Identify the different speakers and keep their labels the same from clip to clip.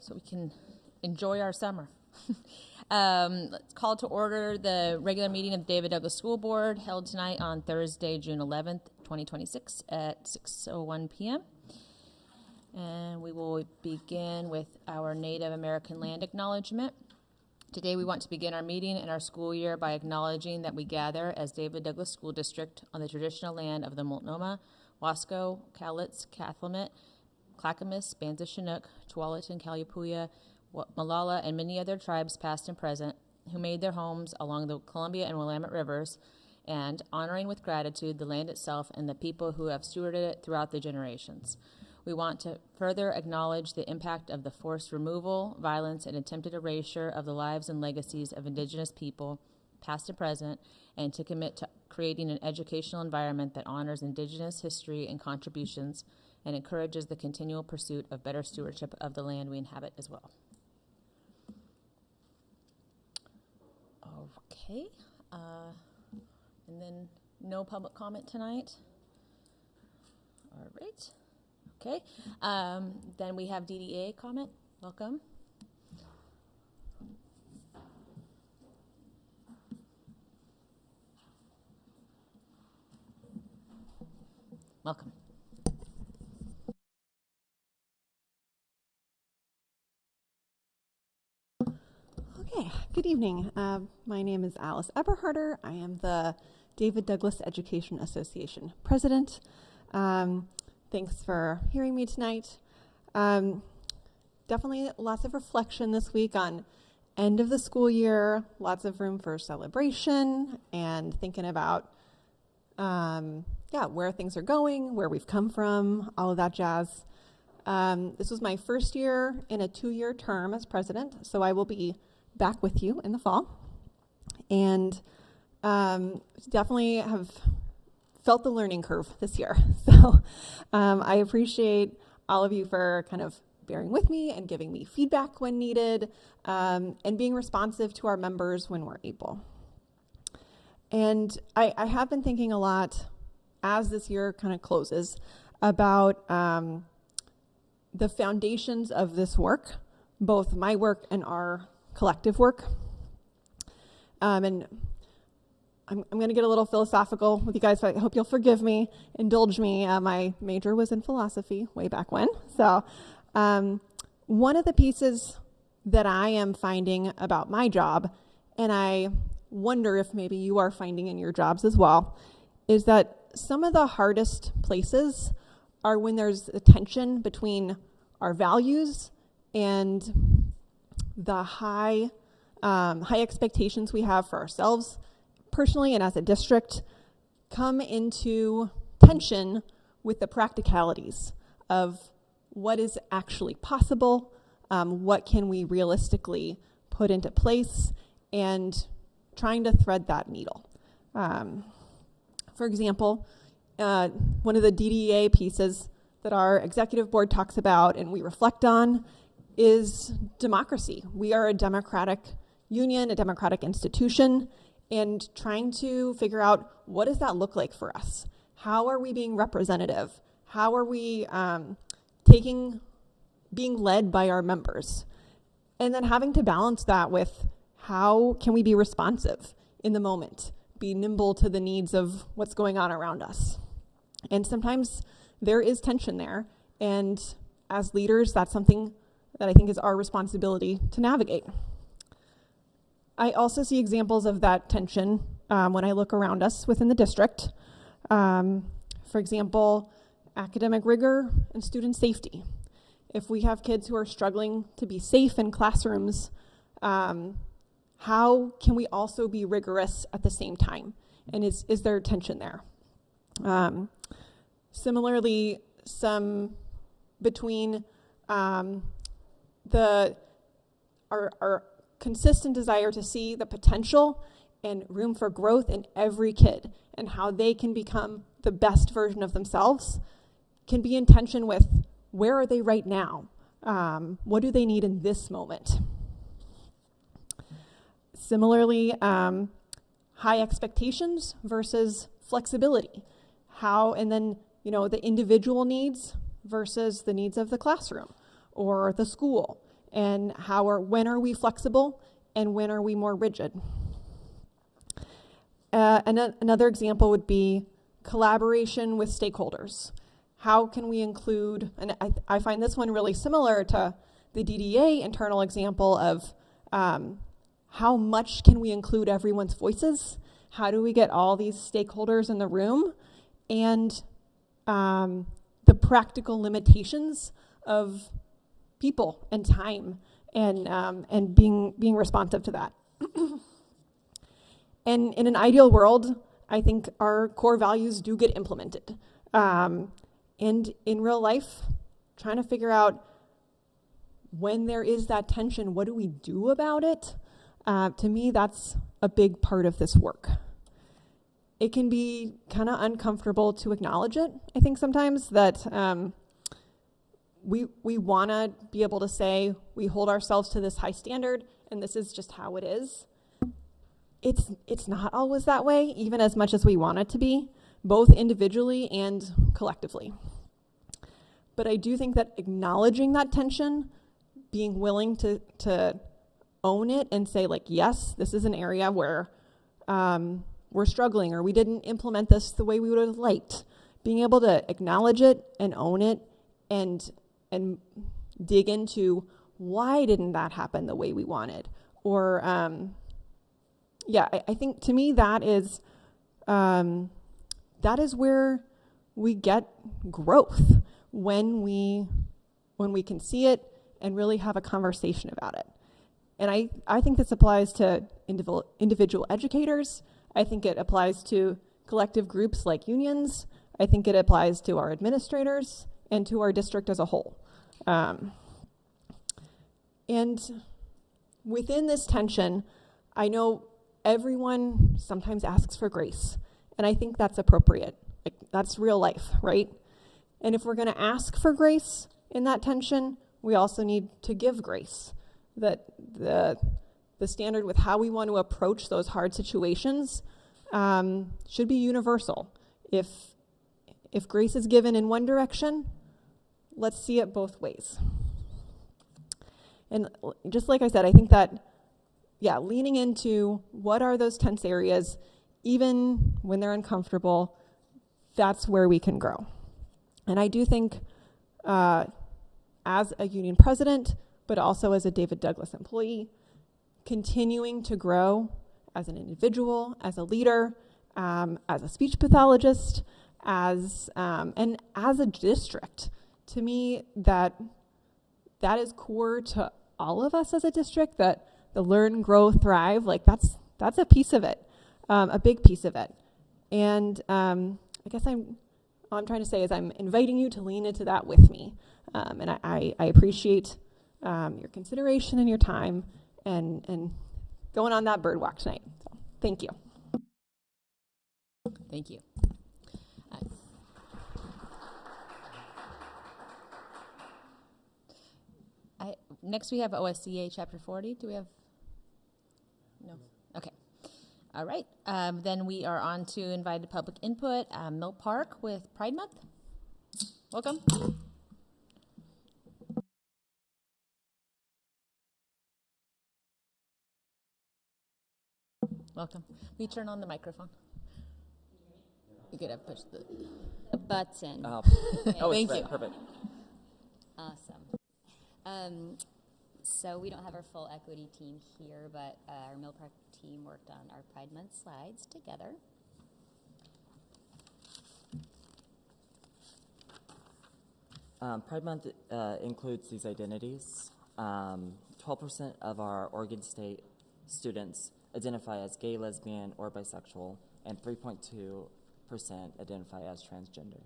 Speaker 1: so we can enjoy our summer. Let's call to order the regular meeting of the David Douglas School Board held tonight on Thursday, June 11th, 2026 at 6:01 p.m. And we will begin with our Native American land acknowledgement. Today we want to begin our meeting and our school year by acknowledging that we gather as David Douglas School District on the traditional land of the Multnomah, Wasco, Cowlitz, Cathlamet, Clackamas, Banza Chinook, Tualatin, Kalapuya, Malala, and many other tribes past and present who made their homes along the Columbia and Willamette rivers, and honoring with gratitude the land itself and the people who have stewarded it throughout the generations. We want to further acknowledge the impact of the forced removal, violence, and attempted erasure of the lives and legacies of Indigenous people, past and present, and to commit to creating an educational environment that honors Indigenous history and contributions and encourages the continual pursuit of better stewardship of the land we inhabit as well. Okay, and then no public comment tonight. All right. Okay, then we have DDA comment. Welcome. Welcome.
Speaker 2: Okay, good evening. My name is Alice Eberharder. I am the David Douglas Education Association president. Thanks for hearing me tonight. Definitely lots of reflection this week on end of the school year, lots of room for celebration and thinking about where things are going, where we've come from, all of that jazz. This was my first year in a 2-year term as president, so I will be back with you in the fall. And definitely have felt the learning curve this year. So I appreciate all of you for kind of bearing with me and giving me feedback when needed, and being responsive to our members when we're able. And I have been thinking a lot as this year kind of closes about the foundations of this work, both my work and our collective work. And I'm going to get a little philosophical with you guys, so I hope you'll forgive me, indulge me. My major was in philosophy way back when. So one of the pieces that I am finding about my job, and I wonder if maybe you are finding in your jobs as well, is that some of the hardest places are when there's a tension between our values and the high expectations we have for ourselves personally and as a district come into tension with the practicalities of what is actually possible, what can we realistically put into place, and trying to thread that needle. For example, one of the DDA pieces that our executive board talks about and we reflect on is democracy. We are a democratic union, a democratic institution, and trying to figure out what does that look like for us? How are we being representative? How are we being led by our members? And then having to balance that with how can we be responsive in the moment, be nimble to the needs of what's going on around us. And sometimes there is tension there. And as leaders, that's something that I think is our responsibility to navigate. I also see examples of that tension when I look around us within the district. For example, academic rigor and student safety. If we have kids who are struggling to be safe in classrooms, how can we also be rigorous at the same time? And is there tension there? Similarly, some between our consistent desire to see the potential and room for growth in every kid and how they can become the best version of themselves can be in tension with where are they right now? What do they need in this moment? Similarly, high expectations versus flexibility. And then, the individual needs versus the needs of the classroom or the school. and when are we flexible and when are we more rigid? Another example would be collaboration with stakeholders. How can we include, and I find this one really similar to the DDA internal example of how much can we include everyone's voices? How do we get all these stakeholders in the room? And the practical limitations of people and time and being responsive to that. And in an ideal world, I think our core values do get implemented. And in real life, trying to figure out when there is that tension, what do we do about it? To me, that's a big part of this work. It can be kind of uncomfortable to acknowledge it, I think sometimes, that we want to be able to say we hold ourselves to this high standard and this is just how it is. It's not always that way, even as much as we want it to be, both individually and collectively. But I do think that acknowledging that tension, being willing to own it and say, like, yes, this is an area where we're struggling, or we didn't implement this the way we would have liked. Being able to acknowledge it and own it and dig into why didn't that happen the way we wanted? Or, I think to me that is where we get growth, when we can see it and really have a conversation about it. And I think this applies to individual educators. I think it applies to collective groups like unions. I think it applies to our administrators and to our district as a whole. And within this tension, I know everyone sometimes asks for grace, and I think that's appropriate. Like, that's real life, right? And if we're going to ask for grace in that tension, we also need to give grace. That the standard with how we want to approach those hard situations should be universal. If grace is given in one direction, let's see it both ways. And just like I said, I think that, leaning into what are those tense areas, even when they're uncomfortable, that's where we can grow. And I do think as a union president, but also as a David Douglas employee, continuing to grow as an individual, as a leader, as a speech pathologist, and as a district. To me, that is core to all of us as a district, that the learn, grow, thrive, like that's a piece of it, a big piece of it. And I guess all I'm trying to say is I'm inviting you to lean into that with me. And I appreciate your consideration and your time and going on that bird walk tonight. So, thank you.
Speaker 1: Thank you. Next we have OSCA Chapter 40. Do we have? No. Okay. All right. Then we are on to invited public input. Mill Park with Pride Month. Welcome. Welcome. Will you turn on the microphone? You could have pushed the
Speaker 3: button.
Speaker 1: Thank you.
Speaker 3: Perfect.
Speaker 4: Awesome. So we don't have our full equity team here, but our Mill Park team worked on our Pride Month slides together.
Speaker 3: Pride Month includes these identities. 12% of our Oregon State students identify as gay, lesbian, or bisexual, and 3.2% identify as transgender.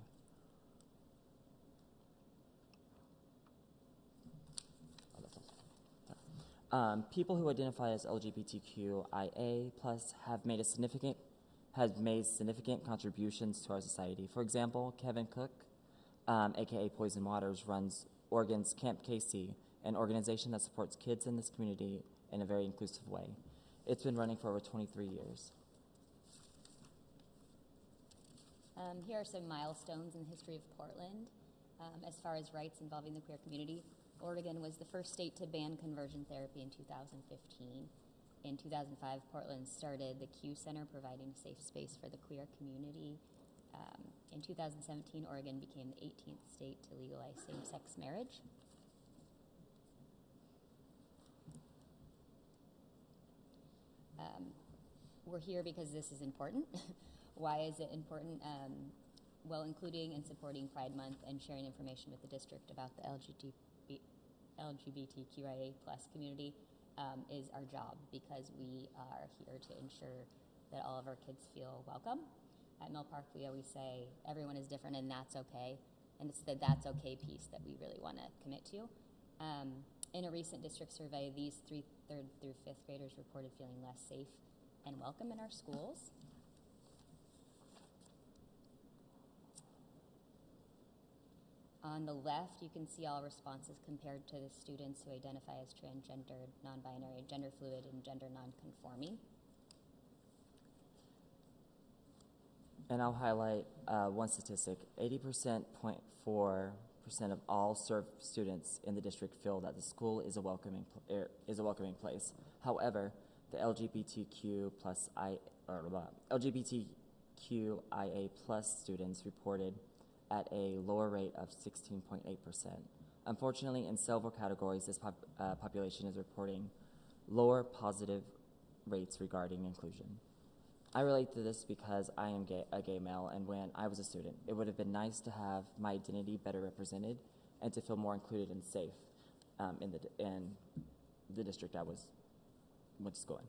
Speaker 3: People who identify as LGBTQIA+ have made significant contributions to our society. For example, Kevin Cook, aka Poison Waters, runs Oregon's Camp Casey, an organization that supports kids in this community in a very inclusive way. It's been running for over 23 years.
Speaker 4: Here are some milestones in the history of Portland as far as rights involving the queer community. Oregon was the first state to ban conversion therapy in 2015. In 2005, Portland started the Q Center, providing a safe space for the queer community. In 2017, Oregon became the 18th state to legalize same-sex marriage. We're here because this is important. Why is it important? Well, including and supporting Pride Month and sharing information with the district about the LGBTQIA+ community is our job, because we are here to ensure that all of our kids feel welcome. At Mill Park, we always say everyone is different and that's okay, and it's the that's okay piece that we really want to commit to. In a recent district survey, these 3rd through 5th graders reported feeling less safe and welcome in our schools. On the left, you can see all responses compared to the students who identify as transgender, non-binary, gender fluid, and gender non-conforming.
Speaker 3: And I'll highlight one statistic. 80.4% of all served students in the district feel that the school is a welcoming place. However, the LGBTQIA+ students reported at a lower rate of 16.8%. Unfortunately, in several categories, this population is reporting lower positive rates regarding inclusion. I relate to this because I am a gay male, and when I was a student, it would have been nice to have my identity better represented and to feel more included and safe in the district I went to school in.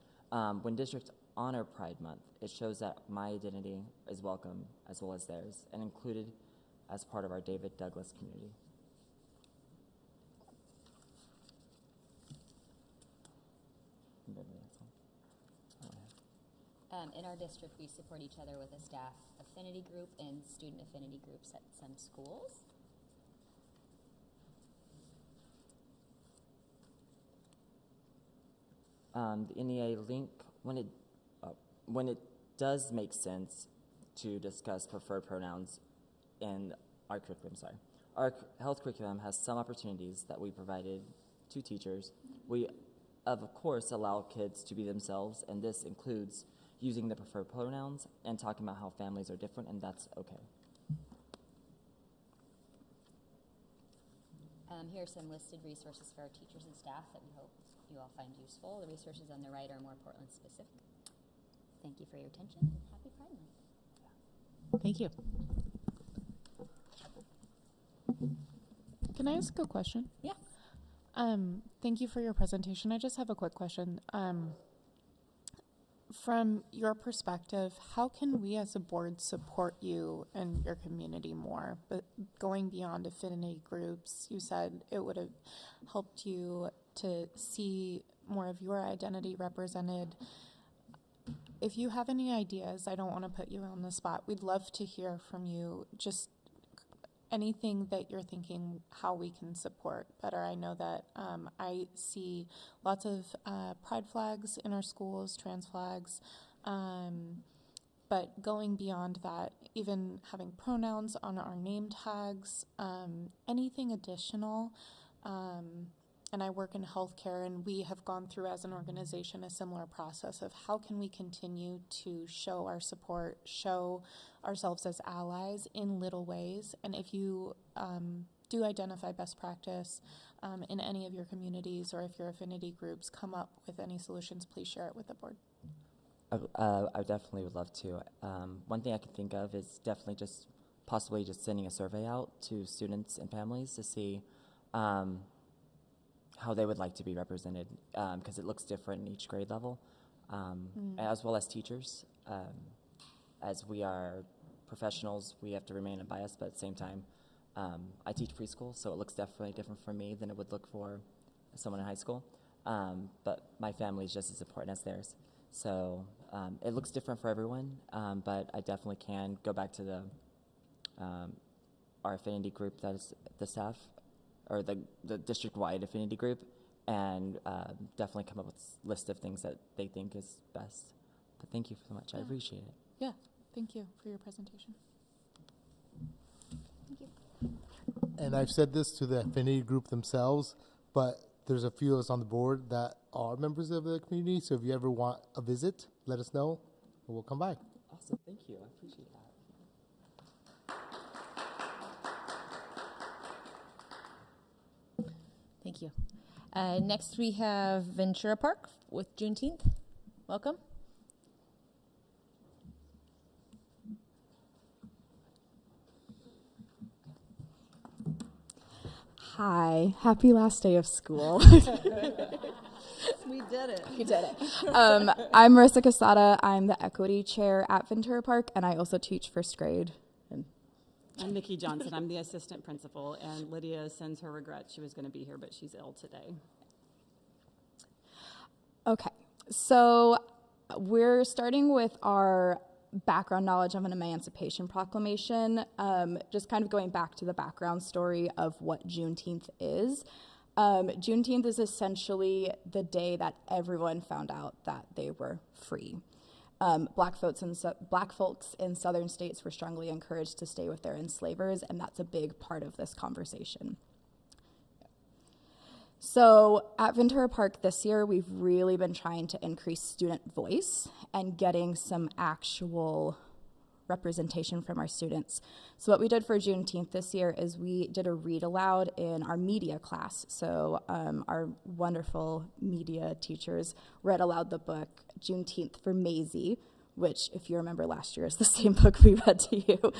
Speaker 3: When districts honor Pride Month, it shows that my identity is welcome as well as theirs and included as part of our David Douglas community.
Speaker 4: In our district, we support each other with a staff affinity group and student affinity groups at some schools.
Speaker 3: The NEA link, when it does make sense to discuss preferred pronouns in our curriculum, our health curriculum has some opportunities that we provided to teachers. We, of course, allow kids to be themselves, and this includes using the preferred pronouns and talking about how families are different, and that's okay.
Speaker 4: Here are some listed resources for our teachers and staff that we hope you all find useful. The resources on the right are more Portland specific. Thank you for your attention. Happy Pride Month.
Speaker 5: Thank you. Can I ask a question?
Speaker 1: Yeah.
Speaker 5: Thank you for your presentation. I just have a quick question. From your perspective, how can we as a board support you and your community more? But going beyond affinity groups, you said it would have helped you to see more of your identity represented. If you have any ideas, I don't want to put you on the spot. We'd love to hear from you. Just anything that you're thinking how we can support better. I know that I see lots of pride flags in our schools, trans flags, but going beyond that, even having pronouns on our name tags, anything additional. And I work in healthcare, and we have gone through as an organization a similar process of how can we continue to show our support, show ourselves as allies in little ways. And if you do identify best practice in any of your communities, or if your affinity groups come up with any solutions, please share it with the board.
Speaker 3: I definitely would love to. One thing I can think of is definitely just possibly just sending a survey out to students and families to see how they would like to be represented, because it looks different in each grade level, as well as teachers. As we are professionals, we have to remain unbiased, but at the same time, I teach preschool, so it looks definitely different for me than it would look for someone in high school. But my family is just as important as theirs. So it looks different for everyone, but I definitely can go back to our affinity group, that is the staff, or the district-wide affinity group, and definitely come up with a list of things that they think is best. But thank you so much. I appreciate it.
Speaker 5: Yeah, thank you for your presentation.
Speaker 4: Thank you.
Speaker 6: and I've said this to the affinity group themselves, but there's a few of us on the board that are members of the community. So if you ever want a visit, let us know, and we'll come by.
Speaker 3: Awesome, thank you. I appreciate that.
Speaker 1: Thank you. Next, we have Ventura Park with Juneteenth. Welcome.
Speaker 7: Hi, happy last day of school.
Speaker 1: We did it.
Speaker 7: You did it. I'm Marissa Casada. I'm the equity chair at Ventura Park, and I also teach first grade. And
Speaker 8: I'm Nikki Johnson. I'm the assistant principal, and Lydia sends her regrets. She was going to be here, but she's ill today.
Speaker 7: okay, so we're starting with our background knowledge of an Emancipation Proclamation, just kind of going back to the background story of what Juneteenth is. Juneteenth is essentially the day that everyone found out that they were free. Black folks in southern states were strongly encouraged to stay with their enslavers, and that's a big part of this conversation. So at Ventura Park this year, we've really been trying to increase student voice and getting some actual representation from our students. So what we did for Juneteenth this year is we did a read aloud in our media class. So our wonderful media teachers read aloud the book Juneteenth for Maisie, which, if you remember last year, is the same book we read to you.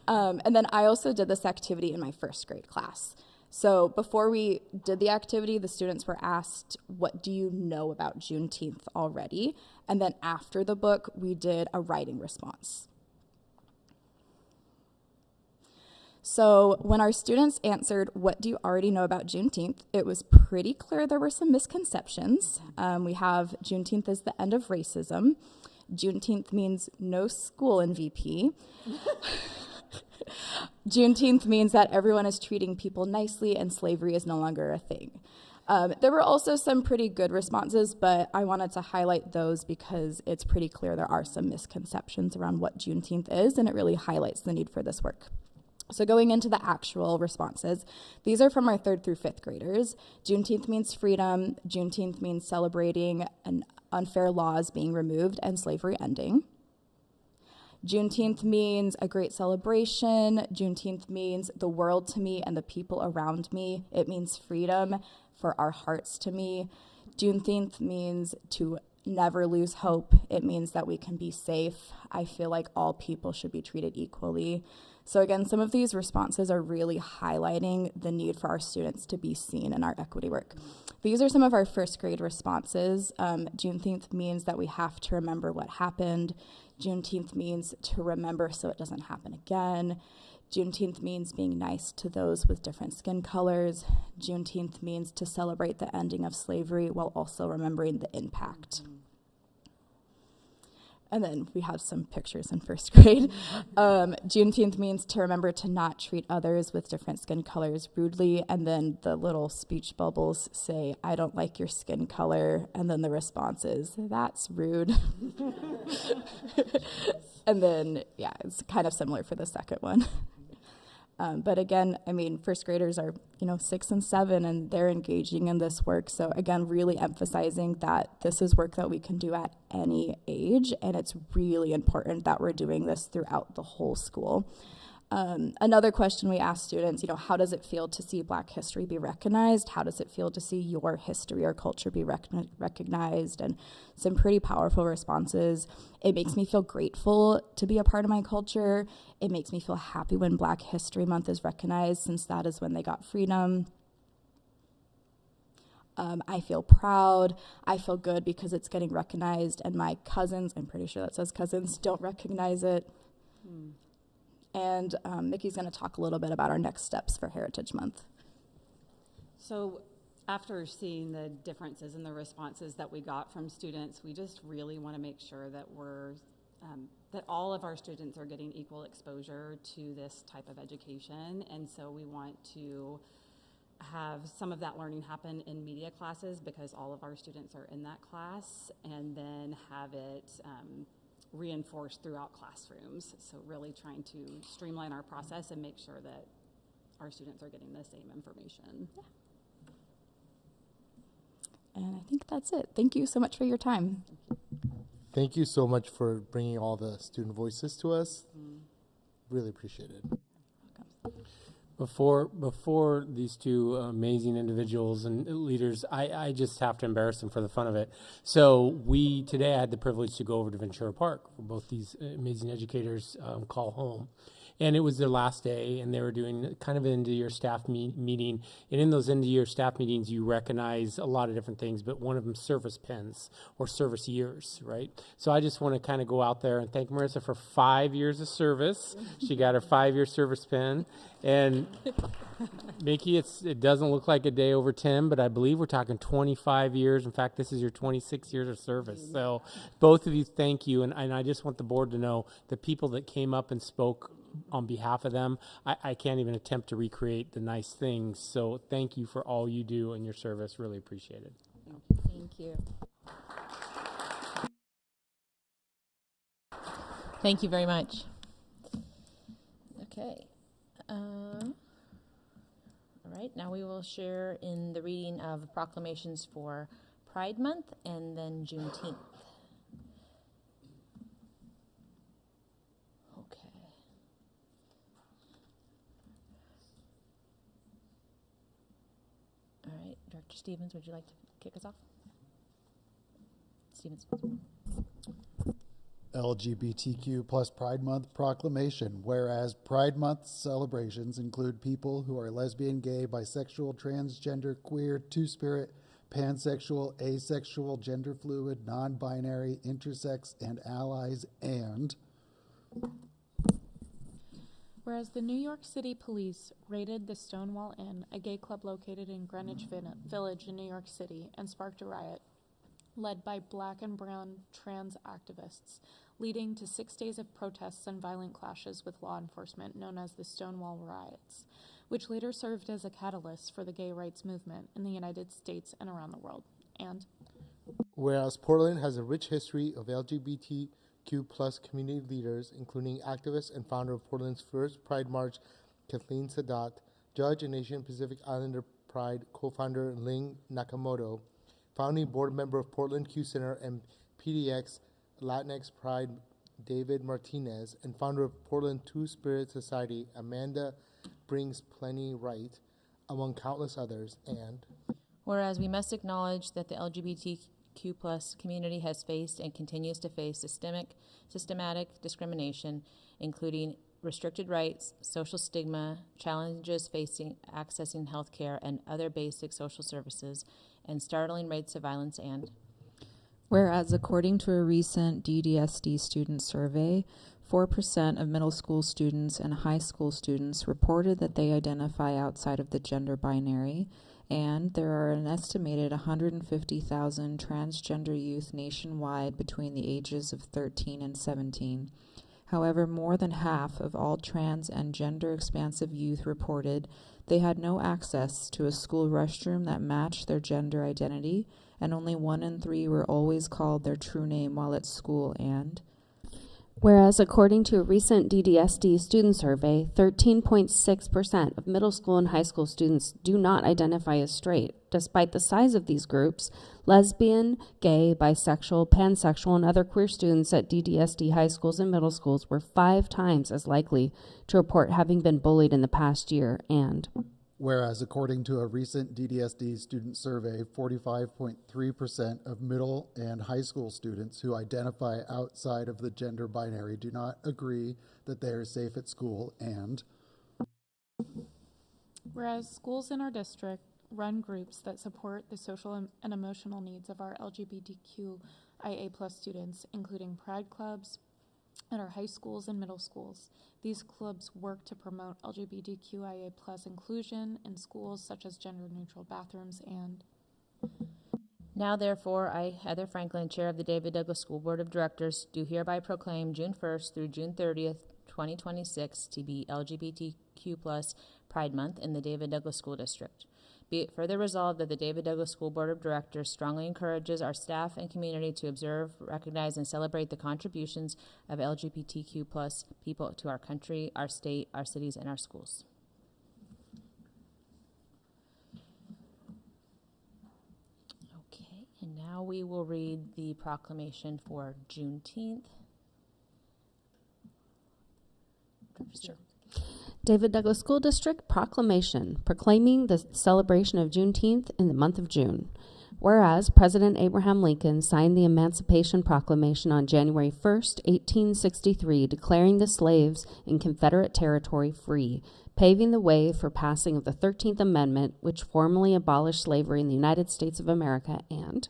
Speaker 7: And then I also did this activity in my first grade class. So before we did the activity, the students were asked, what do you know about Juneteenth already? And then after the book, we did a writing response. So when our students answered, what do you already know about Juneteenth, it was pretty clear there were some misconceptions. We have Juneteenth as the end of racism. Juneteenth means no school in VP. Juneteenth means that everyone is treating people nicely and slavery is no longer a thing. There were also some pretty good responses, but I wanted to highlight those because it's pretty clear there are some misconceptions around what Juneteenth is, and it really highlights the need for this work. So going into the actual responses, these are from our 3rd through 5th graders. Juneteenth means freedom. Juneteenth means celebrating and unfair laws being removed and slavery ending. Juneteenth means a great celebration. Juneteenth means the world to me and the people around me. It means freedom for our hearts to me. Juneteenth means to never lose hope. It means that we can be safe. I feel like all people should be treated equally. So again, some of these responses are really highlighting the need for our students to be seen in our equity work. These are some of our first grade responses. Juneteenth means that we have to remember what happened. Juneteenth means to remember so it doesn't happen again. Juneteenth means being nice to those with different skin colors. Juneteenth means to celebrate the ending of slavery while also remembering the impact. And then we have some pictures in first grade. Juneteenth means to remember to not treat others with different skin colors rudely. And then the little speech bubbles say, I don't like your skin color. And then the response is, that's rude. And then, yeah, it's kind of similar for the second one. But again, I mean, first graders are, 6 and 7, and they're engaging in this work. So again, really emphasizing that this is work that we can do at any age, and it's really important that we're doing this throughout the whole school. Another question we ask students, how does it feel to see Black history be recognized? How does it feel to see your history or culture be recognized? And some pretty powerful responses. It makes me feel grateful to be a part of my culture. It makes me feel happy when Black History Month is recognized, since that is when they got freedom. I feel proud. I feel good because it's getting recognized, and my cousins, I'm pretty sure that says cousins, don't recognize it. And Nikki's going to talk a little bit about our next steps for Heritage Month.
Speaker 8: So after seeing the differences in the responses that we got from students, we just really want to make sure that that all of our students are getting equal exposure to this type of education. And so we want to have some of that learning happen in media classes because all of our students are in that class, and then have it reinforced throughout classrooms. So really trying to streamline our process and make sure that our students are getting the same information.
Speaker 7: And I think that's it. Thank you so much for your time.
Speaker 6: Thank you so much for bringing all the student voices to us. Really appreciate it.
Speaker 9: Before these two amazing individuals and leaders, I just have to embarrass them for the fun of it. So today I had the privilege to go over to Ventura Park for both these amazing educators call home. And it was their last day, and they were doing kind of an end-of-year staff meeting. And in those end-of-year staff meetings, you recognize a lot of different things, but one of them service pins or service years, right? So I just want to kind of go out there and thank Marissa for 5 years of service. She got her 5-year service pin. And Mickey, it doesn't look like a day over 10, but I believe we're talking 25 years. In fact, this is your 26 years of service. So both of you, thank you. And I just want the board to know the people that came up and spoke on behalf of them, I can't even attempt to recreate the nice things. So thank you for all you do in your service. Really appreciate it.
Speaker 1: Thank you. Thank you very much. Okay. All right, now we will share in the reading of proclamations for Pride Month and then Juneteenth. Okay. All right, Director Stevens, would you like to kick us off? Stevens.
Speaker 10: LGBTQ plus Pride Month proclamation. Whereas Pride Month celebrations include people who are lesbian, gay, bisexual, transgender, queer, two-spirit, pansexual, asexual, gender fluid, non-binary, intersex, and allies, and
Speaker 5: Whereas the New York City Police raided the Stonewall Inn, a gay club located in Greenwich Village in New York City, and sparked a riot led by black and brown trans activists, leading to 6 days of protests and violent clashes with law enforcement known as the Stonewall Riots, which later served as a catalyst for the gay rights movement in the United States and around the world. And
Speaker 6: whereas Portland has a rich history of LGBTQ plus community leaders, including activist and founder of Portland's first Pride March, Kathleen Sadat, judge and Asian Pacific Islander Pride co-founder Ling Nakamoto, founding board member of Portland Q Center and PDX Latinx Pride David Martinez, and founder of Portland Two-Spirit Society Amanda Brings Plenty Right, among countless others. And
Speaker 1: whereas we must acknowledge that the LGBTQ plus community has faced and continues to face systematic discrimination, including restricted rights, social stigma, challenges facing accessing health care and other basic social services, and startling rates of violence. And
Speaker 11: whereas according to a recent DDSD student survey, 4% of middle school students and high school students reported that they identify outside of the gender binary, and there are an estimated 150,000 transgender youth nationwide between the ages of 13 and 17. However, more than half of all trans and gender-expansive youth reported they had no access to a school restroom that matched their gender identity, and only 1 in 3 were always called their true name while at school. And
Speaker 12: whereas according to a recent DDSD student survey, 13.6% of middle school and high school students do not identify as straight. Despite the size of these groups, lesbian, gay, bisexual, pansexual, and other queer students at DDSD high schools and middle schools were 5 times as likely to report having been bullied in the past year. And
Speaker 10: whereas according to a recent DDSD student survey, 45.3% of middle and high school students who identify outside of the gender binary do not agree that they are safe at school. And
Speaker 5: whereas schools in our district run groups that support the social and emotional needs of our LGBTQIA plus students, including pride clubs at our high schools and middle schools. These clubs work to promote LGBTQIA plus inclusion in schools, such as gender-neutral bathrooms. And
Speaker 1: now, therefore, I, Heather Franklin, Chair of the David Douglas School Board of Directors, do hereby proclaim June 1st through June 30th, 2026 to be LGBTQ plus Pride Month in the David Douglas School District. Be it further resolved that the David Douglas School Board of Directors strongly encourages our staff and community to observe, recognize, and celebrate the contributions of LGBTQ plus people to our country, our state, our cities, and our schools. now we will read the proclamation for Juneteenth. Sure.
Speaker 12: David Douglas School District Proclamation proclaiming the celebration of Juneteenth in the month of June. Whereas President Abraham Lincoln signed the Emancipation Proclamation on January 1st, 1863, declaring the slaves in Confederate territory free, paving the way for passing of the 13th Amendment, which formally abolished slavery in the United States of America, and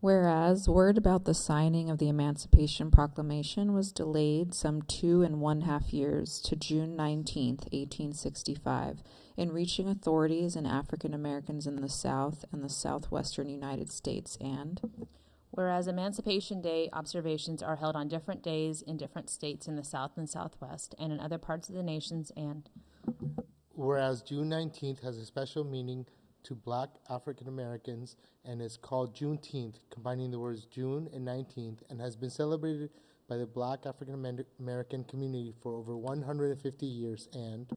Speaker 11: Whereas word about the signing of the Emancipation Proclamation was delayed some 2.5 years to June 19th, 1865, in reaching authorities and African Americans in the South and the southwestern United States, and
Speaker 1: Whereas Emancipation Day observations are held on different days in different states in the South and Southwest and in other parts of the nations, and
Speaker 6: Whereas June 19th has a special meaning to Black African Americans and is called Juneteenth, combining the words June and 19th, and has been celebrated by the Black African American community for over 150 years, and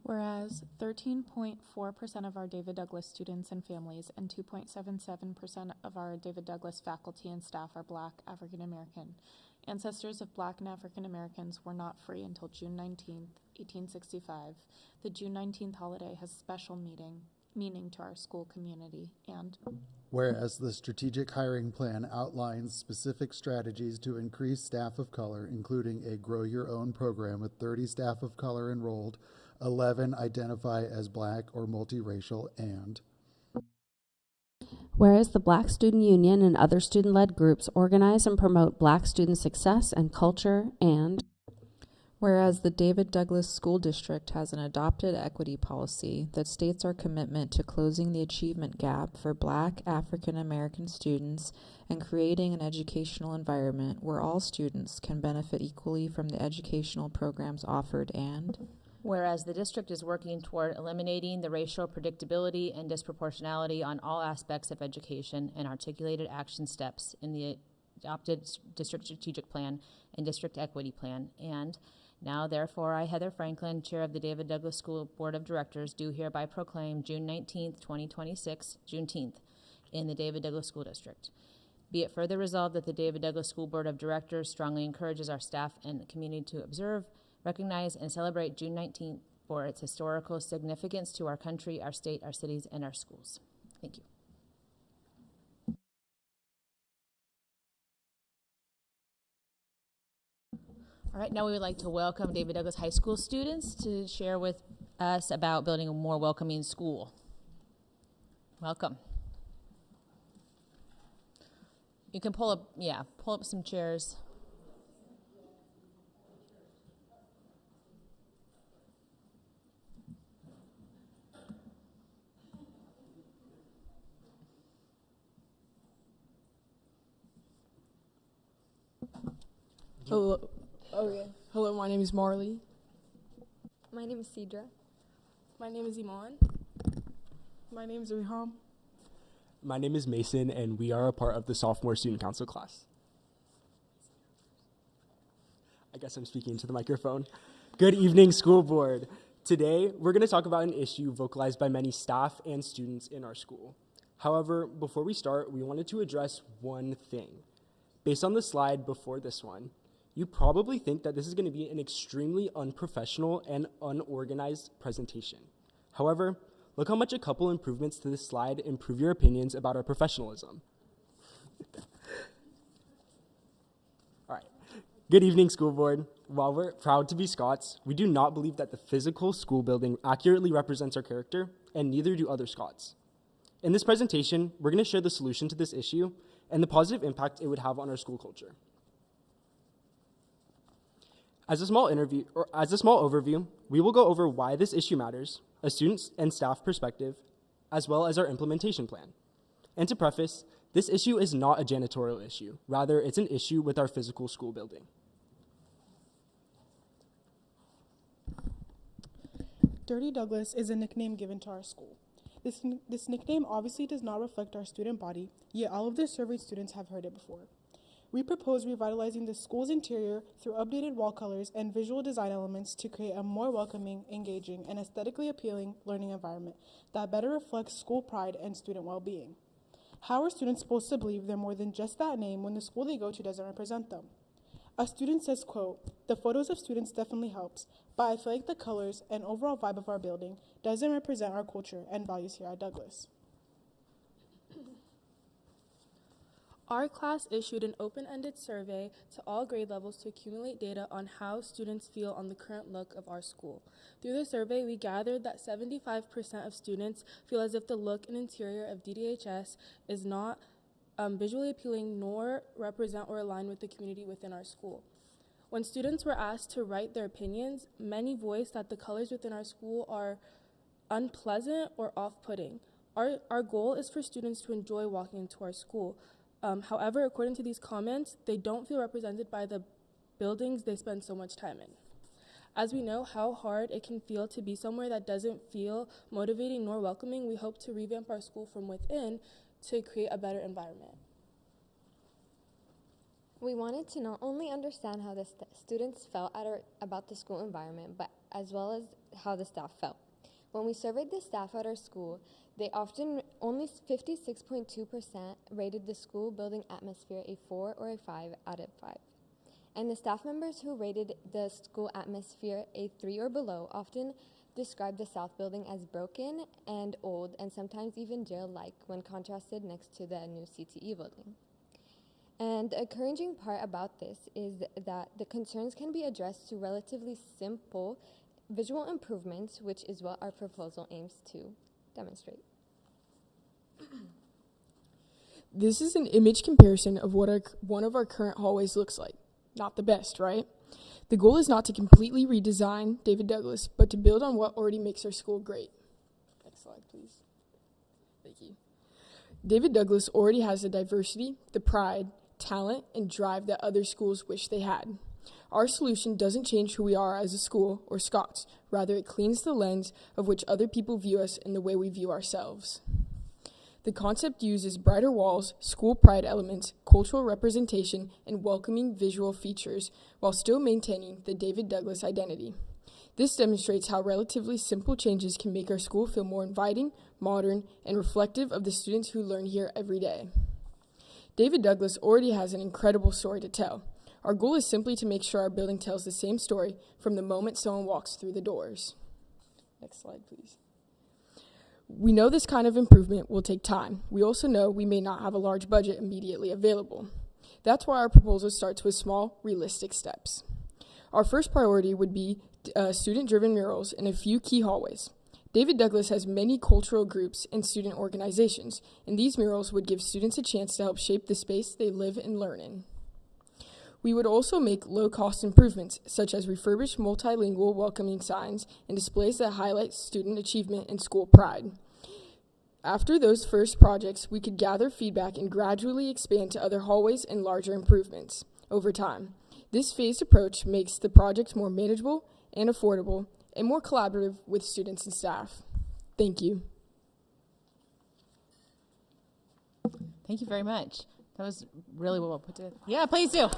Speaker 5: Whereas 13.4% of our David Douglas students and families and 2.77% of our David Douglas faculty and staff are Black African American. Ancestors of Black and African Americans were not free until June 19th, 1865. The June 19th holiday has special meaning to our school community, and
Speaker 10: Whereas the strategic hiring plan outlines specific strategies to increase staff of color, including a Grow Your Own program with 30 staff of color enrolled, 11 identify as Black or multiracial, and
Speaker 12: whereas the Black Student Union and other student-led groups organize and promote Black student success and culture, and
Speaker 11: whereas the David Douglas School District has an adopted equity policy that states our commitment to closing the achievement gap for Black African American students and creating an educational environment where all students can benefit equally from the educational programs offered, and
Speaker 1: whereas the district is working toward eliminating the racial predictability and disproportionality on all aspects of education and articulated action steps in the adopted district strategic plan and district equity plan, and now, therefore, I, Heather Franklin, Chair of the David Douglas School Board of Directors, do hereby proclaim June 19th, 2026, Juneteenth, in the David Douglas School District. Be it further resolved that the David Douglas School Board of Directors strongly encourages our staff and the community to observe, recognize, and celebrate June 19th for its historical significance to our country, our state, our cities, and our schools. Thank you. All right, now we would like to welcome David Douglas High School students to share with us about building a more welcoming school. Welcome. You can pull up some chairs.
Speaker 13: Hello. Okay. Hello, my name is Marley.
Speaker 14: My name is Cedra.
Speaker 13: My name is Iman. My name is Riham.
Speaker 15: My name is Mason, and we are a part of the sophomore student council class. I guess I'm speaking to the microphone. Good evening, school board. Today, we're going to talk about an issue vocalized by many staff and students in our school. However, before we start, we wanted to address one thing. Based on the slide before this one, you probably think that this is going to be an extremely unprofessional and unorganized presentation. However, look how much a couple improvements to this slide improve your opinions about our professionalism. All right. Good evening, school board. While we're proud to be Scots, we do not believe that the physical school building accurately represents our character, and neither do other Scots. In this presentation, we're going to share the solution to this issue and the positive impact it would have on our school culture. As a small overview, we will go over why this issue matters, a student and staff perspective, as well as our implementation plan. And to preface, this issue is not a janitorial issue. Rather, it's an issue with our physical school building.
Speaker 13: Dirty Douglas is a nickname given to our school. This nickname obviously does not reflect our student body, yet all of the surveyed students have heard it before. We propose revitalizing the school's interior through updated wall colors and visual design elements to create a more welcoming, engaging, and aesthetically appealing learning environment that better reflects school pride and student well-being. How are students supposed to believe they're more than just that name when the school they go to doesn't represent them? A student says, quote, "The photos of students definitely helps, but I feel like the colors and overall vibe of our building doesn't represent our culture and values here at Douglas."
Speaker 16: Our class issued an open-ended survey to all grade levels to accumulate data on how students feel on the current look of our school. Through the survey, we gathered that 75% of students feel as if the look and interior of DDHS is not visually appealing nor represent or align with the community within our school. When students were asked to write their opinions, many voiced that the colors within our school are unpleasant or off-putting. Our goal is for students to enjoy walking into our school. However, according to these comments, they don't feel represented by the buildings they spend so much time in. As we know how hard it can feel to be somewhere that doesn't feel motivating nor welcoming, we hope to revamp our school from within to create a better environment.
Speaker 14: We wanted to not only understand how the students felt about the school environment, but as well as how the staff felt. When we surveyed the staff at our school, only 56.2% rated the school building atmosphere a 4 or a 5 out of 5. And the staff members who rated the school atmosphere a 3 or below often described the South building as broken and old and sometimes even jail-like when contrasted next to the new CTE building. And the encouraging part about this is that the concerns can be addressed through relatively simple visual improvements, which is what our proposal aims to demonstrate.
Speaker 16: This is an image comparison of what one of our current hallways looks like. Not the best, right? The goal is not to completely redesign David Douglas, but to build on what already makes our school great. Next slide, please. Thank you. David Douglas already has the diversity, the pride, talent, and drive that other schools wish they had. Our solution doesn't change who we are as a school or Scots. Rather, it cleans the lens of which other people view us and the way we view ourselves. The concept uses brighter walls, school pride elements, cultural representation, and welcoming visual features while still maintaining the David Douglas identity. This demonstrates how relatively simple changes can make our school feel more inviting, modern, and reflective of the students who learn here every day. David Douglas already has an incredible story to tell. Our goal is simply to make sure our building tells the same story from the moment someone walks through the doors. Next slide, please. We know this kind of improvement will take time. We also know we may not have a large budget immediately available. That's why our proposal starts with small, realistic steps. Our first priority would be student-driven murals in a few key hallways. David Douglas has many cultural groups and student organizations, and these murals would give students a chance to help shape the space they live and learn in. We would also make low-cost improvements, such as refurbished multilingual welcoming signs and displays that highlight student achievement and school pride. After those first projects, we could gather feedback and gradually expand to other hallways and larger improvements over time. This phased approach makes the project more manageable and affordable and more collaborative with students and staff. Thank you.
Speaker 1: Thank you very much. That was really well put together. Yeah, please do.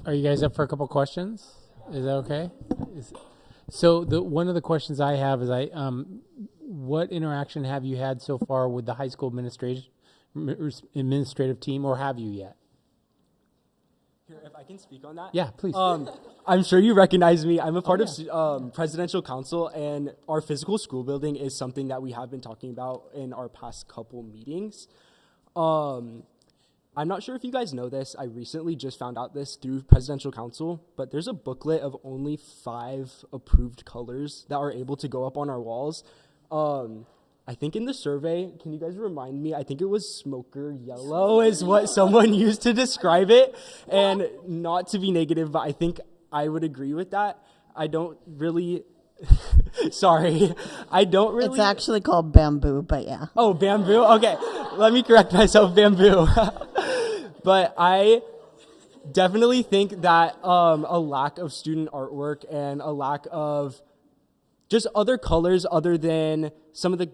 Speaker 9: Are you guys up for a couple questions? Is that okay? So one of the questions I have is what interaction have you had so far with the high school administrative team, or have you yet?
Speaker 15: Here, if I can speak on that.
Speaker 9: Yeah, please.
Speaker 15: I'm sure you recognize me. I'm a part of Presidential Council, and our physical school building is something that we have been talking about in our past couple meetings. I'm not sure if you guys know this. I recently just found out this through Presidential Council, but there's a booklet of only 5 approved colors that are able to go up on our walls. I think in the survey, can you guys remind me? I think it was smoker yellow is what someone used to describe it. And not to be negative, but I think I would agree with that. I don't really, sorry, I don't really.
Speaker 17: It's actually called bamboo, but yeah.
Speaker 15: Oh, bamboo? Okay, let me correct myself, bamboo. But I definitely think that a lack of student artwork and a lack of just other colors other than some of the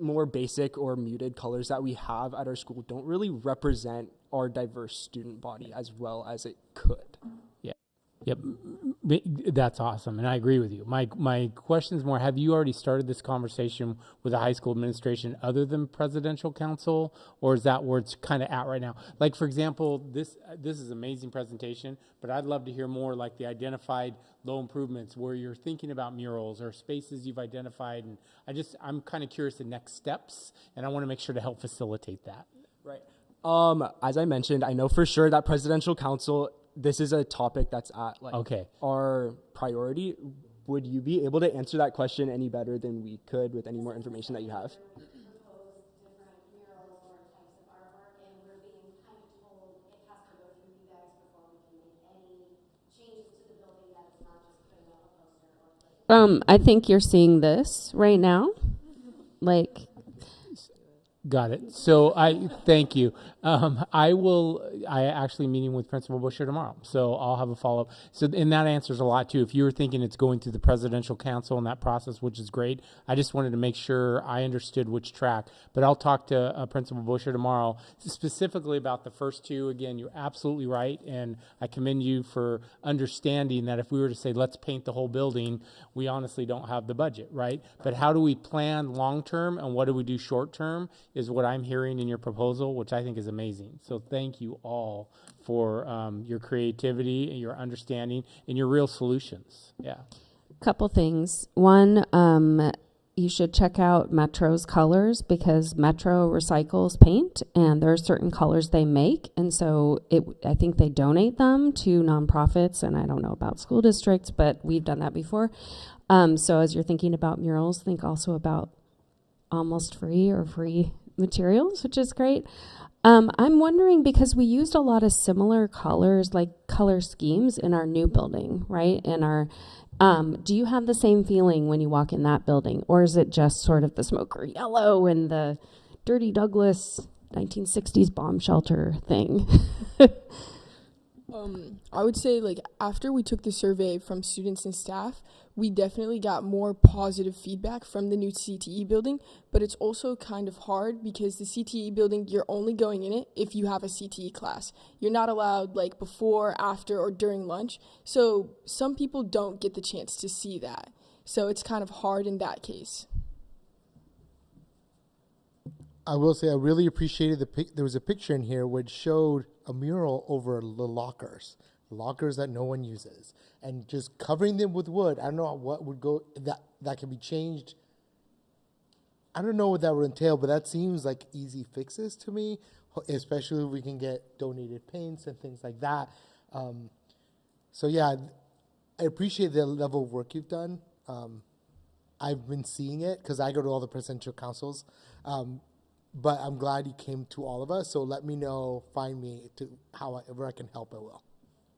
Speaker 15: more basic or muted colors that we have at our school don't really represent our diverse student body as well as it could.
Speaker 9: Yeah. Yep, that's awesome, and I agree with you. My question is more: have you already started this conversation with the high school administration, other than presidential council, or is that where it's kind of at right now? Like, for example, this is an amazing presentation, but I'd love to hear more like the identified low improvements where you're thinking about murals or spaces you've identified, and I'm kind of curious the next steps, and I want to make sure to help facilitate that.
Speaker 15: Right. As I mentioned, I know for sure that presidential council, this is a topic that's at our priority. Would you be able to answer that question any better than we could with any more information that you have?
Speaker 12: I think you're seeing this right now. Like,
Speaker 9: Got it. So I thank you. I actually meeting with Principal Busher tomorrow, so I'll have a follow up. So and that answers a lot too. If you were thinking it's going through the presidential council and that process, which is great, I just wanted to make sure I understood which track. But I'll talk to Principal Busher tomorrow specifically about the first two. Again, you're absolutely right, and I commend you for understanding that if we were to say let's paint the whole building, we honestly don't have the budget, right? But how do we plan long term and what do we do short term is what I'm hearing in your proposal, which I think is amazing. So thank you all for your creativity and your understanding and your real solutions. Yeah.
Speaker 12: couple things. One, you should check out Metro's colors because Metro recycles paint and there are certain colors they make. And so I think they donate them to nonprofits, and I don't know about school districts, but we've done that before. So as you're thinking about murals, think also about almost free or free materials, which is great. I'm wondering, because we used a lot of similar colors, like color schemes in our new building, right? In our, do you have the same feeling when you walk in that building, or is it just sort of the smoker yellow and the Dirty Douglas 1960s bomb shelter thing?
Speaker 16: I would say, like, after we took the survey from students and staff, we definitely got more positive feedback from the new CTE building, but it's also kind of hard because the CTE building, you're only going in it if you have a CTE class. You're not allowed, like, before, after, or during lunch. So some people don't get the chance to see that. So it's kind of hard in that case.
Speaker 6: I will say I really appreciated there was a picture in here which showed a mural over the lockers that no one uses, and just covering them with wood. I don't know what would go that can be changed. I don't know what that would entail, but that seems like easy fixes to me, especially if we can get donated paints and things like that. So yeah, I appreciate the level of work you've done. I've been seeing it because I go to all the presidential councils. But I'm glad you came to all of us. So let me know, find me to however I can help, I will.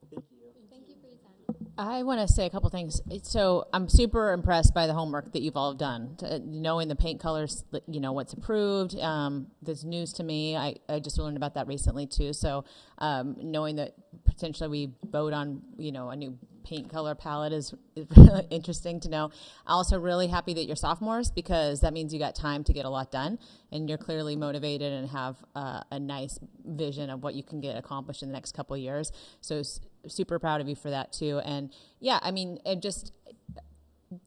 Speaker 4: Thank you for your time.
Speaker 1: I want to say a couple things. So I'm super impressed by the homework that you've all done. Knowing the paint colors, you know, what's approved. That's news to me. I just learned about that recently too. So knowing that potentially we vote on, you know, a new paint color palette is really interesting to know. Also really happy that you're sophomores because that means you got time to get a lot done and you're clearly motivated and have a nice vision of what you can get accomplished in the next couple of years. So super proud of you for that too. And yeah, I mean, it just,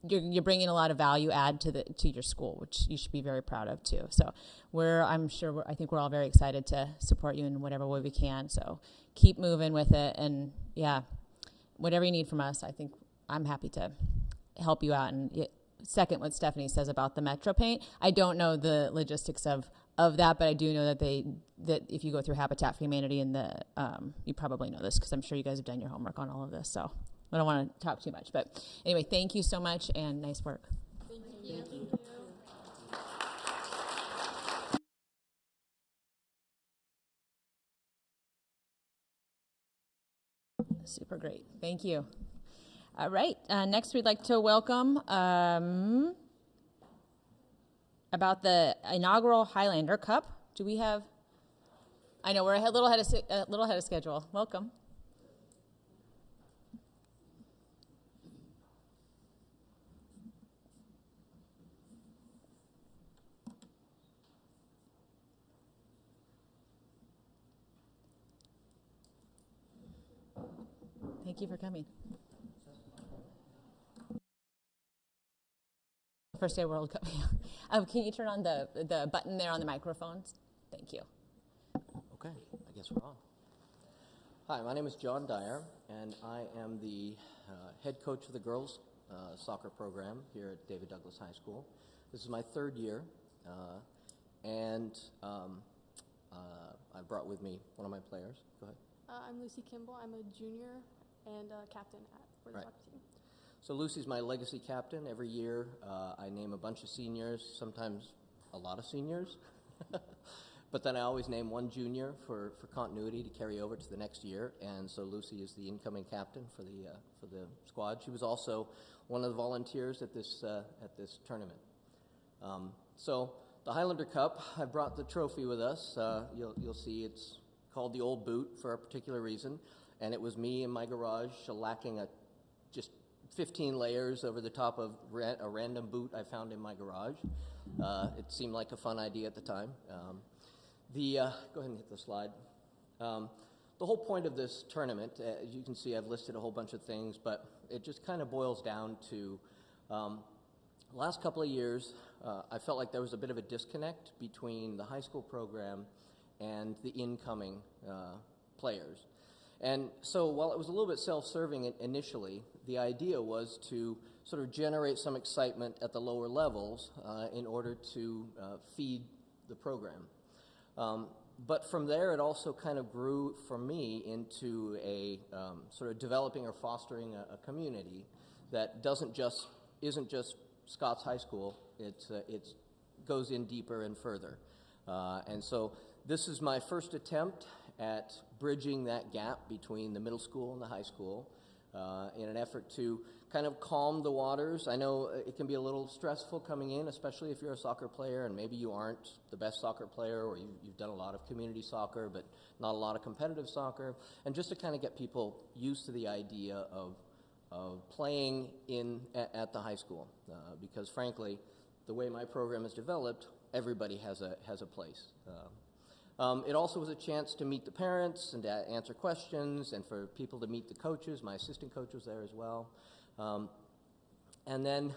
Speaker 1: you're bringing a lot of value add to your school, which you should be very proud of too. So I think we're all very excited to support you in whatever way we can. So keep moving with it. And yeah, whatever you need from us, I think I'm happy to help you out. And second, what Stephanie says about the Metro paint, I don't know the logistics of that, but I do know that if you go through Habitat for Humanity and you probably know this because I'm sure you guys have done your homework on all of this. So I don't want to talk too much, but anyway, thank you so much and nice work.
Speaker 4: Thank you. Thank you.
Speaker 1: Super great. Thank you. All right. Next, we'd like to welcome about the inaugural Highlander Cup. Do we have? I know we're a little ahead of schedule. Welcome. Thank Thank you for coming. First day World Cup. Can you turn on the button there on the microphones? Thank you.
Speaker 18: Okay, I guess we're on. Hi, my name is John Dyer, and I am the head coach of the girls soccer program here at David Douglas High School. This is my third year, and I brought with me one of my players. Go ahead.
Speaker 19: I'm Lucy Kimball. I'm a junior and captain for the soccer team.
Speaker 18: So Lucy's my legacy captain. Every year I name a bunch of seniors, sometimes a lot of seniors. But then I always name one junior for continuity to carry over to the next year, and so Lucy is the incoming captain for the squad. She was also one of the volunteers at this tournament. So the Highlander Cup, I brought the trophy with us. You'll see it's called the Old Boot for a particular reason, and it was me in my garage shellacking just 15 layers over the top of a random boot I found in my garage. It seemed like a fun idea at the time. Go ahead and hit the slide. The whole point of this tournament, as you can see, I've listed a whole bunch of things, but it just kind of boils down to the last couple of years, I felt like there was a bit of a disconnect between the high school program and the incoming players. And so while it was a little bit self-serving initially, the idea was to sort of generate some excitement at the lower levels in order to feed the program. But from there, it also kind of grew for me into a sort of developing or fostering a community that isn't just Scott's High School. It goes in deeper and further. And so this is my first attempt at bridging that gap between the middle school and the high school in an effort to kind of calm the waters. I know it can be a little stressful coming in, especially if you're a soccer player and maybe you aren't the best soccer player, or you've done a lot of community soccer but not a lot of competitive soccer, and just to kind of get people used to the idea of playing at the high school, because frankly, the way my program is developed, everybody has a place. It also was a chance to meet the parents and to answer questions, and for people to meet the coaches. My assistant coach was there as well. And then,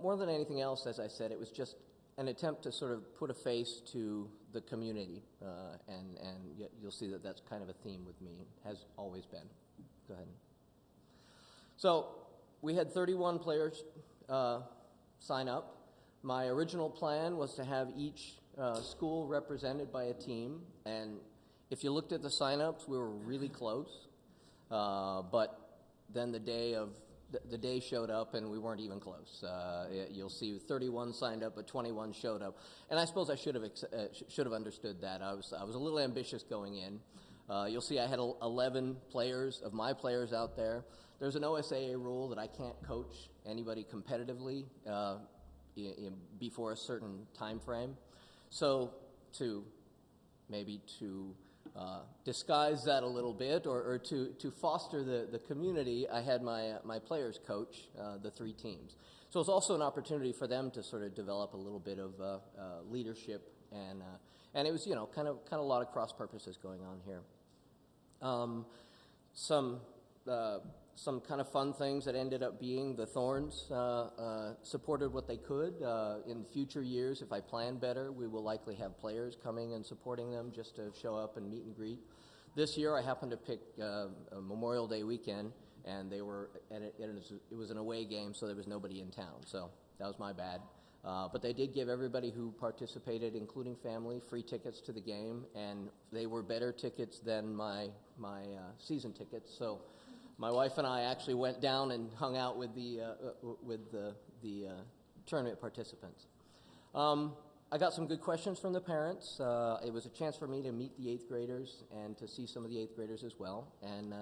Speaker 18: more than anything else, as I said, it was just an attempt to sort of put a face to the community, and you'll see that that's kind of a theme with me, has always been. Go ahead. So we had 31 players sign up. My original plan was to have each school represented by a team, and if you looked at the sign-ups, we were really close, but then the day showed up and we weren't even close. You'll see 31 signed up, but 21 showed up, and I suppose I should have understood that. I was a little ambitious going in. You'll see I had 11 of my players out there. There's an OSAA rule that I can't coach anybody competitively before a certain time frame. So to disguise that a little bit, or to foster the community, I had my players coach the three teams. So it's also an opportunity for them to sort of develop a little bit of leadership, and it was kind of a lot of cross purposes going on here. Some kind of fun things that ended up being the Thorns supported what they could. In future years, if I plan better, we will likely have players coming and supporting them just to show up and meet and greet. This year, I happened to pick a Memorial Day weekend, and it was an away game, so there was nobody in town. So that was my bad. But they did give everybody who participated, including family, free tickets to the game, and they were better tickets than my season tickets. So my wife and I actually went down and hung out with the tournament participants. I got some good questions from the parents. It was a chance for me to meet the 8th graders and to see some of the 8th graders as well. And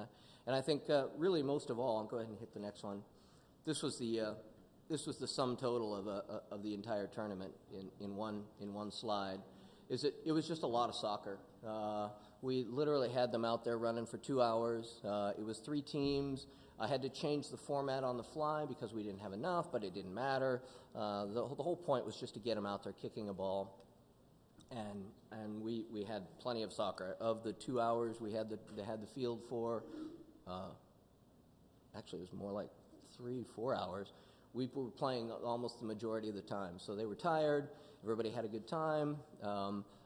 Speaker 18: I think really most of all, I'll go ahead and hit the next one. This was the sum total of the entire tournament in one slide. It was just a lot of soccer. We literally had them out there running for 2 hours. It was 3 teams. I had to change the format on the fly because we didn't have enough, but it didn't matter. The whole point was just to get them out there kicking a ball, and we had plenty of soccer. Of the 2 hours they had the field for, actually it was more like 3-4 hours. We were playing almost the majority of the time. So they were tired, everybody had a good time.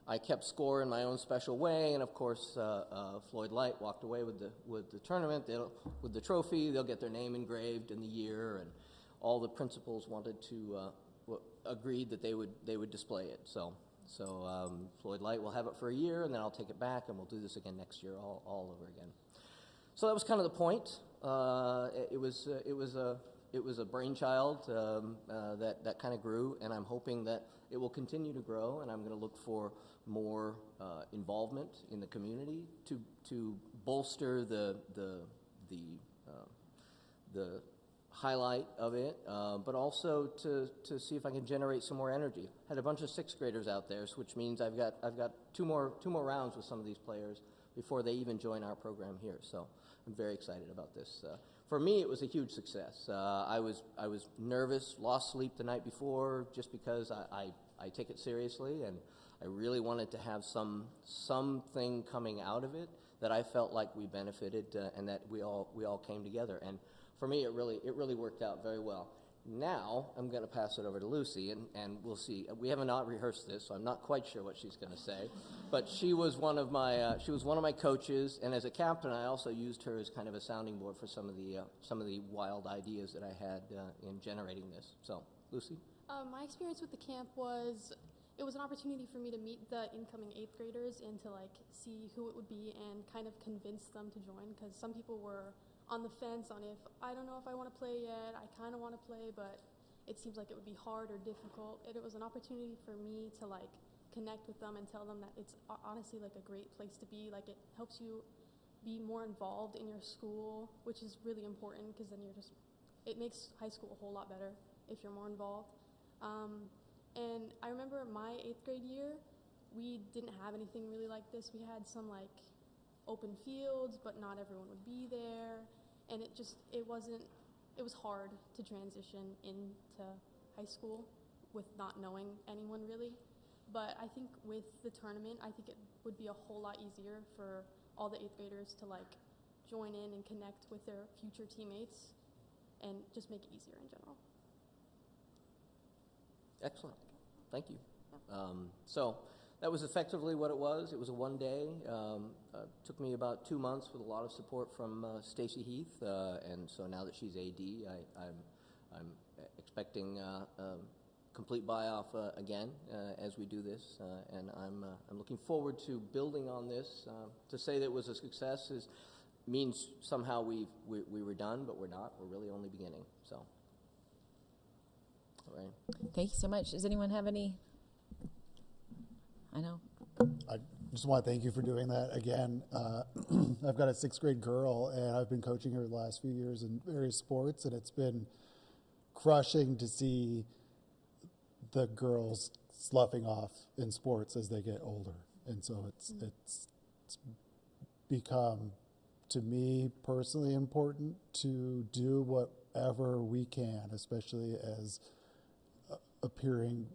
Speaker 18: I kept score in my own special way, and of course, Floyd Light walked away with the tournament, with the trophy. They'll get their name engraved in the year, and all the principals wanted to, agreed that they would display it. So Floyd Light will have it for a year, and then I'll take it back, and we'll do this again next year, all over again. So that was kind of the point. It was a brainchild that kind of grew, and I'm hoping that it will continue to grow, and I'm going to look for more involvement in the community to bolster the highlight of it, but also to see if I can generate some more energy. Had a bunch of 6th graders out there, which means I've got two more rounds with some of these players before they even join our program here. So I'm very excited about this. For me, it was a huge success. I was nervous, lost sleep the night before, just because I take it seriously, and I really wanted to have something coming out of it that I felt like we benefited and that we all came together. And for me, it really worked out very well. Now I'm going to pass it over to Lucy, and we'll see. We have not rehearsed this, so I'm not quite sure what she's going to say. But she was one of my coaches, and as a captain, I also used her as kind of a sounding board for some of the wild ideas that I had in generating this. So, Lucy.
Speaker 19: My experience with the camp was it was an opportunity for me to meet the incoming 8th graders and to see who it would be and kind of convince them to join, because some people were on the fence on if I don't know if I want to play yet. I kind of want to play, but it seems like it would be hard or difficult. It was an opportunity for me to connect with them and tell them that it's honestly a great place to be. It helps you be more involved in your school, which is really important, because then it makes high school a whole lot better if you're more involved. And I remember my 8th grade year, we didn't have anything really like this. We had some open fields, but not everyone would be there, and it was hard to transition into high school with not knowing anyone really. But I think with the tournament, I think it would be a whole lot easier for all the 8th graders to join in and connect with their future teammates and just make it easier in general.
Speaker 18: Excellent. Thank you. So that was effectively what it was. It was a one-day. Took me about 2 months with a lot of support from Stacy Heath, and so now that she's AD, I'm expecting complete buy-off again as we do this, and I'm looking forward to building on this. To say that it was a success means somehow we were done, but we're not. We're really only beginning. So, all right.
Speaker 1: Thank you so much. Does anyone have any? I know.
Speaker 10: I just want to thank you for doing that again. I've got a 6th grade girl, and I've been coaching her the last few years in various sports, and it's been crushing to see the girls sloughing off in sports as they get older. And so it's become, to me personally, important to do whatever we can, especially as appearing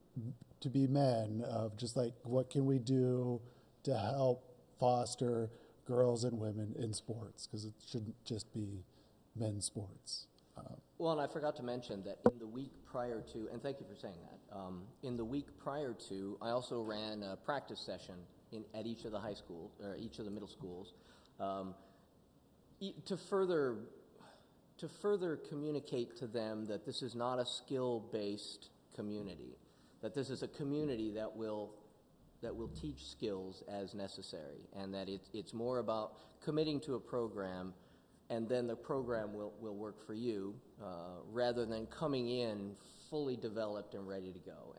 Speaker 10: to be men, of just what can we do to help foster girls and women in sports, because it shouldn't just be men's sports.
Speaker 18: Well, and I forgot to mention that in the week prior to, and thank you for saying that, in the week prior to, I also ran a practice session at each of the high schools, or each of the middle schools, to further communicate to them that this is not a skill-based community, that this is a community that will teach skills as necessary, and that it's more about committing to a program, and then the program will work for you, rather than coming in fully developed and ready to go.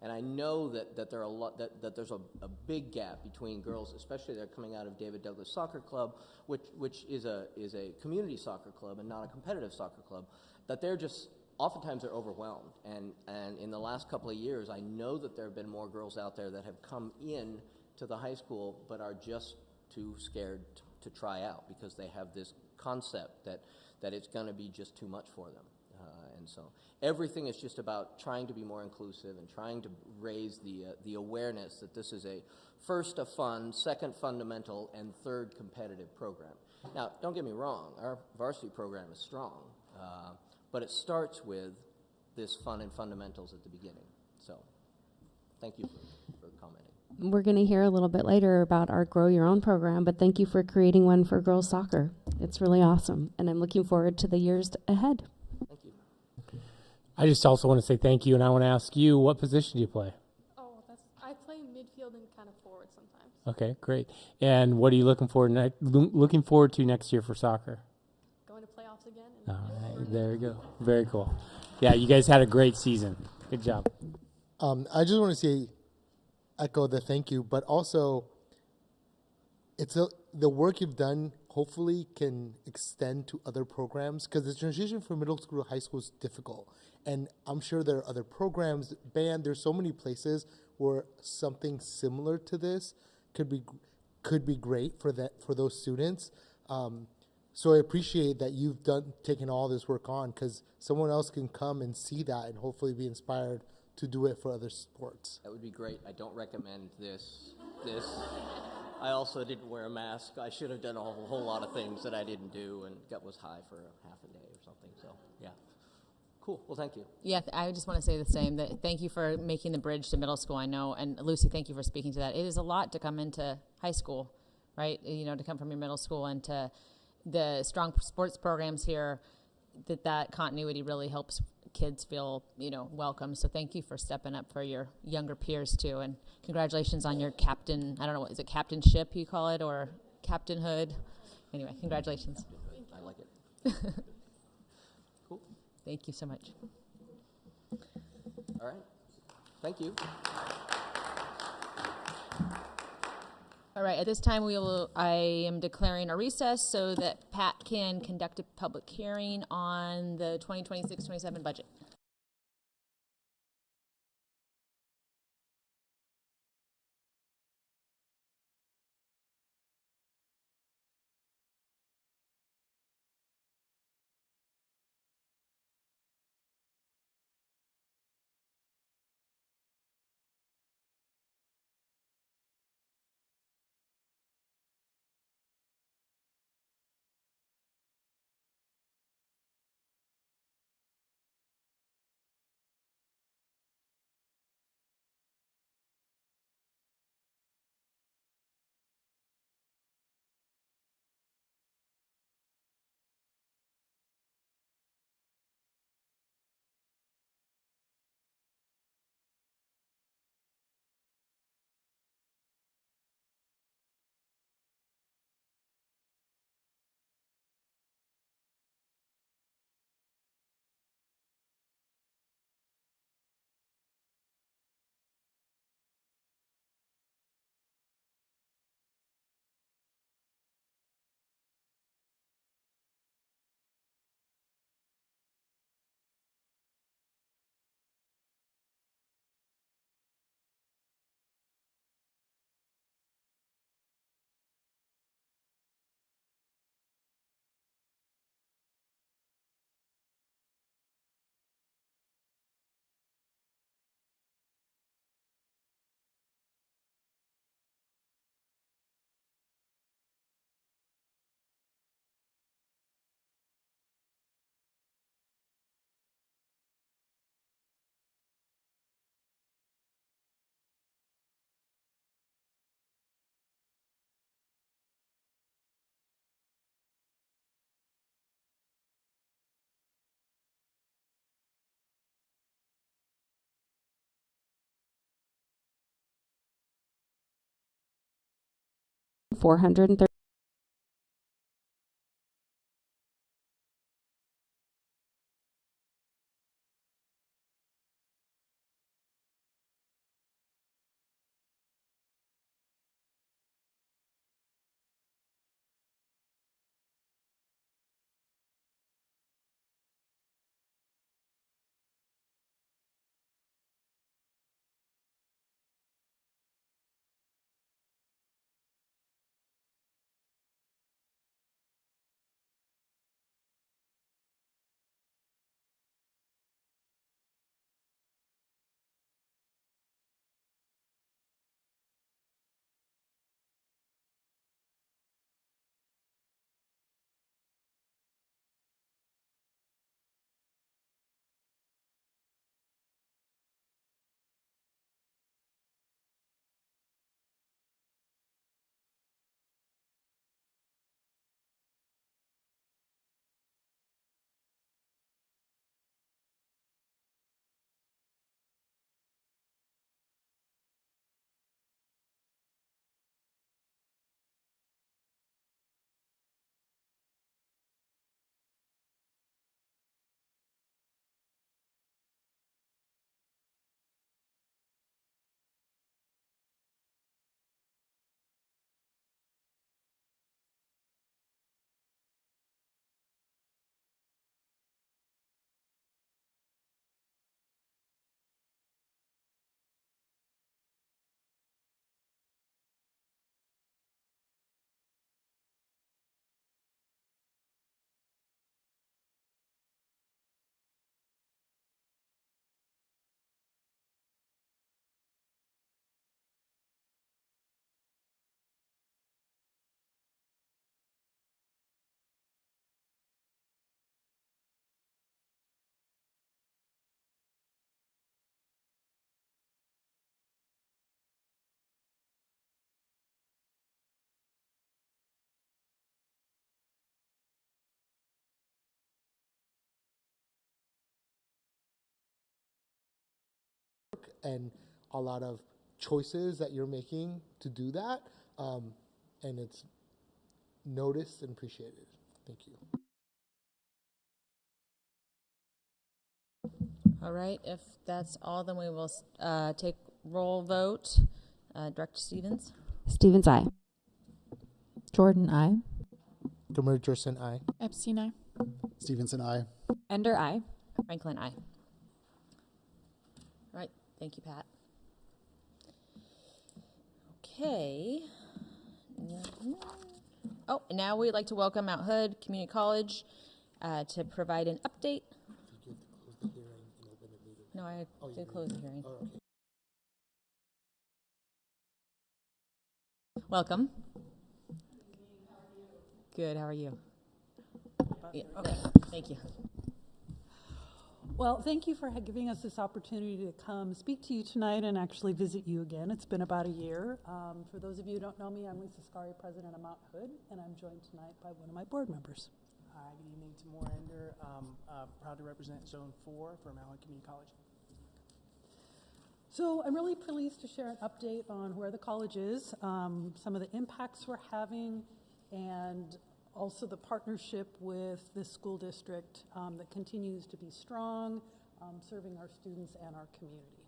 Speaker 18: And I know that there are that there's a big gap between girls, especially that are coming out of David Douglas Soccer Club, which is a community soccer club and not a competitive soccer club, that they're just oftentimes they're overwhelmed. And in the last couple of years, I know that there have been more girls out there that have come in to the high school but are just too scared to try out, because they have this concept that it's going to be just too much for them. And so everything is just about trying to be more inclusive and trying to raise the awareness that this is first a fun, second fundamental, and third competitive program. Now, don't get me wrong, our varsity program is strong, but it starts with this fun and fundamentals at the beginning. So, thank you for commenting.
Speaker 12: We're going to hear a little bit later about our Grow Your Own program, but thank you for creating one for girls soccer. It's really awesome, and I'm looking forward to the years ahead.
Speaker 18: Thank you.
Speaker 9: I just also want to say thank you, and I want to ask you, what position do you play?
Speaker 19: Oh, I play midfield and kind of forward sometimes.
Speaker 9: Okay, great. And what are you looking forward to next year for soccer?
Speaker 19: Going to playoffs again.
Speaker 9: All right, there you go. Very cool. Yeah, you guys had a great season. Good job.
Speaker 6: I just want to echo the thank you, but also the work you've done hopefully can extend to other programs, because the transition from middle school to high school is difficult. And I'm sure there are other programs, band, there's so many places where something similar to this could be great for those students. So I appreciate that you've taken all this work on, because someone else can come and see that and hopefully be inspired to do it for other sports.
Speaker 18: That would be great. I don't recommend this. I also didn't wear a mask. I should have done a whole lot of things that I didn't do, and was high for half a day or something. So, yeah. Cool. Well, thank you.
Speaker 1: Yeah, I just want to say the same. That thank you for making the bridge to middle school. I know, and Lucy, thank you for speaking to that. It is a lot to come into high school, right? You know, to come from your middle school and to the strong sports programs here. That continuity really helps kids feel, welcome. So thank you for stepping up for your younger peers too, and congratulations on your captain. I don't know, is it captainship you call it, or captainhood? Anyway, congratulations.
Speaker 18: I like it. Cool.
Speaker 1: Thank you so much.
Speaker 18: All right. Thank you.
Speaker 1: All right, at this time I am declaring a recess so that Pat can conduct a public hearing on the 2026-27 budget.
Speaker 12: $430
Speaker 6: and a lot of choices that you're making to do that. And it's noticed and appreciated. Thank you.
Speaker 1: All right, if that's all, then we will take roll vote. Director Stevens?
Speaker 12: Stevens, aye.
Speaker 11: Jordan, I.
Speaker 6: Demers Jerson, aye.
Speaker 16: Epstein, aye.
Speaker 10: Stevenson, aye.
Speaker 7: Ender, aye.
Speaker 1: Franklin, aye. All right, thank you, Pat. Okay. Oh, and now we'd like to welcome Mount Hood Community College to provide an update. No, I did close the hearing. Welcome. Good, how are you? Yeah, okay, thank you.
Speaker 20: Well, thank you for giving us this opportunity to come speak to you tonight and actually visit you again. It's been about a year. For those of you who don't know me, I'm Lisa Scari, president of Mount Hood, and I'm joined tonight by one of my board members.
Speaker 21: Hi, good evening. Timur Ender. Proud to represent Zone 4 for Mount Hood Community College.
Speaker 20: So I'm really pleased to share an update on where the college is, some of the impacts we're having, and also the partnership with the school district that continues to be strong, serving our students and our community.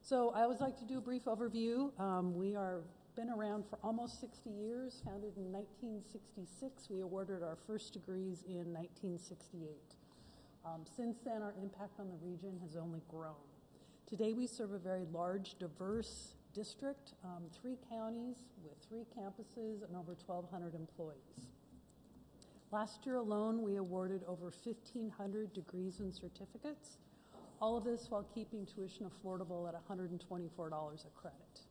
Speaker 20: So I always like to do a brief overview. We are been around for almost 60 years, founded in 1966. We awarded our first degrees in 1968. Since then, our impact on the region has only grown. Today, we serve a very large, diverse district, 3 counties with 3 campuses and over 1,200 employees. Last year alone, we awarded over 1,500 degrees and certificates, all of this while keeping tuition affordable at $124 a credit.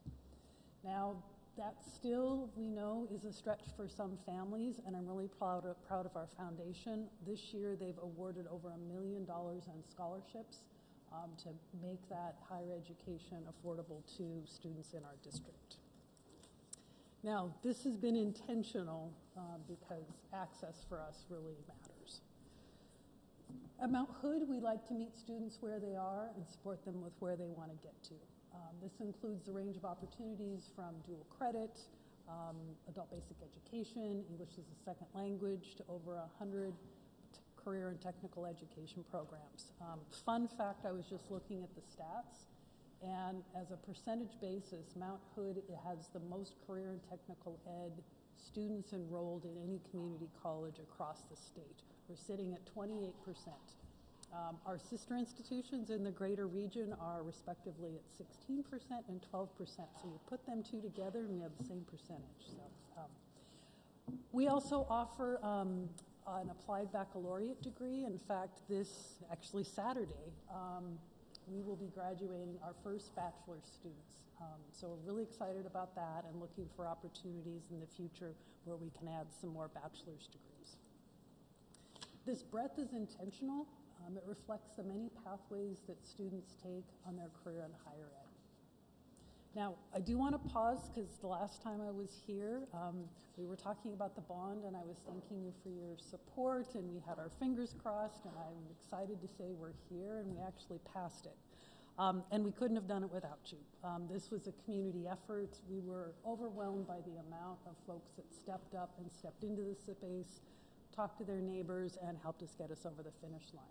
Speaker 20: Now, that still, we know, is a stretch for some families, and I'm really proud of our foundation. This year, they've awarded over $1 million in scholarships to make that higher education affordable to students in our district. Now, this has been intentional because access for us really matters. At Mount Hood, we like to meet students where they are and support them with where they want to get to. This includes a range of opportunities from dual credit, adult basic education, English as a second language, to over 100 career and technical education programs. Fun fact, I was just looking at the stats, and as a percentage basis, Mount Hood has the most career and technical ed students enrolled in any community college across the state. We're sitting at 28%. Our sister institutions in the greater region are respectively at 16% and 12%. So you put them two together and we have the same percentage. So, we also offer an applied baccalaureate degree. In fact, actually Saturday, we will be graduating our first bachelor's students. So we're really excited about that and looking for opportunities in the future where we can add some more bachelor's degrees. This breadth is intentional. It reflects the many pathways that students take on their career in higher ed. Now, I do want to pause because the last time I was here, we were talking about the bond and I was thanking you for your support and we had our fingers crossed, and I'm excited to say we're here and we actually passed it. And we couldn't have done it without you. This was a community effort. We were overwhelmed by the amount of folks that stepped up and stepped into the space, talked to their neighbors, and helped us get us over the finish line.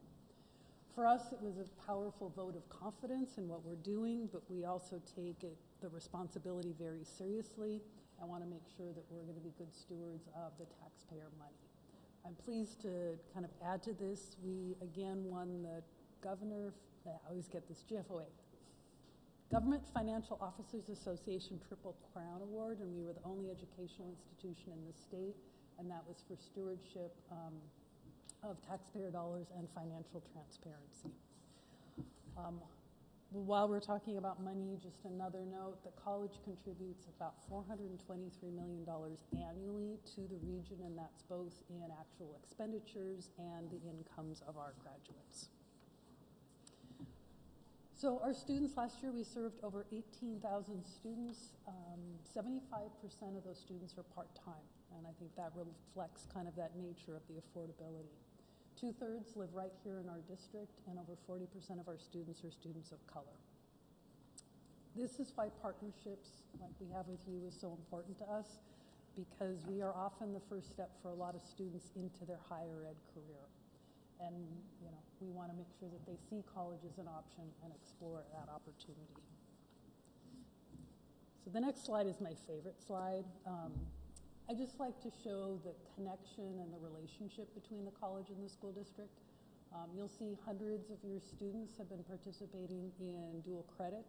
Speaker 20: For us, it was a powerful vote of confidence in what we're doing, but we also take the responsibility very seriously and want to make sure that we're going to be good stewards of the taxpayer money. I'm pleased to kind of add to this. We again won the governor, I always get this, GFOA, Government Financial Officers Association Triple Crown Award, and we were the only educational institution in the state, and that was for stewardship of taxpayer dollars and financial transparency. While we're talking about money, just another note, the college contributes about $423 million annually to the region, and that's both in actual expenditures and the incomes of our graduates. So our students, last year we served over 18,000 students. 75% of those students are part-time, and I think that reflects kind of that nature of the affordability. 2/3 live right here in our district, and over 40% of our students are students of color. This is why partnerships like we have with you is so important to us, because we are often the first step for a lot of students into their higher ed career. And we want to make sure that they see college as an option and explore that opportunity. So the next slide is my favorite slide. I just like to show the connection and the relationship between the college and the school district. You'll see hundreds of your students have been participating in dual credit.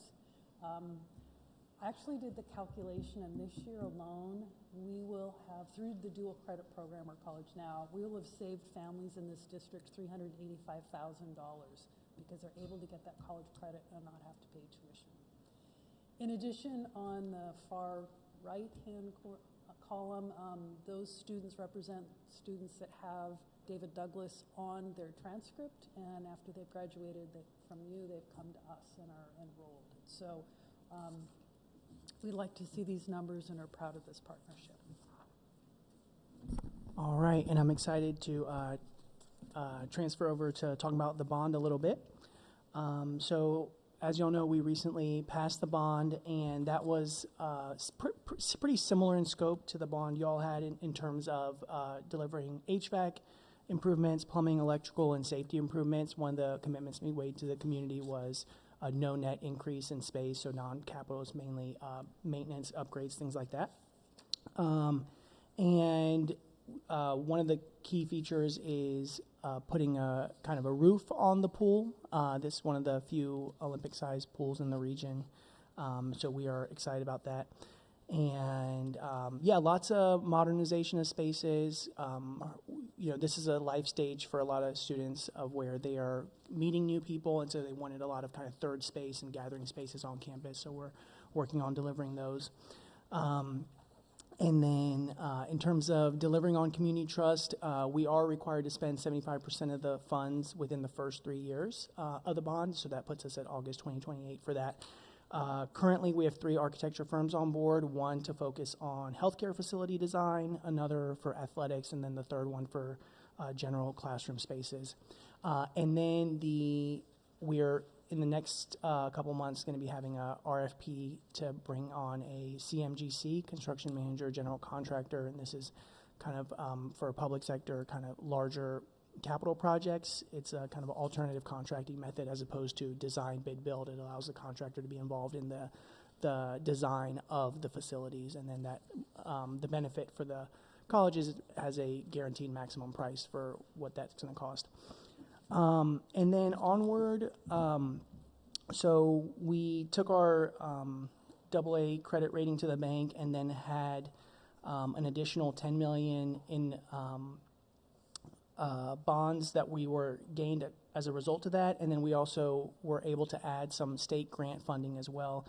Speaker 20: I actually did the calculation, and this year alone, we will have, through the dual credit program or College Now, we will have saved families in this district $385,000 because they're able to get that college credit and not have to pay tuition. In addition, on the far right-hand column, those students represent students that have David Douglas on their transcript, and after they've graduated from you, they've come to us and are enrolled. So we'd like to see these numbers and are proud of this partnership.
Speaker 21: All right, and I'm excited to transfer over to talking about the bond a little bit. So as y'all know, we recently passed the bond, and that was pretty similar in scope to the bond y'all had in terms of delivering HVAC improvements, plumbing, electrical, and safety improvements. One of the commitments we made to the community was a no net increase in space, so non-capital is mainly maintenance, upgrades, things like that. And one of the key features is putting a kind of a roof on the pool. This is one of the few Olympic-sized pools in the region, so we are excited about that. And yeah, lots of modernization of spaces. This is a life stage for a lot of students of where they are meeting new people, and so they wanted a lot of kind of third space and gathering spaces on campus, so we're working on delivering those. And then in terms of delivering on community trust, we are required to spend 75% of the funds within the first 3 years of the bond, so that puts us at August 2028 for that. Currently, we have 3 architecture firms on board, one to focus on healthcare facility design, another for athletics, and then the third one for general classroom spaces. And then we're in the next couple months going to be having a RFP to bring on a CMGC, construction manager, general contractor, and this is kind of for public sector, kind of larger capital projects. It's a kind of alternative contracting method as opposed to design, bid, build. It allows the contractor to be involved in the design of the facilities, and then that the benefit for the colleges has a guaranteed maximum price for what that's going to cost. And then onward, so we took our AA credit rating to the bank, and then had an additional $10 million in bonds that we were gained as a result of that, and then we also were able to add some state grant funding as well,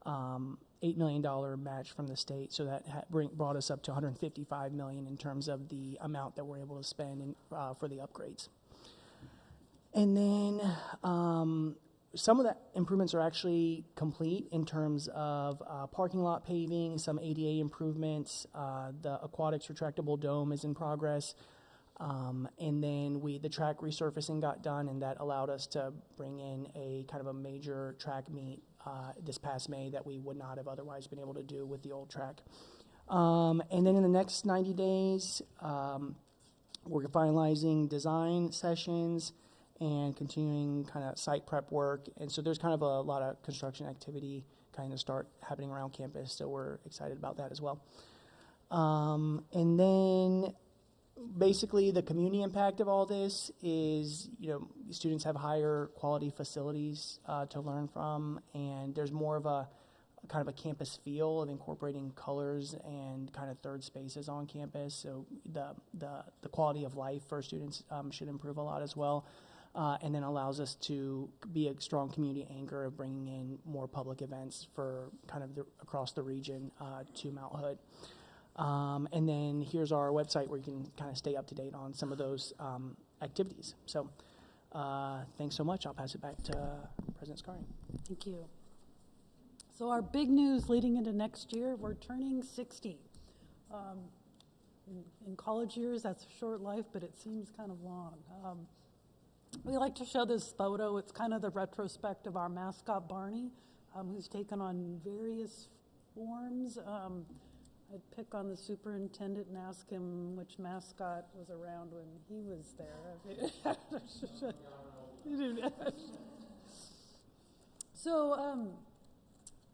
Speaker 21: $8 million match from the state, so that brought us up to $155 million in terms of the amount that we're able to spend for the upgrades. And then some of the improvements are actually complete in terms of parking lot paving, some ADA improvements. The aquatics retractable dome is in progress. And then the track resurfacing got done, and that allowed us to bring in a kind of a major track meet this past May that we would not have otherwise been able to do with the old track. And then in the next 90 days, we're finalizing design sessions and continuing kind of site prep work. And so there's kind of a lot of construction activity kind of start happening around campus, so we're excited about that as well. And then basically the community impact of all this is, students have higher quality facilities to learn from, and there's more of a kind of a campus feel of incorporating colors and kind of third spaces on campus. So the quality of life for students should improve a lot as well. And then allows us to be a strong community anchor of bringing in more public events for kind of across the region to Mount Hood. And then here's our website where you can kind of stay up to date on some of those activities. So thanks so much. I'll pass it back to President Skari.
Speaker 20: Thank you. So our big news leading into next year, we're turning 60. In college years, that's a short life, but it seems kind of long. We like to show this photo. It's kind of the retrospect of our mascot, Barney. who's taken on various forms. I'd pick on the superintendent and ask him which mascot was around when he was there. So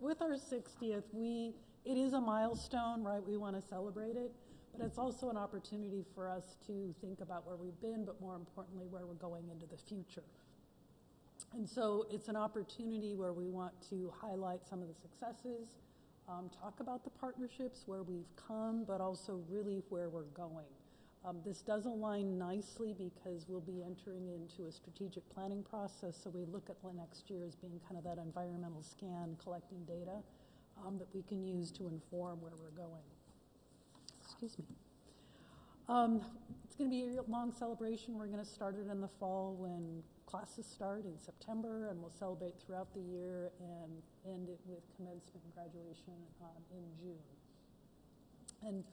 Speaker 20: with our 60th, it is a milestone, right? We want to celebrate it, but it's also an opportunity for us to think about where we've been, but more importantly, where we're going into the future. And so it's an opportunity where we want to highlight some of the successes, talk about the partnerships, where we've come, but also really where we're going. This does align nicely because we'll be entering into a strategic planning process, so we look at the next year as being kind of that environmental scan, collecting data that we can use to inform where we're going. Excuse me. It's going to be a long celebration. We're going to start it in the fall when classes start in September, and we'll celebrate throughout the year and end it with commencement and graduation in June. And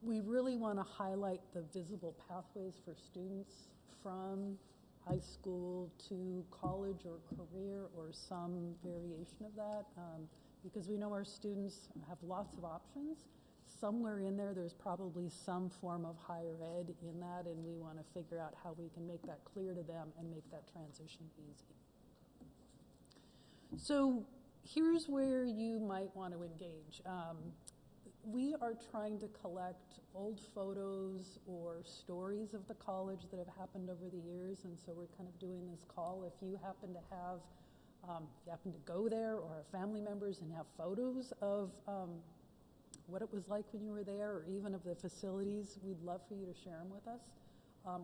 Speaker 20: we really want to highlight the visible pathways for students from high school to college or career or some variation of that, because we know our students have lots of options. Somewhere in there, there's probably some form of higher ed in that, and we want to figure out how we can make that clear to them and make that transition easy. So here's where you might want to engage. We are trying to collect old photos or stories of the college that have happened over the years, and so we're kind of doing this call. If you happen to have, if you happen to go there or have family members and have photos of what it was like when you were there, or even of the facilities, we'd love for you to share them with us.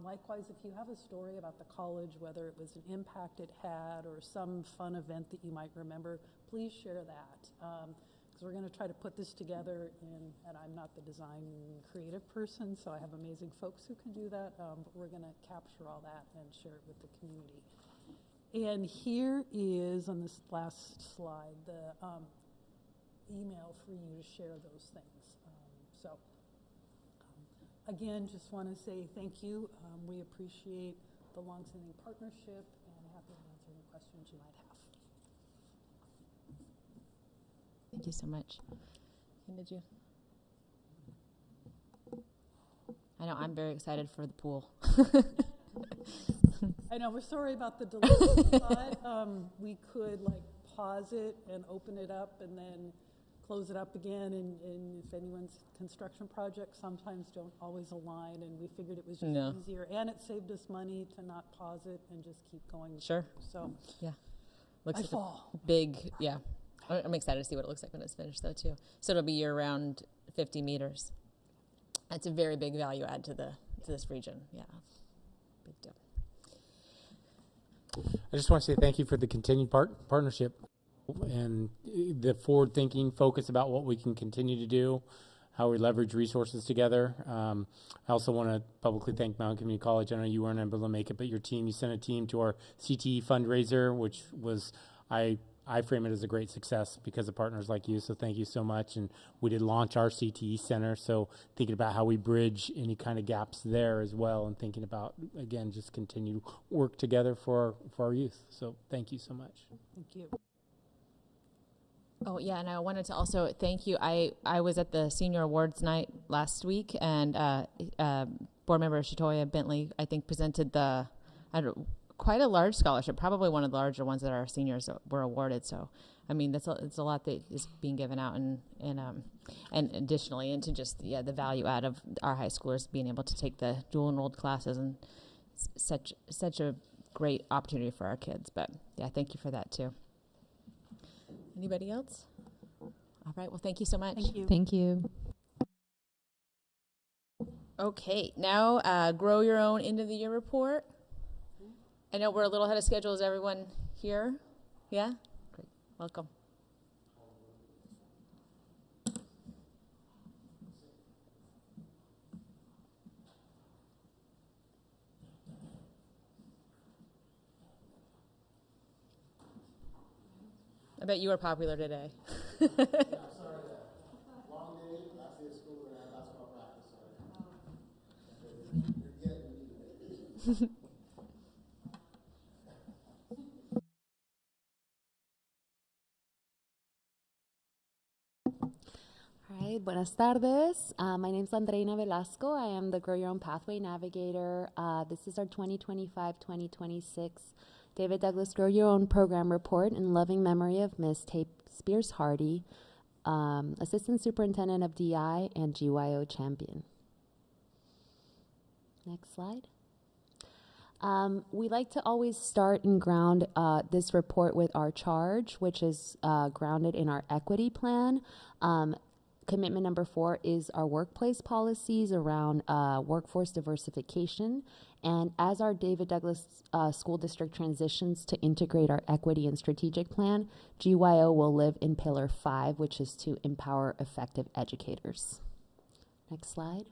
Speaker 20: Likewise, if you have a story about the college, whether it was an impact it had or some fun event that you might remember, please share that. Because we're going to try to put this together and I'm not the design creative person, so I have amazing folks who can do that, but we're going to capture all that and share it with the community. And here is, on this last slide, the email for you to share those things. Again, just want to say thank you. We appreciate the longstanding partnership and happy to answer any questions you might have.
Speaker 1: Thank you so much. And did you? I know, I'm very excited for the pool.
Speaker 20: I know, we're sorry about the delay, but we could pause it and open it up and then close it up again, and if anyone's construction projects sometimes don't always align, and we figured it was just easier, and it saved us money to not pause it and just keep going.
Speaker 1: Sure.
Speaker 20: So
Speaker 1: yeah, looks like
Speaker 20: fall.
Speaker 1: A big, yeah. I'm excited to see what it looks like when it's finished, though, too. So it'll be year-round 50 meters. That's a very big value add to this region. Yeah, big deal.
Speaker 9: I just want to say thank you for the continued partnership and the forward-thinking focus about what we can continue to do, how we leverage resources together. I also want to publicly thank Mountain Community College. I know you weren't able to make it, but your team, you sent a team to our CTE fundraiser, which was, I frame it as a great success because of partners like you, so thank you so much. And we did launch our CTE center, so thinking about how we bridge any kind of gaps there as well, and thinking about, again, just continue work together for our youth. So thank you so much.
Speaker 20: Thank you.
Speaker 1: Oh, yeah, and I wanted to also thank you. I was at the Senior Awards night last week, and board member Shatoya Bentley, I think, presented quite a large scholarship, probably one of the larger ones that our seniors were awarded. So, I mean, it's a lot that is being given out, and additionally into just the value add of our high schoolers being able to take the dual enrolled classes, and such a great opportunity for our kids. But yeah, thank you for that too. Anybody else? All right. Well, thank you so much.
Speaker 20: Thank you.
Speaker 11: Thank you.
Speaker 1: Okay. Now, grow your own end of the year report. I know we're a little ahead of schedule. Is everyone here? Yeah? Great. Welcome. I bet you were popular today.
Speaker 2: All right, buenas tardes. My name is Andreina Velasco. I am the Grow Your Own Pathway Navigator. This is our 2025-2026 David Douglas Grow Your Own Program Report in loving memory of Ms. Tape Spears Hardy, Assistant Superintendent of DI and GYO Champion. Next slide. We like to always start and ground this report with our charge, which is grounded in our equity plan. Commitment number 4 is our workplace policies around workforce diversification. And as our David Douglas School District transitions to integrate our equity and strategic plan, GYO will live in Pillar 5, which is to empower effective educators. Next slide.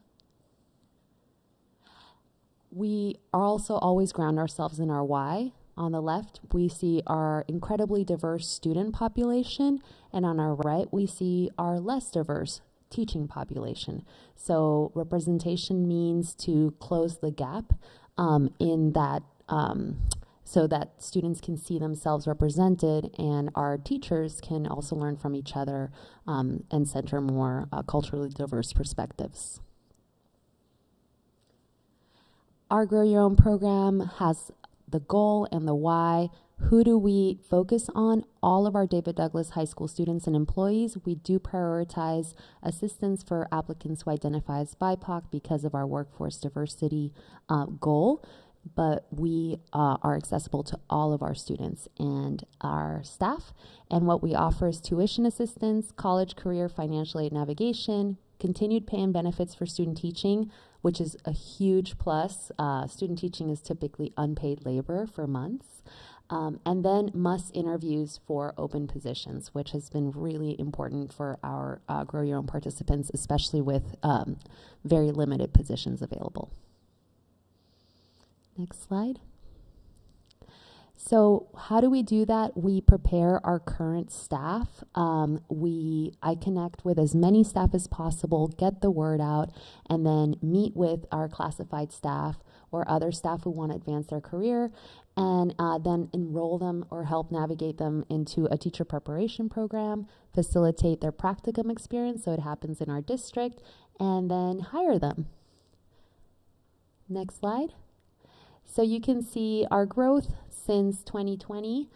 Speaker 2: We also always ground ourselves in our why. On the left, we see our incredibly diverse student population, and on our right, we see our less diverse teaching population. So representation means to close the gap in that so that students can see themselves represented and our teachers can also learn from each other and center more culturally diverse perspectives. Our Grow Your Own program has the goal and the why. Who do we focus on? All of our David Douglas High School students and employees. We do prioritize assistance for applicants who identify as BIPOC because of our workforce diversity goal, but we are accessible to all of our students and our staff. And what we offer is tuition assistance, college, career, financial aid, navigation, continued pay and benefits for student teaching, which is a huge plus. Student teaching is typically unpaid labor for months. And then must interviews for open positions, which has been really important for our Grow Your Own participants, especially with very limited positions available. Next slide. So how do we do that? We prepare our current staff. I connect with as many staff as possible, get the word out, and then meet with our classified staff or other staff who want to advance their career, and then enroll them or help navigate them into a teacher preparation program, facilitate their practicum experience so it happens in our district, and then hire them. Next slide. So you can see our growth since 2020.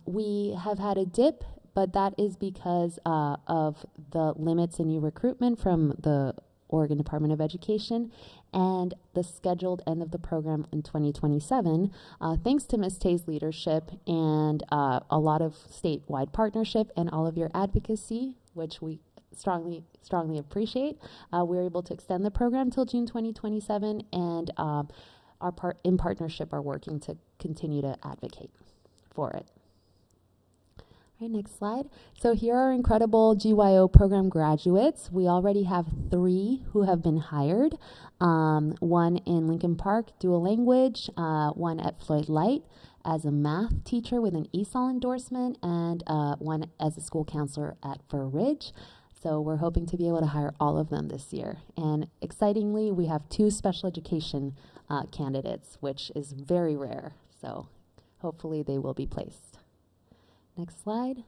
Speaker 2: We have had a dip, but that is because of the limits in new recruitment from the Oregon Department of Education and the scheduled end of the program in 2027. Thanks to Ms. Tay's leadership and a lot of statewide partnership and all of your advocacy, which we strongly appreciate, we're able to extend the program till June 2027, and in partnership are working to continue to advocate for it. All right, next slide. So here are incredible GYO program graduates. We already have 3 who have been hired. One in Lincoln Park, dual language, one at Floyd Light as a math teacher with an ESOL endorsement, and one as a school counselor at Fur Ridge. So we're hoping to be able to hire all of them this year. And excitingly, we have 2 special education candidates, which is very rare. So hopefully they will be placed. Next slide.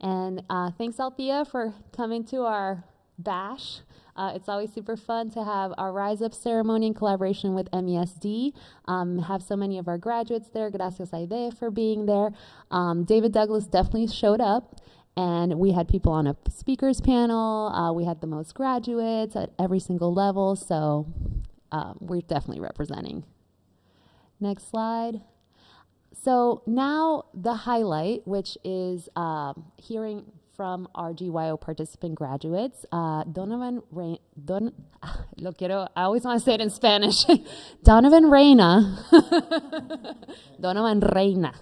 Speaker 2: And thanks, Althea, for coming to our bash. It's always super fun to have our Rise Up ceremony in collaboration with MESD. Have so many of our graduates there. Gracias, Aide, for being there. David Douglas definitely showed up. And we had people on a speakers panel. We had the most graduates at every single level. So we're definitely representing. Next slide. So now the highlight, which is hearing from our GYO participant graduates, Donovan Reyna, I always want to say it in Spanish, Donovan Reyna, Donovan Reyna.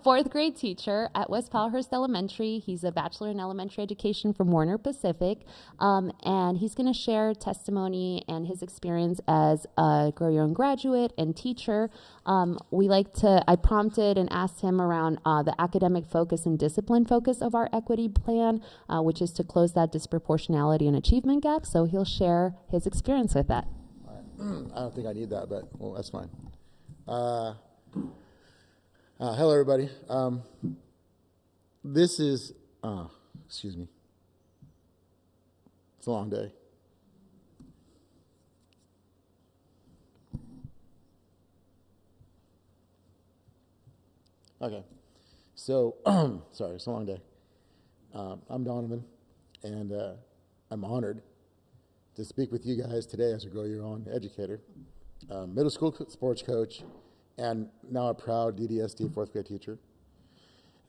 Speaker 2: 4th grade teacher at West Powellhurst Elementary. He's a bachelor in elementary education from Warner Pacific, and he's going to share testimony and his experience as a Grow Your Own graduate and teacher. I prompted and asked him around the academic focus and discipline focus of our equity plan, which is to close that disproportionality and achievement gap. So he'll share his experience with that.
Speaker 22: I don't think I need that, but well, that's fine. Hello, everybody. This is, excuse me. It's a long day. Okay, so, sorry, it's a long day. I'm Donovan, and I'm honored to speak with you guys today as a Grow Your Own educator, middle school sports coach, and now a proud DDSD fourth grade teacher.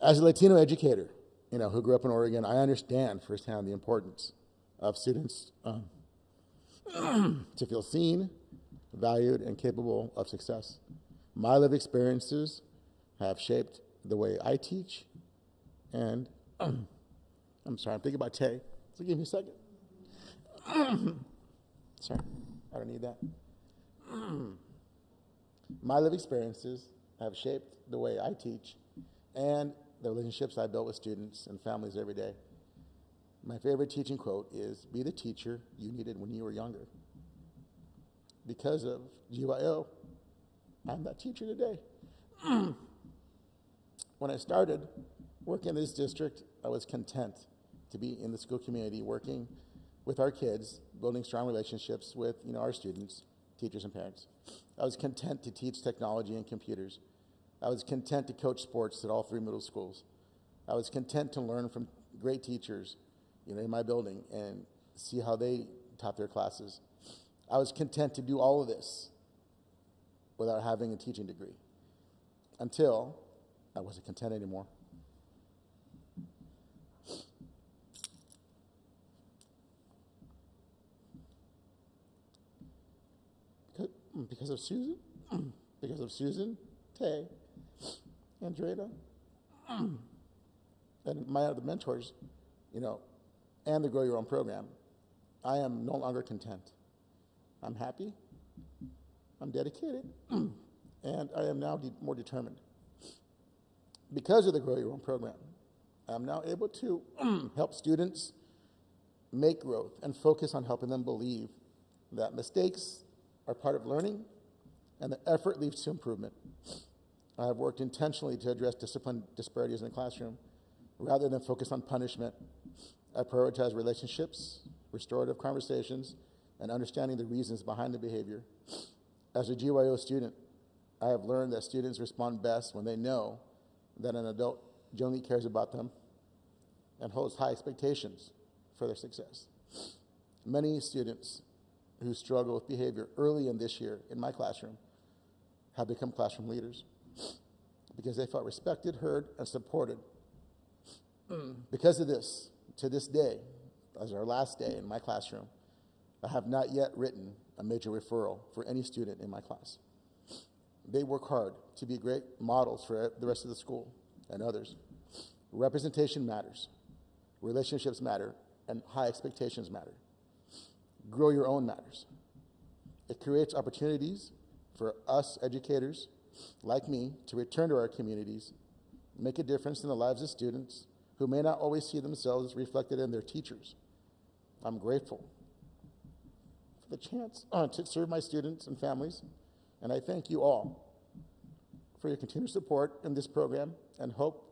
Speaker 22: As a Latino educator, who grew up in Oregon, I understand firsthand the importance of students to feel seen, valued, and capable of success. My lived experiences have shaped the way I teach, and I'm sorry, I'm thinking about Tay, so give me a second. Sorry, I don't need that. My lived experiences have shaped the way I teach and the relationships I built with students and families every day. My favorite teaching quote is, "Be the teacher you needed when you were younger." Because of GYO, I'm that teacher today. When I started working in this district, I was content to be in the school community working with our kids, building strong relationships with our students, teachers, and parents. I was content to teach technology and computers. I was content to coach sports at all 3 middle schools. I was content to learn from great teachers in my building and see how they taught their classes. I was content to do all of this without having a teaching degree until I wasn't content anymore. Because of Susan, Tay, Andrea, and my other mentors, and the Grow Your Own program, I am no longer content. I'm happy, I'm dedicated, and I am now more determined. Because of the Grow Your Own program, I'm now able to help students make growth and focus on helping them believe that mistakes are part of learning and that effort leads to improvement. I have worked intentionally to address discipline disparities in the classroom rather than focus on punishment. I prioritize relationships, restorative conversations, and understanding the reasons behind the behavior. As a GYO student, I have learned that students respond best when they know that an adult genuinely cares about them and holds high expectations for their success. Many students who struggle with behavior early in this year in my classroom have become classroom leaders because they felt respected, heard, and supported. Because of this, to this day, as our last day in my classroom, I have not yet written a major referral for any student in my class. They work hard to be great models for the rest of the school and others. Representation matters, relationships matter, and high expectations matter. Grow Your Own matters. It creates opportunities for us educators like me to return to our communities, make a difference in the lives of students who may not always see themselves reflected in their teachers. I'm grateful for the chance to serve my students and families, and I thank you all for your continued support in this program and hope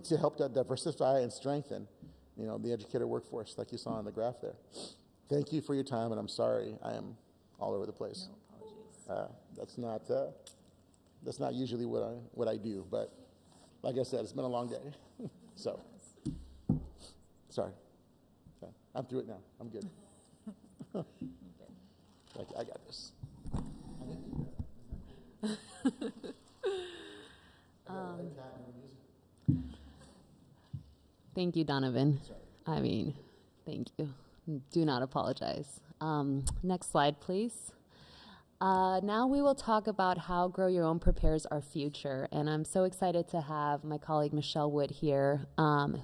Speaker 22: to help to diversify and strengthen, the educator workforce like you saw on the graph there. Thank you for your time, and I'm sorry I am all over the place.
Speaker 1: No apologies.
Speaker 22: That's not usually what I do, but like I said, it's been a long day. So, sorry. Okay. I'm through it now. I'm good. I got this.
Speaker 2: Thank you, Donovan. Thank you. Do not apologize. Next slide, please. Now we will talk about how Grow Your Own prepares our future. And I'm so excited to have my colleague Michelle Wood here,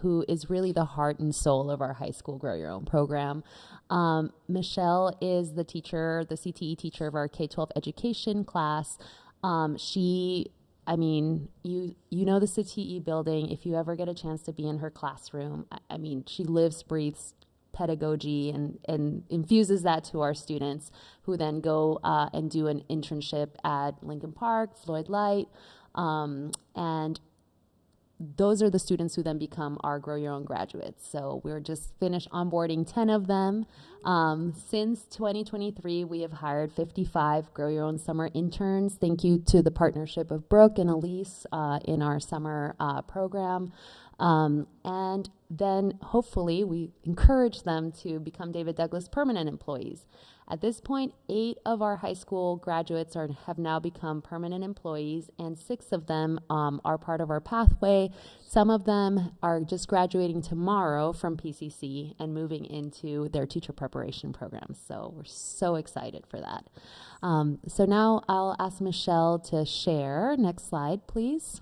Speaker 2: who is really the heart and soul of our high school Grow Your Own program. Michelle is the teacher, the CTE teacher of our K-12 education class. You know the CTE building. If you ever get a chance to be in her classroom, she lives, breathes pedagogy and infuses that to our students who then go and do an internship at Lincoln Park, Floyd Light, and those are the students who then become our Grow Your Own graduates. So we're just finished onboarding 10 of them. Since 2023, we have hired 55 Grow Your Own summer interns. Thank you to the partnership of Brooke and Elise in our summer program. And then hopefully we encourage them to become David Douglas permanent employees. At this point, 8 of our high school graduates have now become permanent employees, and 6 of them are part of our pathway. Some of them are just graduating tomorrow from PCC and moving into their teacher preparation programs. So we're so excited for that. So now I'll ask Michelle to share. Next slide, please.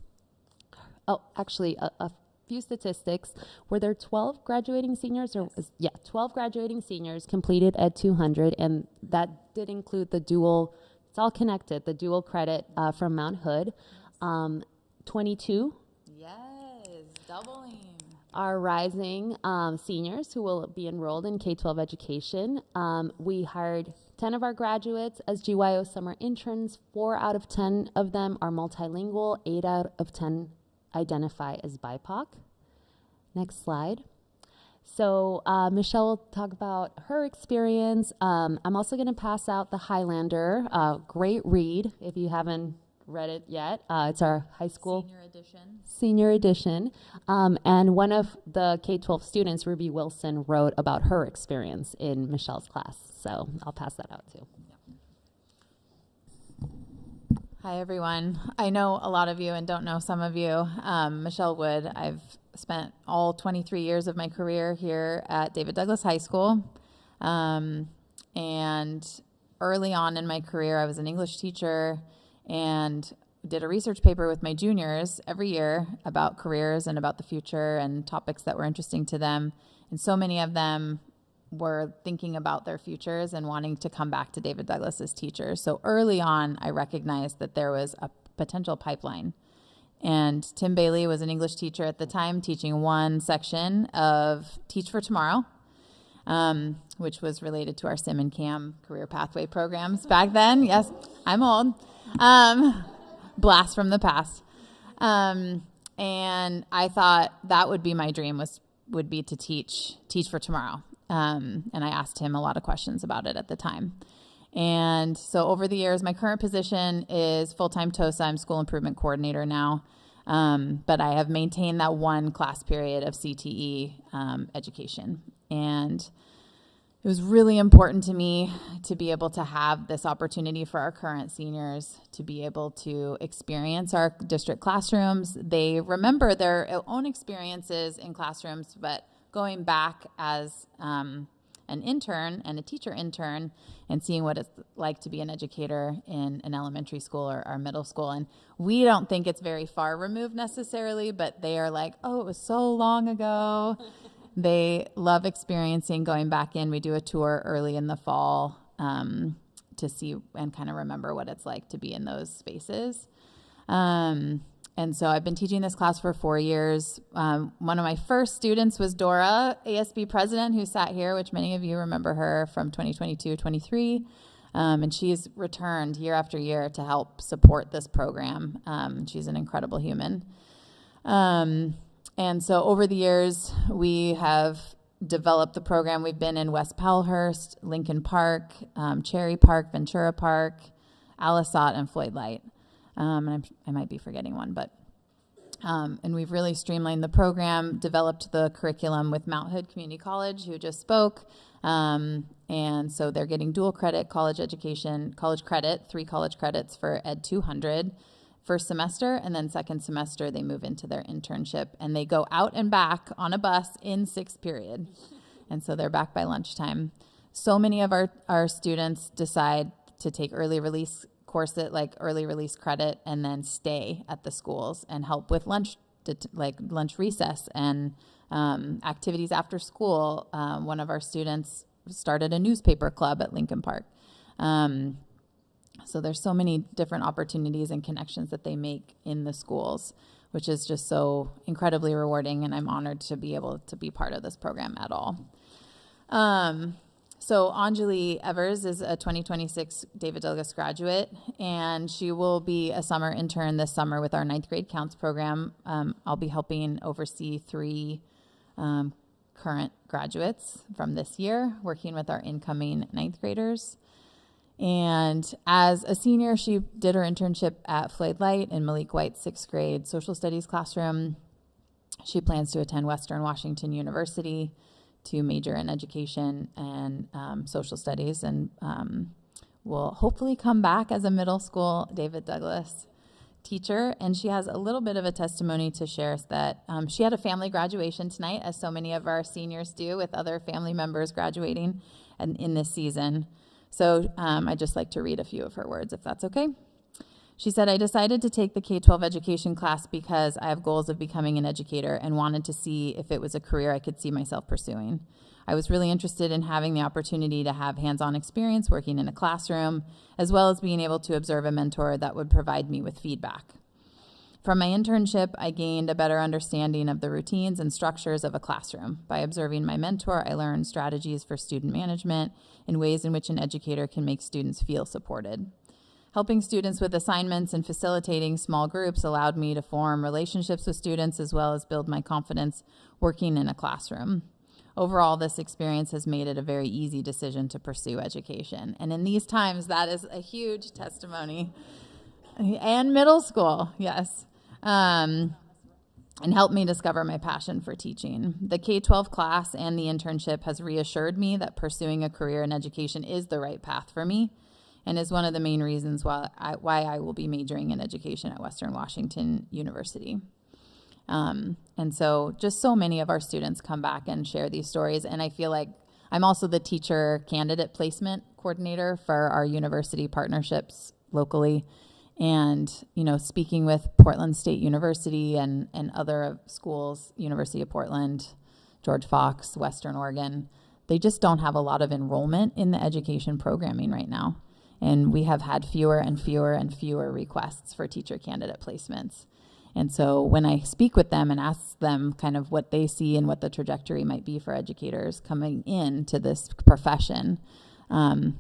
Speaker 2: Oh, actually, a few statistics. Were there 12 graduating seniors? Or yeah, 12 graduating seniors completed Ed 200, and that did include the dual, it's all connected, the dual credit from Mount Hood. 22
Speaker 3: doubling.
Speaker 2: Are rising seniors who will be enrolled in K-12 education. We hired 10 of our graduates as GYO summer interns. 4 out of 10 of them are multilingual. 8 out of 10 identify as BIPOC. Next slide. So Michelle will talk about her experience. I'm also going to pass out The Highlander. Great read if you haven't read it yet. It's our high school senior edition. And one of the K-12 students, Ruby Wilson, wrote about her experience in Michelle's class. So I'll pass that out too.
Speaker 3: Hi, everyone. I know a lot of you and don't know some of you. Michelle Wood. I've spent all 23 years of my career here at David Douglas High School. And early on in my career, I was an English teacher and did a research paper with my juniors every year about careers and about the future and topics that were interesting to them. And so many of them were thinking about their futures and wanting to come back to David Douglas as teachers. So early on, I recognized that there was a potential pipeline. And Tim Bailey was an English teacher at the time, teaching one section of Teach for Tomorrow, which was related to our Sim and Cam career pathway programs back then. Yes, I'm old. Blast from the past. And I thought that would be my dream, would be to teach for tomorrow. And I asked him a lot of questions about it at the time. And so over the years, my current position is full-time TOSA. I'm school improvement coordinator now. But I have maintained that one class period of CTE education. And it was really important to me to be able to have this opportunity for our current seniors to be able to experience our district classrooms. They remember their own experiences in classrooms, but going back as an intern and a teacher intern and seeing what it's like to be an educator in an elementary school or middle school. And we don't think it's very far removed necessarily, but they are like, oh, it was so long ago. They love experiencing going back in. We do a tour early in the fall to see and kind of remember what it's like to be in those spaces. And so I've been teaching this class for 4 years. One of my first students was Dora, ASB president, who sat here, which many of you remember her from 2022-23. And she's returned year after year to help support this program. She's an incredible human. And so over the years, we have developed the program. We've been in West Powellhurst, Lincoln Park, Cherry Park, Ventura Park, Alisat, and Floyd Light. And I might be forgetting one, but and we've really streamlined the program, developed the curriculum with Mount Hood Community College, who just spoke. And so they're getting dual credit college education, college credit, 3 college credits for Ed 200 first semester, and then second semester they move into their internship, and they go out and back on a bus in 6th period. And so they're back by lunchtime. So many of our students decide to take early release courses, like early release credit, and then stay at the schools and help with lunch recess and activities after school. One of our students started a newspaper club at Lincoln Park. So there's so many different opportunities and connections that they make in the schools, which is just so incredibly rewarding, and I'm honored to be able to be part of this program at all. So Anjali Evers is a 2026 David Douglas graduate, and she will be a summer intern this summer with our 9th grade counts program. I'll be helping oversee 3 current graduates from this year, working with our incoming 9th graders. And as a senior, she did her internship at Floyd Light in Malik White's 6th grade social studies classroom. She plans to attend Western Washington University to major in education and social studies, and will hopefully come back as a middle school David Douglas teacher. And she has a little bit of a testimony to share that she had a family graduation tonight, as so many of our seniors do, with other family members graduating in this season. So I'd just like to read a few of her words, if that's okay. She said, I decided to take the K-12 education class because I have goals of becoming an educator and wanted to see if it was a career I could see myself pursuing. I was really interested in having the opportunity to have hands-on experience working in a classroom, as well as being able to observe a mentor that would provide me with feedback. From my internship, I gained a better understanding of the routines and structures of a classroom. By observing my mentor, I learned strategies for student management and ways in which an educator can make students feel supported. Helping students with assignments and facilitating small groups allowed me to form relationships with students as well as build my confidence working in a classroom. Overall, this experience has made it a very easy decision to pursue education. And in these times, that is a huge testimony. And middle school, yes. And helped me discover my passion for teaching. The K-12 class and the internship has reassured me that pursuing a career in education is the right path for me, and is one of the main reasons why I will be majoring in education at Western Washington University. And so just so many of our students come back and share these stories, and I feel like I'm also the teacher candidate placement coordinator for our university partnerships locally. And, you know, speaking with Portland State University and other schools, University of Portland, George Fox, Western Oregon, they just don't have a lot of enrollment in the education programming right now. And we have had fewer and fewer and fewer requests for teacher candidate placements. And so when I speak with them and ask them kind of what they see and what the trajectory might be for educators coming into this profession,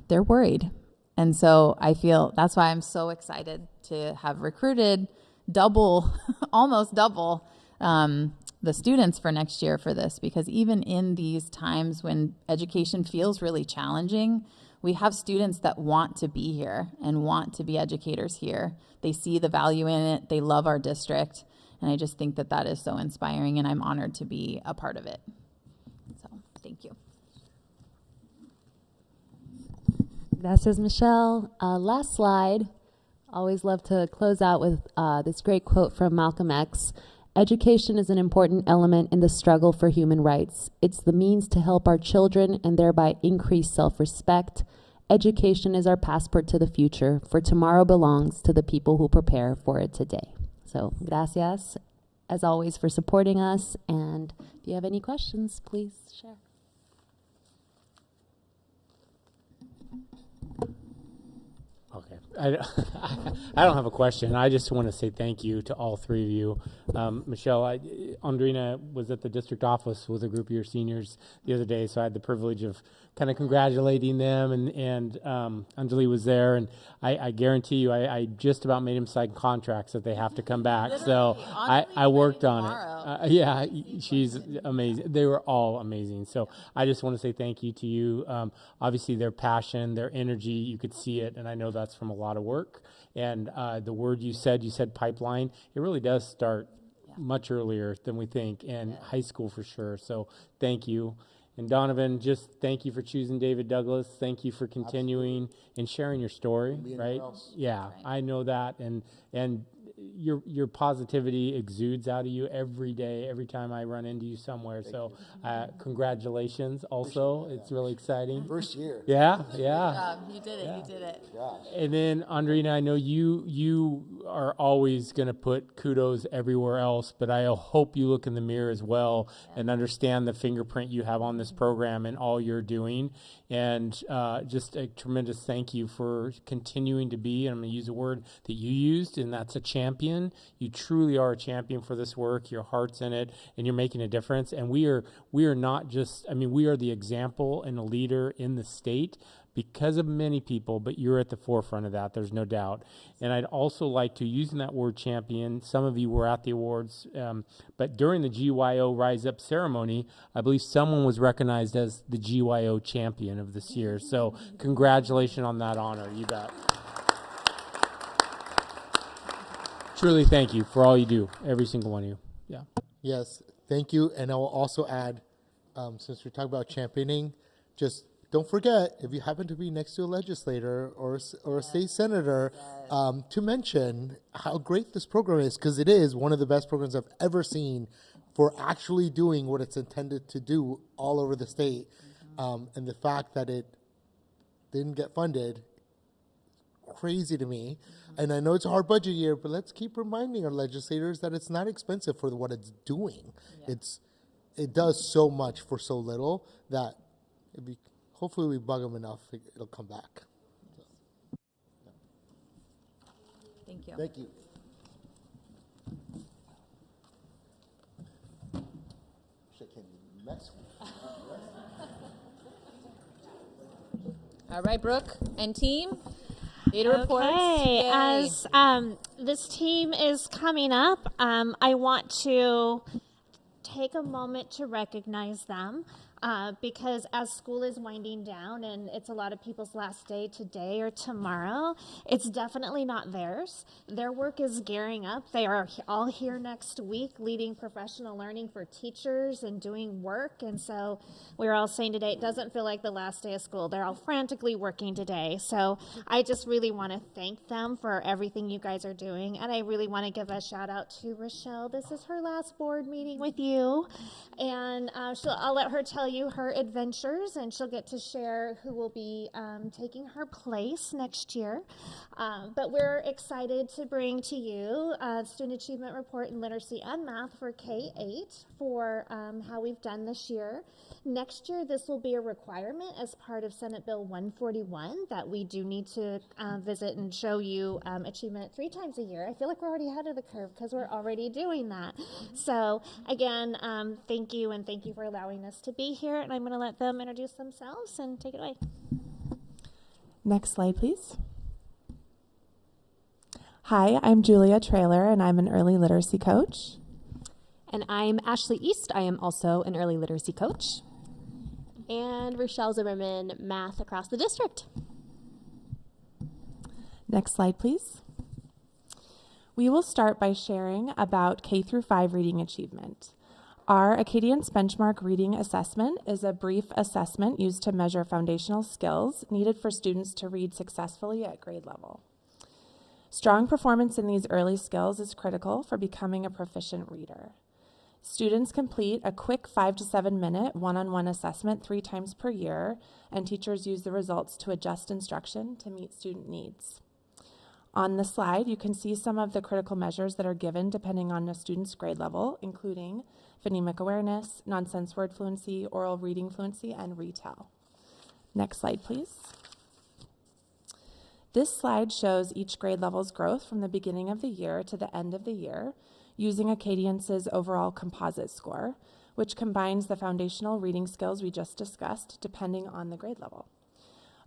Speaker 3: they're worried. And so I feel that's why I'm so excited to have recruited almost double the students for next year for this, because even in these times when education feels really challenging, we have students that want to be here and want to be educators here. They see the value in it. They love our district. And I just think that that is so inspiring, and I'm honored to be a part of it. So thank you.
Speaker 2: Gracias, Michelle. Last slide. Always love to close out with this great quote from Malcolm X. Education is an important element in the struggle for human rights. It's the means to help our children and thereby increase self-respect. Education is our passport to the future, for tomorrow belongs to the people who prepare for it today. So, gracias, as always, for supporting us. And if you have any questions, please share.
Speaker 9: Okay. I don't have a question. I just want to say thank you to all three of you. Michelle, Andrina was at the district office with a group of your seniors the other day, so I had the privilege of kind of congratulating them, and Anjali was there, and I guarantee you, I just about made him sign contracts that they have to come back. So I worked on it. Yeah, she's amazing. They were all amazing. So I just want to say thank you to you. Obviously, their passion, their energy, you could see it, and I know that's from a lot of work. And the word you said pipeline, it really does start much earlier than we think, and high school for sure. So thank you. And Donovan, just thank you for choosing David Douglas. Thank you for continuing and sharing your story, right? Yeah, I know that. And your positivity exudes out of you every day, every time I run into you somewhere. So congratulations also. It's really exciting.
Speaker 22: First year.
Speaker 9: Yeah.
Speaker 3: Good job. You did it. You did it.
Speaker 22: Gosh.
Speaker 9: And then, Andrina, I know you are always going to put kudos everywhere else, but I hope you look in the mirror as well and understand the fingerprint you have on this program and all you're doing. And just a tremendous thank you for continuing to be, and I'm going to use a word that you used, and that's a champion champion. You truly are a champion for this work. Your heart's in it, and you're making a difference. And we are not just, I mean, we are the example and a leader in the state because of many people, but you're at the forefront of that, there's no doubt. And I'd also like to, using that word champion, some of you were at the awards, but during the GYO Rise Up ceremony, I believe someone was recognized as the GYO champion of this year. So congratulations on that honor, you bet. Truly thank you for all you do, every single one of you. Yeah.
Speaker 6: Yes, thank you. And I will also add, since we're talking about championing, just don't forget, if you happen to be next to a legislator or a state senator, to mention how great this program is, because it is one of the best programs I've ever seen for actually doing what it's intended to do all over the state. And the fact that it didn't get funded, crazy to me. And I know it's a hard budget year, but let's keep reminding our legislators that it's not expensive for what it's doing. It does so much for so little that hopefully we bug them enough, it'll come back.
Speaker 1: Thank you.
Speaker 6: Thank you. Next week.
Speaker 1: All right, Brooke and team. Data reports.
Speaker 5: Okay,
Speaker 1: Yay.
Speaker 5: as this team is coming up, I want to take a moment to recognize them because as school is winding down and it's a lot of people's last day today or tomorrow, it's definitely not theirs. Their work is gearing up. They are all here next week leading professional learning for teachers and doing work. And so we were all saying today, it doesn't feel like the last day of school. They're all frantically working today. So I just really want to thank them for everything you guys are doing. And I really want to give a shout out to Rochelle. This is her last board meeting with you. And I'll let her tell you her adventures, and she'll get to share who will be taking her place next year. But we're excited to bring to you Student Achievement Report in Literacy and Math for K-8 for how we've done this year. Next year, this will be a requirement as part of Senate Bill 141 that we do need to visit and show you achievement 3 times a year. I feel like we're already ahead of the curve because we're already doing that. So again, thank you, and thank you for allowing us to be here. And I'm going to let them introduce themselves and take it away.
Speaker 8: Next slide, please. Hi, I'm Julia Traylor, and I'm an early literacy coach.
Speaker 23: And I'm Ashley East. I am also an early literacy coach. And Rochelle Zimmerman, math across the district.
Speaker 8: Next slide, please. We will start by sharing about K-5 reading achievement. Our Acadience Benchmark Reading Assessment is a brief assessment used to measure foundational skills needed for students to read successfully at grade level. Strong performance in these early skills is critical for becoming a proficient reader. Students complete a quick 5 to 7 minute one-on-one assessment 3 times per year, and teachers use the results to adjust instruction to meet student needs. On the slide, you can see some of the critical measures that are given depending on a student's grade level, including phonemic awareness, nonsense word fluency, oral reading fluency, and retell. Next slide, please. This slide shows each grade level's growth from the beginning of the year to the end of the year using Acadience's overall composite score, which combines the foundational reading skills we just discussed depending on the grade level.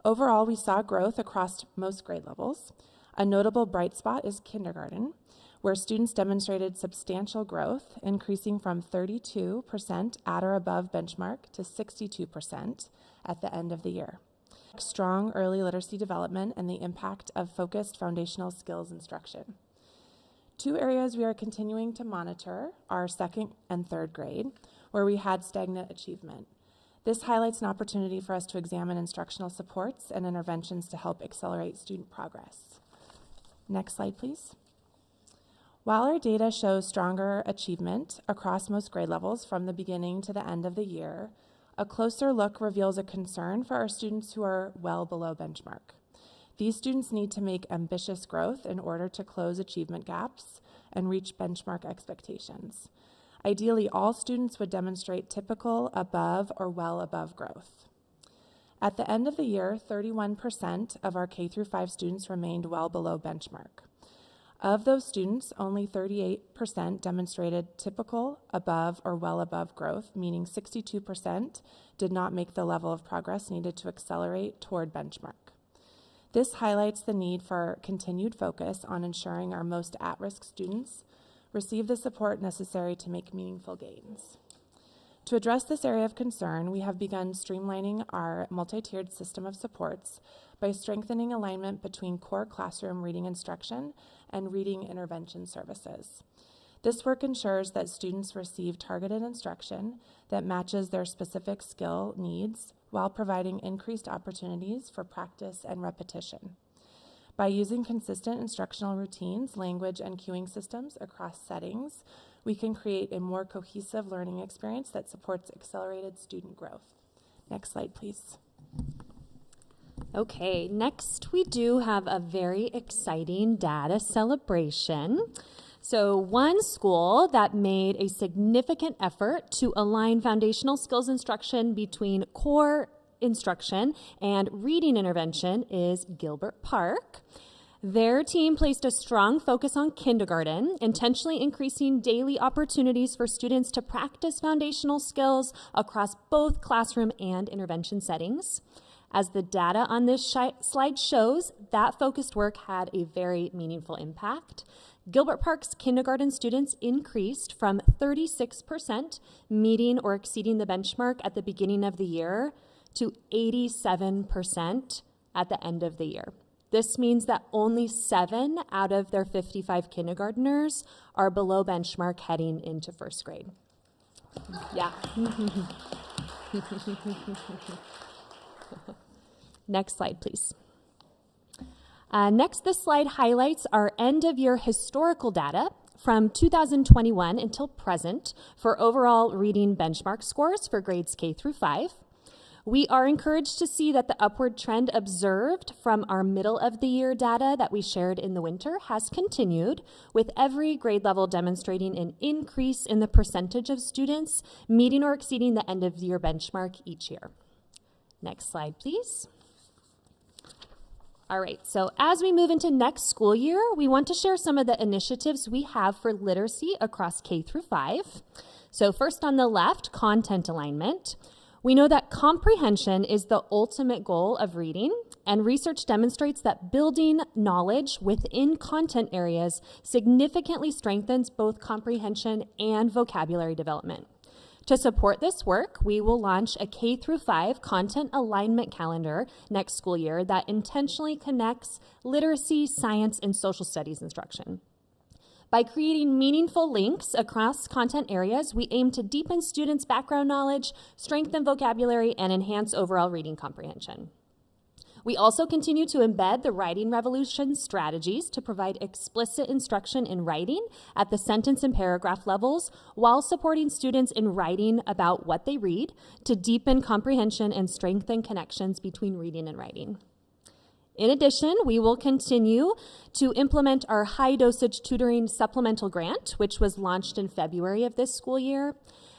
Speaker 8: Overall, we saw growth across most grade levels. A notable bright spot is kindergarten, where students demonstrated substantial growth, increasing from 32% at or above benchmark to 62% at the end of the year. Strong early literacy development and the impact of focused foundational skills instruction. 2 areas we are continuing to monitor are 2nd and 3rd grade, where we had stagnant achievement. This highlights an opportunity for us to examine instructional supports and interventions to help accelerate student progress. Next slide, please. While our data shows stronger achievement across most grade levels from the beginning to the end of the year, a closer look reveals a concern for our students who are well below benchmark. These students need to make ambitious growth in order to close achievement gaps and reach benchmark expectations. Ideally, all students would demonstrate typical above or well above growth. At the end of the year, 31% of our K-5 students remained well below benchmark. Of those students, only 38% demonstrated typical, above, or well above growth, meaning 62% did not make the level of progress needed to accelerate toward benchmark. This highlights the need for continued focus on ensuring our most at-risk students receive the support necessary to make meaningful gains. To address this area of concern, we have begun streamlining our multi-tiered system of supports by strengthening alignment between core classroom reading instruction and reading intervention services. This work ensures that students receive targeted instruction that matches their specific skill needs while providing increased opportunities for practice and repetition. By using consistent instructional routines, language, and cueing systems across settings, we can create a more cohesive learning experience that supports accelerated student growth. Next slide, please.
Speaker 12: Okay, next we do have a very exciting data celebration. So one school that made a significant effort to align foundational skills instruction between core instruction and reading intervention is Gilbert Park. Their team placed a strong focus on kindergarten, intentionally increasing daily opportunities for students to practice foundational skills across both classroom and intervention settings. As the data on this slide shows, that focused work had a very meaningful impact. Gilbert Park's kindergarten students increased from 36% meeting or exceeding the benchmark at the beginning of the year to 87% at the end of the year. This means that only 7 out of their 55 kindergartners are below benchmark heading into first grade. Yeah. Next slide, please. Next, this slide highlights our end-of-year historical data from 2021 until present for overall reading benchmark scores for grades K through 5. We are encouraged to see that the upward trend observed from our middle-of-the-year data that we shared in the winter has continued, with every grade level demonstrating an increase in the percentage of students meeting or exceeding the end-of-year benchmark each year. Next slide, please. All right, so as we move into next school year, we want to share some of the initiatives we have for literacy across K through 5. So first on the left, content alignment. We know that comprehension is the ultimate goal of reading, and research demonstrates that building knowledge within content areas significantly strengthens both comprehension and vocabulary development. To support this work, we will launch a K through 5 content alignment calendar next school year that intentionally connects literacy, science, and social studies instruction. By creating meaningful links across content areas, we aim to deepen students' background knowledge, strengthen vocabulary, and enhance overall reading comprehension. We also continue to embed the Writing Revolution strategies to provide explicit instruction in writing at the sentence and paragraph levels while supporting students in writing about what they read to deepen comprehension and strengthen connections between reading and writing. In addition, we will continue to implement our high-dosage tutoring supplemental grant, which was launched in February of this school year.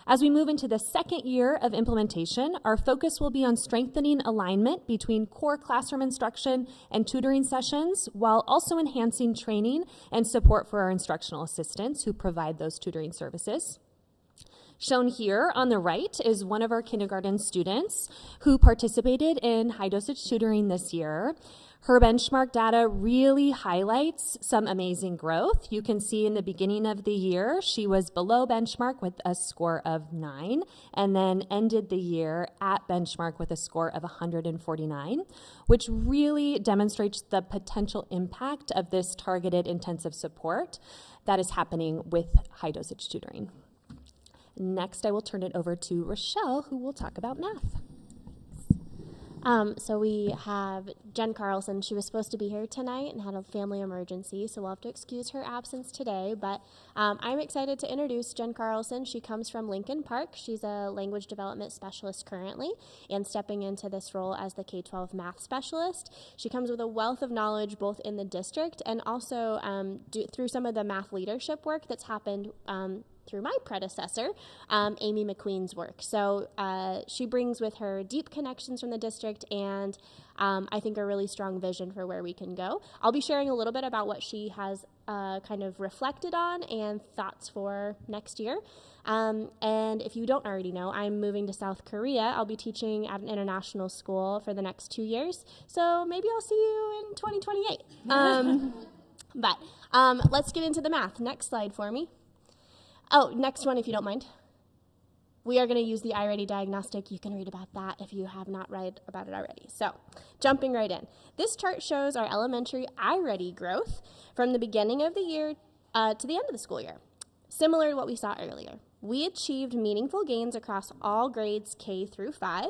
Speaker 12: As we move into the second year of implementation, our focus will be on strengthening alignment between core classroom instruction and tutoring sessions, while also enhancing training and support for our instructional assistants who provide those tutoring services. Shown here on the right is one of our kindergarten students who participated in high-dosage tutoring this year. Her benchmark data really highlights some amazing growth. You can see in the beginning of the year, she was below benchmark with a score of 9, and then ended the year at benchmark with a score of 149, which really demonstrates the potential impact of this targeted intensive support that is happening with high-dosage tutoring. Next, I will turn it over to Rochelle, who will talk about math.
Speaker 23: So we have Jen Carlson. She was supposed to be here tonight and had a family emergency, so we'll have to excuse her absence today. But I'm excited to introduce Jen Carlson. She comes from Lincoln Park. She's a language development specialist currently and stepping into this role as the K-12 math specialist. She comes with a wealth of knowledge both in the district and also through some of the math leadership work that's happened through my predecessor, Amy McQueen's work. So she brings with her deep connections from the district and I think a really strong vision for where we can go. I'll be sharing a little bit about what she has kind of reflected on and thoughts for next year. And if you don't already know, I'm moving to South Korea. I'll be teaching at an international school for the next 2 years. So maybe I'll see you in 2028. But let's get into the math. Next slide for me. Oh, next one if you don't mind. We are going to use the iReady diagnostic. You can read about that if you have not read about it already. So, jumping right in. This chart shows our elementary iReady growth from the beginning of the year to the end of the school year. Similar to what we saw earlier. We achieved meaningful gains across all grades K through 5,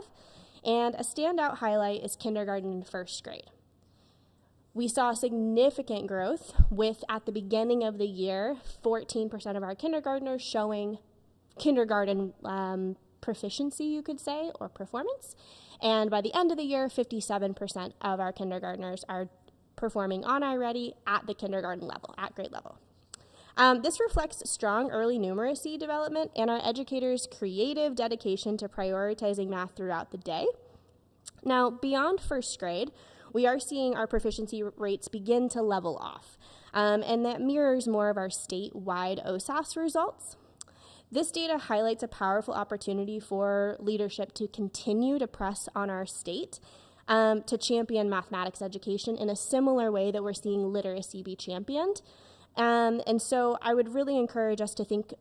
Speaker 23: and a standout highlight is kindergarten and first grade. We saw significant growth with, at the beginning of the year, 14% of our kindergartners showing kindergarten proficiency, you could say, or performance. And by the end of the year, 57% of our kindergartners are performing on iReady at the kindergarten level, at grade level. This reflects strong early numeracy development and our educators' creative dedication to prioritizing math throughout the day. Now, beyond first grade, we are seeing our proficiency rates begin to level off, and that mirrors more of our statewide OSAS results. This data highlights a powerful opportunity for leadership to continue to press on our state to champion mathematics education in a similar way that we're seeing literacy be championed. And so I would really encourage us to think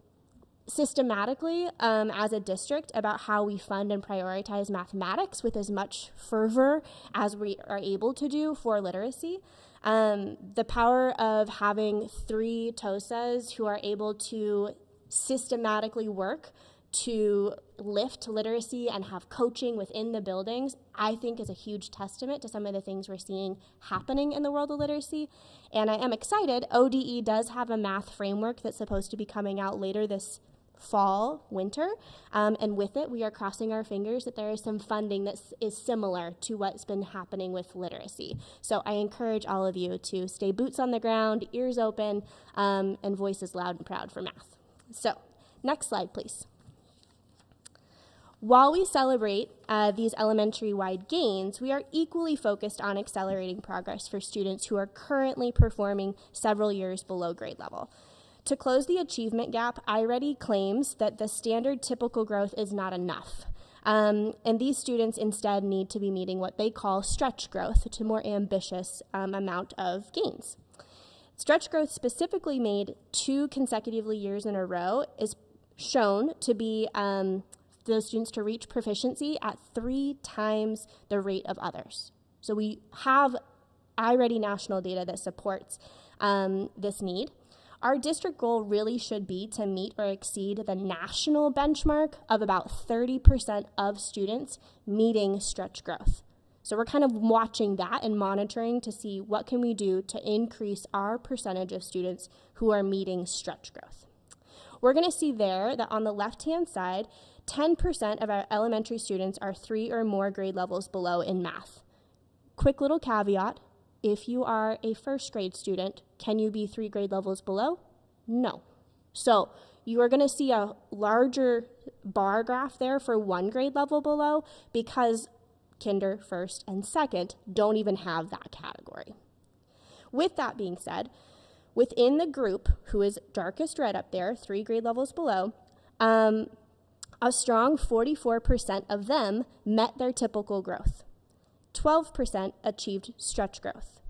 Speaker 23: systematically as a district about how we fund and prioritize mathematics with as much fervor as we are able to do for literacy. The power of having 3 TOSAs who are able to systematically work to lift literacy and have coaching within the buildings, I think is a huge testament to some of the things we're seeing happening in the world of literacy. And I am excited, ODE does have a math framework that's supposed to be coming out later this fall, winter, and with it, we are crossing our fingers that there is some funding that is similar to what's been happening with literacy. So I encourage all of you to stay boots on the ground, ears open, and voices loud and proud for math. So, next slide, please. While we celebrate these elementary-wide gains, we are equally focused on accelerating progress for students who are currently performing several years below grade level. To close the achievement gap, iReady claims that the standard typical growth is not enough, and these students instead need to be meeting what they call stretch growth, to more ambitious amount of gains. Stretch growth specifically made 2 consecutive years in a row is shown to be those students to reach proficiency at 3 times the rate of others. So we have iReady national data that supports this need. Our district goal really should be to meet or exceed the national benchmark of about 30% of students meeting stretch growth. So we're kind of watching that and monitoring to see what can we do to increase our percentage of students who are meeting stretch growth. We're going to see there that on the left-hand side, 10% of our elementary students are 3 or more grade levels below in math. Quick little caveat, if you are a first grade student, can you be 3 grade levels below? No. So you are going to see a larger bar graph there for 1 grade level below because kinder, first, and second don't even have that category. With that being said, within the group who is darkest red up there, 3 grade levels below, a strong 44% of them met their typical growth. 12% achieved stretch growth.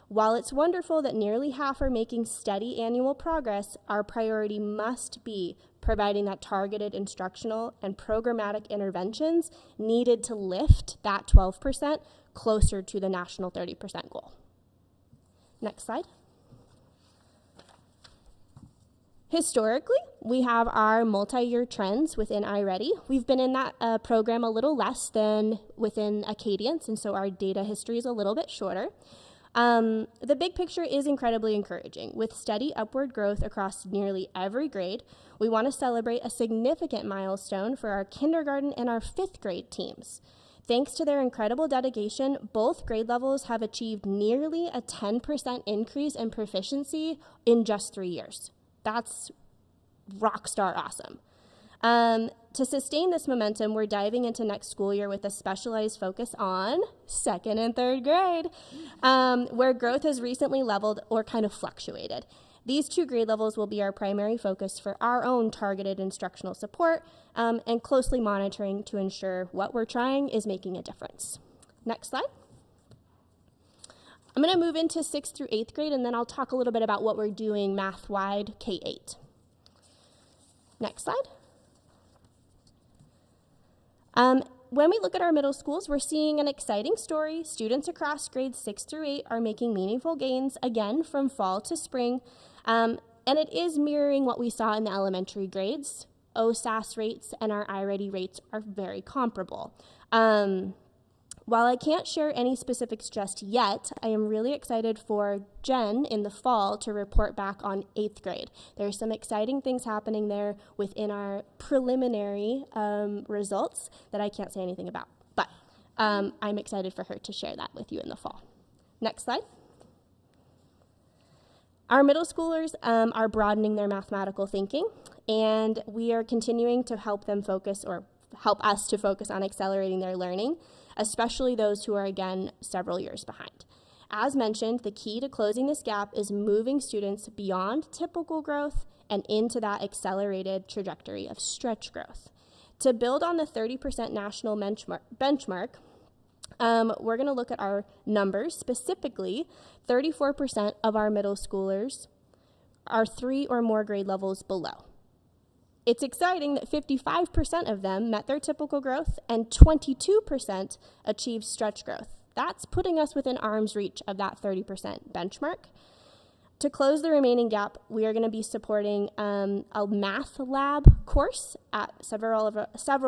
Speaker 23: While it's wonderful that nearly half are making steady annual progress, our priority must be providing that targeted instructional and programmatic interventions needed to lift that 12% closer to the national 30% goal. Next slide. Historically, we have our multi-year trends within iReady. We've been in that program a little less than within Acadience, and so our data history is a little bit shorter. The big picture is incredibly encouraging. With steady upward growth across nearly every grade, we want to celebrate a significant milestone for our kindergarten and our 5th grade teams. Thanks to their incredible dedication, both grade levels have achieved nearly a 10% increase in proficiency in just 3 years. That's rock star awesome. To sustain this momentum, we're diving into next school year with a specialized focus on 2nd and 3rd grade, where growth has recently leveled or kind of fluctuated. These 2 grade levels will be our primary focus for our own targeted instructional support and closely monitoring to ensure what we're trying is making a difference. Next slide. I'm going to move into 6th through 8th grade, and then I'll talk a little bit about what we're doing math-wide K-8. Next slide. When we look at our middle schools, we're seeing an exciting story. Students across grades 6 through 8 are making meaningful gains, again, from fall to spring. And it is mirroring what we saw in the elementary grades. OSAS rates and our iReady rates are very comparable. While I can't share any specifics just yet, I am really excited for Jen in the fall to report back on 8th grade. There's some exciting things happening there within our preliminary results that I can't say anything about. But I'm excited for her to share that with you in the fall. Next slide. Our middle schoolers are broadening their mathematical thinking, and we are continuing to help them focus, or help us to focus on accelerating their learning, especially those who are, again, several years behind. As mentioned, the key to closing this gap is moving students beyond typical growth and into that accelerated trajectory of stretch growth. To build on the 30% national benchmark, we're going to look at our numbers. Specifically, 34% of our middle schoolers are 3 or more grade levels below. It's exciting that 55% of them met their typical growth and 22% achieved stretch growth. That's putting us within arm's reach of that 30% benchmark. To close the remaining gap, we are going to be supporting a math lab course at several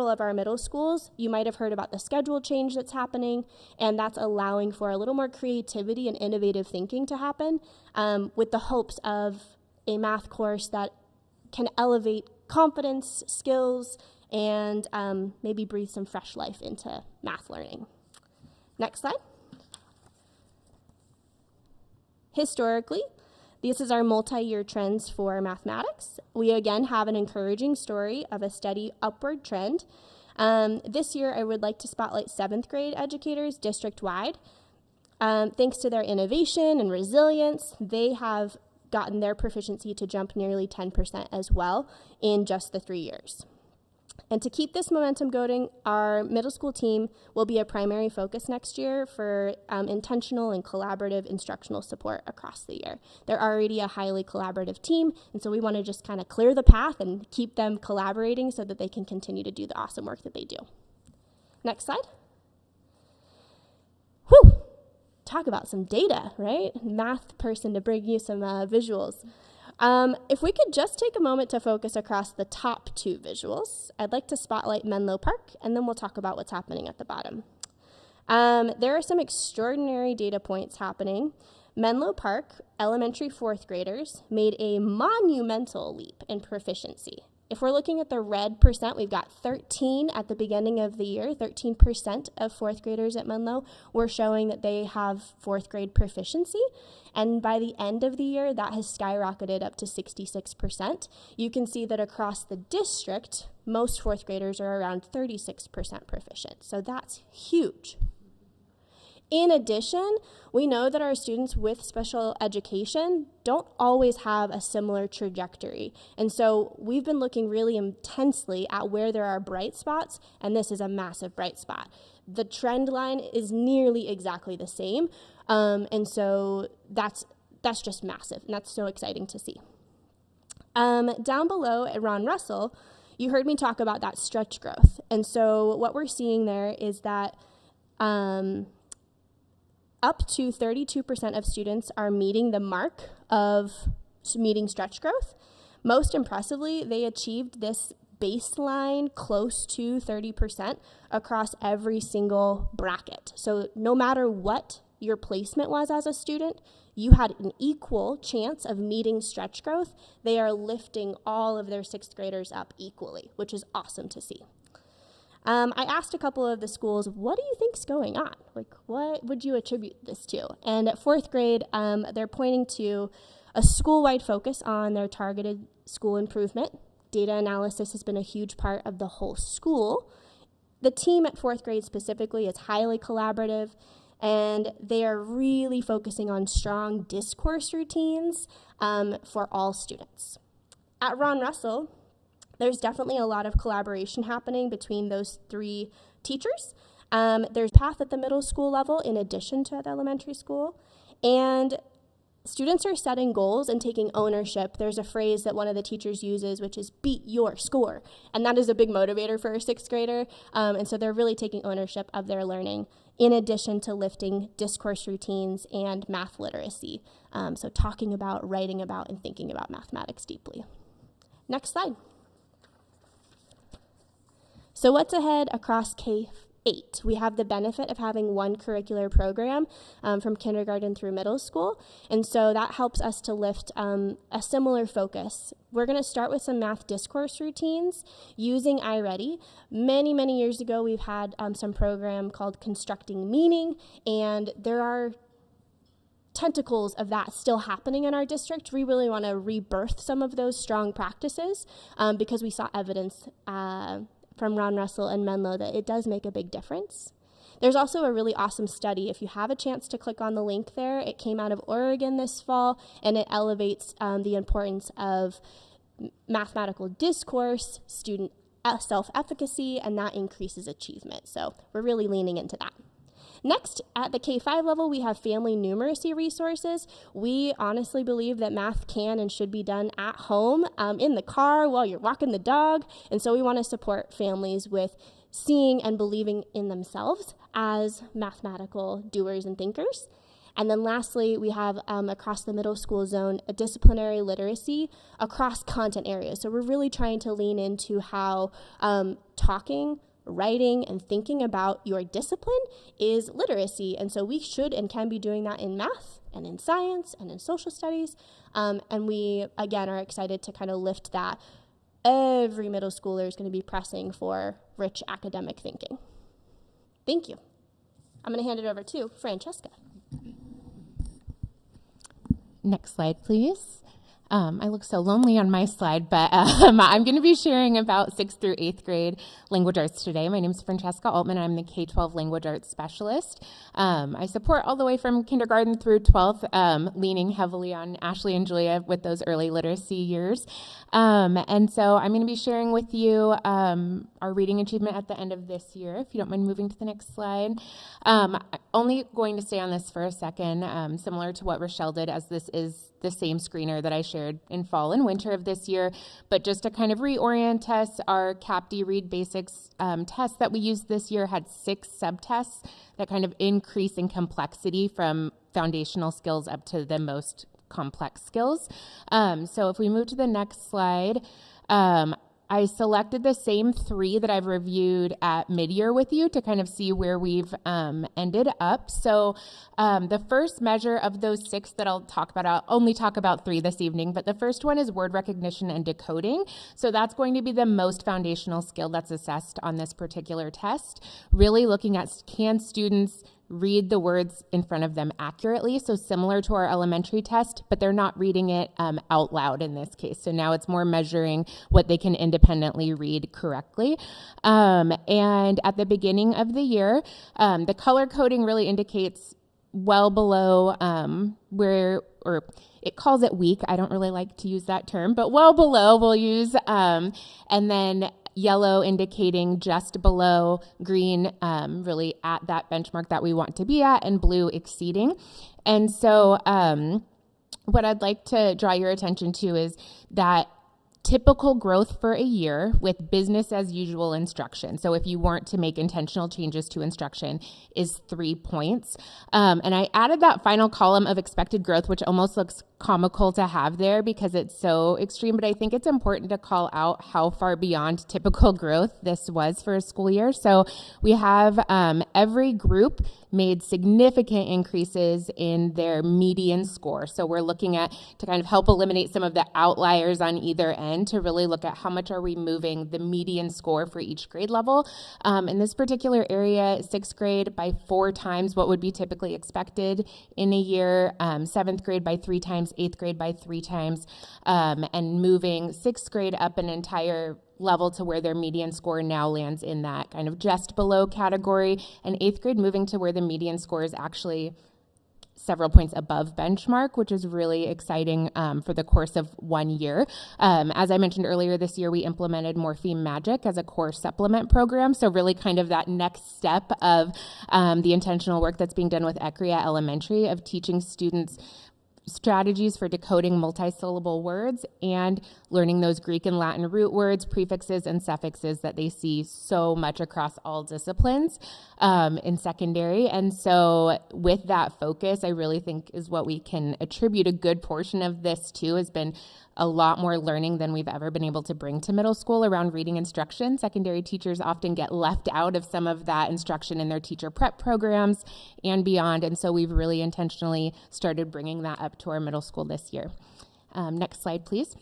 Speaker 23: of our middle schools. You might have heard about the schedule change that's happening, and that's allowing for a little more creativity and innovative thinking to happen with the hopes of a math course that can elevate confidence, skills, and maybe breathe some fresh life into math learning. Next slide. Historically, this is our multi-year trends for mathematics. We again have an encouraging story of a steady upward trend. This year, I would like to spotlight 7th grade educators district-wide. Thanks to their innovation and resilience, they have gotten their proficiency to jump nearly 10% as well in just the 3 years. And to keep this momentum going, our middle school team will be a primary focus next year for intentional and collaborative instructional support across the year. They're already a highly collaborative team, and so we want to just kind of clear the path and keep them collaborating so that they can continue to do the awesome work that they do. Next slide. Whew! Talk about some data, right? Math person to bring you some visuals. If we could just take a moment to focus across the top 2 visuals, I'd like to spotlight Menlo Park, and then we'll talk about what's happening at the bottom. There are some extraordinary data points happening. Menlo Park elementary 4th graders made a monumental leap in proficiency. If we're looking at the red percent, we've got 13 at the beginning of the year. 13% of 4th graders at Menlo were showing that they have 4th grade proficiency. And by the end of the year, that has skyrocketed up to 66%. You can see that across the district, most 4th graders are around 36% proficient. So that's huge. In addition, we know that our students with special education don't always have a similar trajectory. And so we've been looking really intensely at where there are bright spots, and this is a massive bright spot. The trend line is nearly exactly the same, and so that's just massive, and that's so exciting to see. Down below at Ron Russell, you heard me talk about that stretch growth. And so what we're seeing there is that up to 32% of students are meeting the mark of meeting stretch growth. Most impressively, they achieved this baseline close to 30% across every single bracket. So no matter what your placement was as a student, you had an equal chance of meeting stretch growth. They are lifting all of their 6th graders up equally, which is awesome to see. I asked a couple of the schools, what do you think's going on? Like, what would you attribute this to? And at 4th grade, they're pointing to a school-wide focus on their targeted school improvement Data analysis has been a huge part of the whole school. The team at 4th grade specifically is highly collaborative, and they are really focusing on strong discourse routines for all students. At Ron Russell, there's definitely a lot of collaboration happening between those 3 teachers. There's path at the middle school level in addition to at the elementary school, and students are setting goals and taking ownership. There's a phrase that one of the teachers uses, which is beat your score, and that is a big motivator for a 6th grader, and so they're really taking ownership of their learning, in addition to lifting discourse routines and math literacy, so talking about, writing about, and thinking about mathematics deeply. Next slide. So what's ahead across K-8? We have the benefit of having one curricular program from kindergarten through middle school, and so that helps us to lift a similar focus. We're going to start with some math discourse routines using iReady. Many, many years ago, we've had some program called Constructing Meaning, and there are tentacles of that still happening in our district. We really want to rebirth some of those strong practices because we saw evidence from Ron Russell and Menlo that it does make a big difference. There's also a really awesome study. If you have a chance to click on the link there, it came out of Oregon this fall, and it elevates the importance of mathematical discourse, student self-efficacy, and that increases achievement. So we're really leaning into that. Next, at the K-5 level, we have family numeracy resources. We honestly believe that math can and should be done at home, in the car, while you're walking the dog, and so we want to support families with seeing and believing in themselves as mathematical doers and thinkers. And then lastly, we have across the middle school zone, a disciplinary literacy across content areas. So we're really trying to lean into how talking, writing, and thinking about your discipline is literacy. And so we should and can be doing that in math and in science and in social studies. And we, again, are excited to kind of lift that. Every middle schooler is going to be pressing for rich academic thinking. Thank you. I'm going to hand it over to Francesca.
Speaker 13: Next slide, please. I look so lonely on my slide, but I'm going to be sharing about 6th through 8th grade language arts today. My name is Francesca Altman. I'm the K-12 language arts specialist. I support all the way from kindergarten through 12th, leaning heavily on Ashley and Julia with those early literacy years. And so I'm going to be sharing with you our reading achievement at the end of this year. If you don't mind moving to the next slide. I'm only going to stay on this for a second, similar to what Rochelle did, as this is the same screener that I shared in fall and winter of this year, but just to kind of reorient us, our CAPD Read Basics test that we used this year had 6 subtests that kind of increase in complexity from foundational skills up to the most complex skills. So if we move to the next slide, I selected the same 3 that I've reviewed at mid-year with you to kind of see where we've ended up. So the first measure of those 6 that I'll talk about, I'll only talk about 3 this evening, but the first one is word recognition and decoding. So that's going to be the most foundational skill that's assessed on this particular test, really looking at can students read the words in front of them accurately, so similar to our elementary test, but they're not reading it out loud in this case. So now it's more measuring what they can independently read correctly. And at the beginning of the year, the color coding really indicates well below where, or it calls it weak. I don't really like to use that term, but well below we'll use, and then yellow indicating just below, green really at that benchmark that we want to be at, and blue exceeding. And so what I'd like to draw your attention to is that typical growth for a year with business as usual instruction. So if you weren't to make intentional changes to instruction is 3 points. And I added that final column of expected growth, which almost looks comical to have there because it's so extreme, but I think it's important to call out how far beyond typical growth this was for a school year. So we have every group made significant increases in their median score. So we're looking at, to kind of help eliminate some of the outliers on either end, to really look at how much are we moving the median score for each grade level. In this particular area, 6th grade by 4 times what would be typically expected in a year, 7th grade by 3 times times, 8th grade by 3 times, and moving 6th grade up an entire level to where their median score now lands in that kind of just below category, and 8th grade moving to where the median score is actually several points above benchmark, which is really exciting for the course of 1 year. As I mentioned earlier, this year we implemented Morpheme Magic as a core supplement program. So really kind of that next step of the intentional work that's being done with ECRI at Elementary of teaching students strategies for decoding multisyllable words and learning those Greek and Latin root words, prefixes, and suffixes that they see so much across all disciplines in secondary. And so with that focus, I really think is what we can attribute a good portion of this to has been a lot more learning than we've ever been able to bring to middle school around reading instruction. Secondary teachers often get left out of some of that instruction in their teacher prep programs and beyond. And so we've really intentionally started bringing that up to our middle school this year. Next slide, please.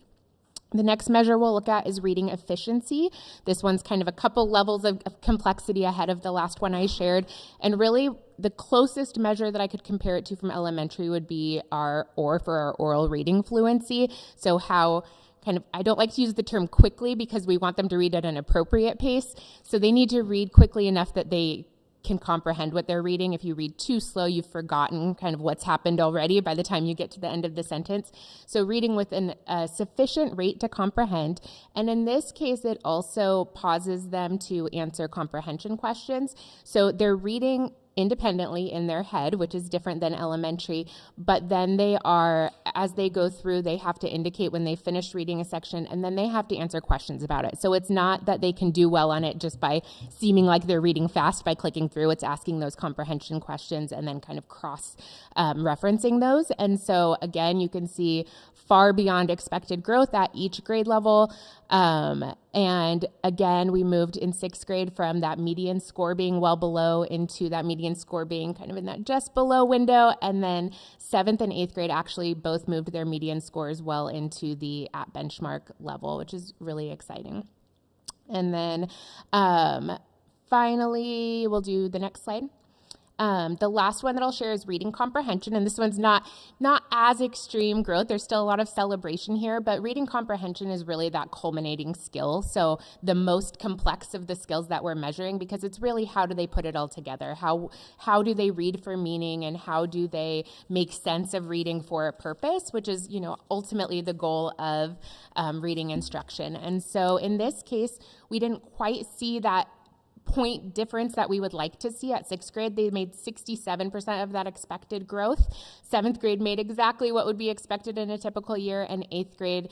Speaker 13: The next measure we'll look at is reading efficiency. This one's kind of a couple levels of complexity ahead of the last one I shared. And really, the closest measure that I could compare it to from elementary would be our oral reading fluency. So how I don't like to use the term quickly because we want them to read at an appropriate pace. So they need to read quickly enough that they can comprehend what they're reading. If you read too slow, you've forgotten kind of what's happened already by the time you get to the end of the sentence. So reading with a sufficient rate to comprehend. And in this case, it also pauses them to answer comprehension questions. So they're reading independently in their head, which is different than elementary, but then they are, as they go through, they have to indicate when they finish reading a section, and then they have to answer questions about it. So it's not that they can do well on it just by seeming like they're reading fast by clicking through. It's asking those comprehension questions and then kind of cross referencing those. And so again, you can see far beyond expected growth at each grade level. And again, we moved in 6th grade from that median score being well below into that median score being kind of in that just below window. And then 7th and 8th grade actually both moved their median scores well into the at benchmark level, which is really exciting. And then finally, we'll do the next slide. The last one that I'll share is reading comprehension, and this one's not as extreme growth. There's still a lot of celebration here, but reading comprehension is really that culminating skill. So the most complex of the skills that we're measuring, because it's really how do they put it all together? How do they read for meaning, and how do they make sense of reading for a purpose, which is, ultimately the goal of reading instruction. And so in this case, we didn't quite see that point difference that we would like to see at 6th grade. They made 67% of that expected growth. 7th grade made exactly what would be expected in a typical year, and 8th grade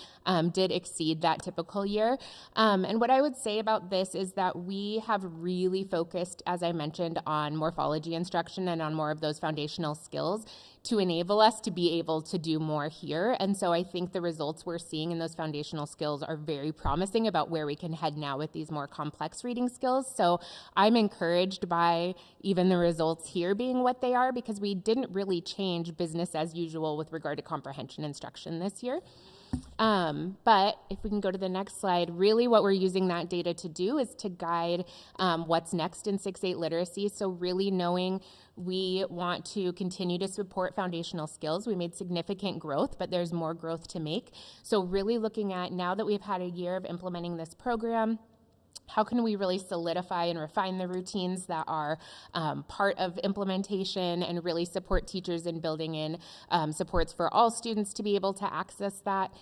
Speaker 13: did exceed that typical year. And what I would say about this is that we have really focused, as I mentioned, on morphology instruction and on more of those foundational skills to enable us to be able to do more here. And so I think the results we're seeing in those foundational skills are very promising about where we can head now with these more complex reading skills. So I'm encouraged by even the results here being what they are, because we didn't really change business as usual with regard to comprehension instruction this year. But if we can go to the next slide, really what we're using that data to do is to guide what's next in 6-8 literacy. So really knowing we want to continue to support foundational skills. We made significant growth, but there's more growth to make. So really looking at, now that we've had a year of implementing this program, how can we really solidify and refine the routines that are part of implementation and really support teachers in building in supports for all students to be able to access that?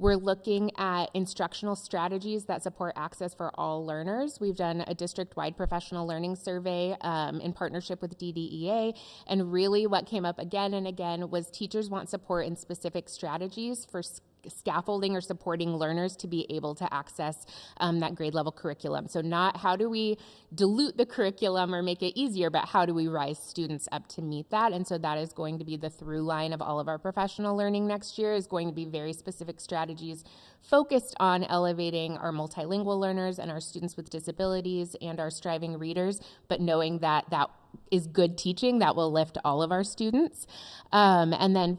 Speaker 13: We're looking at instructional strategies that support access for all learners. We've done a district-wide professional learning survey in partnership with DDEA, and really what came up again and again was teachers want support in specific strategies for scaffolding or supporting learners to be able to access that grade level curriculum. So not how do we dilute the curriculum or make it easier, but how do we rise students up to meet that? And so that is going to be the through line of all of our professional learning next year, is going to be very specific strategies focused on elevating our multilingual learners and our students with disabilities and our striving readers, but knowing that that is good teaching that will lift all of our students. And then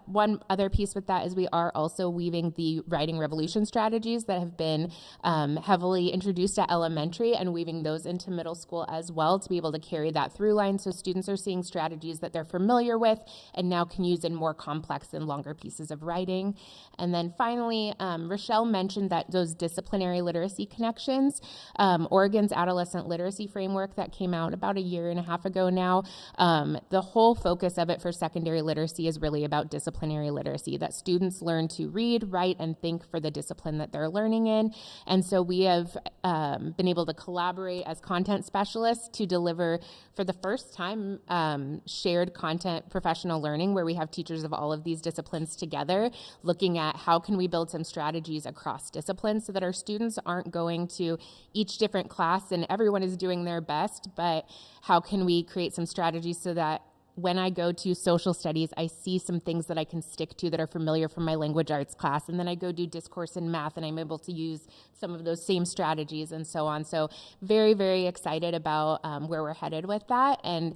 Speaker 13: one other piece with that is we are also weaving the writing revolution strategies that have been heavily introduced at elementary and weaving those into middle school as well to be able to carry that through line so students are seeing strategies that they're familiar with and now can use in more complex and longer pieces of writing. And then finally, Rochelle mentioned that those disciplinary literacy connections, Oregon's adolescent literacy framework that came out about a year and a half ago now, the whole focus of it for secondary literacy is really about disciplinary literacy, that students learn to read, write, and think for the discipline that they're learning in. And so we have been able to collaborate as content specialists to deliver for the first time shared content professional learning where we have teachers of all of these disciplines together looking at how can we build some strategies across disciplines so that our students aren't going to each different class and everyone is doing their best, but how can we create some strategies so that when I go to social studies, I see some things that I can stick to that are familiar from my language arts class. And then I go do discourse and math, and I'm able to use some of those same strategies and so on. So very, very excited about where we're headed with that, and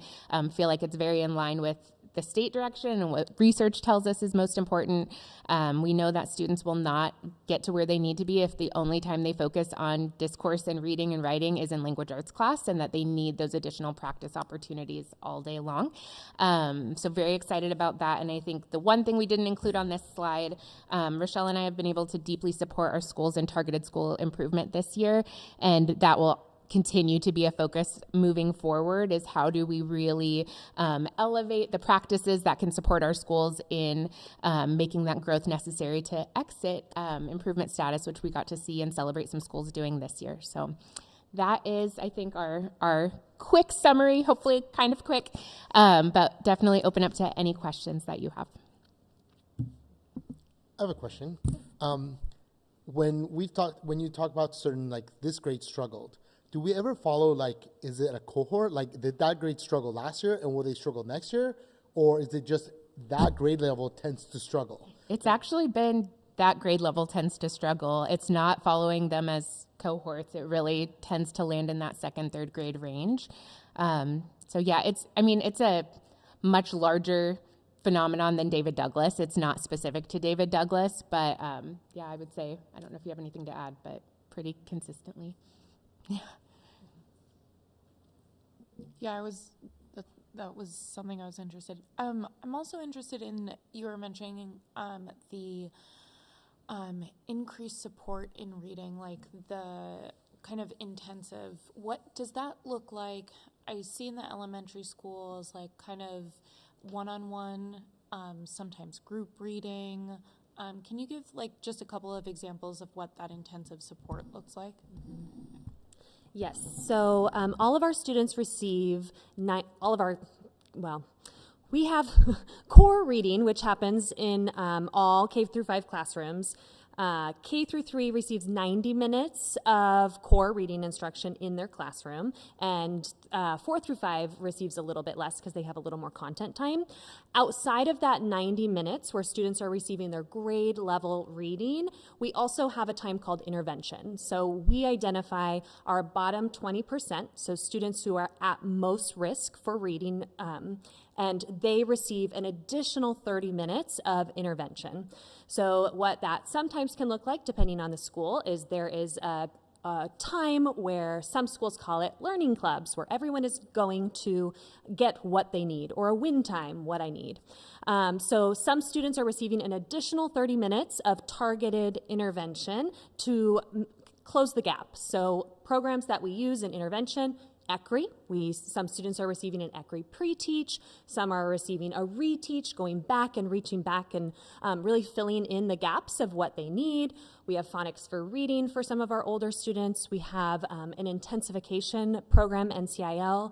Speaker 13: feel like it's very in line with the state direction and what research tells us is most important. We know that students will not get to where they need to be if the only time they focus on discourse and reading and writing is in language arts class, and that they need those additional practice opportunities all day long. So very excited about that. And I think the one thing we didn't include on this slide, Rochelle and I have been able to deeply support our schools in targeted school improvement this year, and that will continue to be a focus moving forward, is how do we really elevate the practices that can support our schools in making that growth necessary to exit improvement status, which we got to see and celebrate some schools doing this year. So that is, I think, our quick summary, hopefully kind of quick, but definitely open up to any questions that you have.
Speaker 6: I have a question. When you talk about certain, like, this grade struggled, do we ever follow, like, is it a cohort? Like, did that grade struggle last year and will they struggle next year? Or is it just that grade level tends to struggle?
Speaker 13: It's actually been that grade level tends to struggle. It's not following them as cohorts. It really tends to land in that second, third grade range. So yeah, it's a much larger phenomenon than David Douglas. It's not specific to David Douglas, but yeah, I would say, I don't know if you have anything to add, but pretty consistently.
Speaker 14: Yeah, that was something I was interested in. I'm also interested in, you were mentioning the increased support in reading, like the kind of intensive. What does that look like? I see in the elementary schools, like kind of one-on-one, sometimes group reading. Can you give like just a couple of examples of what that intensive support looks like?
Speaker 15: Yes, so all of our students receive, we have core reading, which happens in all K through 5 classrooms. K through 3 receives 90 minutes of core reading instruction in their classroom, and 4 through 5 receives a little bit less because they have a little more content time. Outside of that 90 minutes where students are receiving their grade level reading, we also have a time called intervention. So we identify our bottom 20%, so students who are at most risk for reading, and they receive an additional 30 minutes of intervention. So what that sometimes can look like, depending on the school, is there is a time where some schools call it learning clubs, where everyone is going to get what they need, or a win time, what I need. So some students are receiving an additional 30 minutes of targeted intervention to close the gap. So programs that we use in intervention, ECRI. Some students are receiving an ECRI pre-teach, some are receiving a reteach, going back and reaching back and really filling in the gaps of what they need. We have phonics for reading for some of our older students. We have an intensification program, NCIL,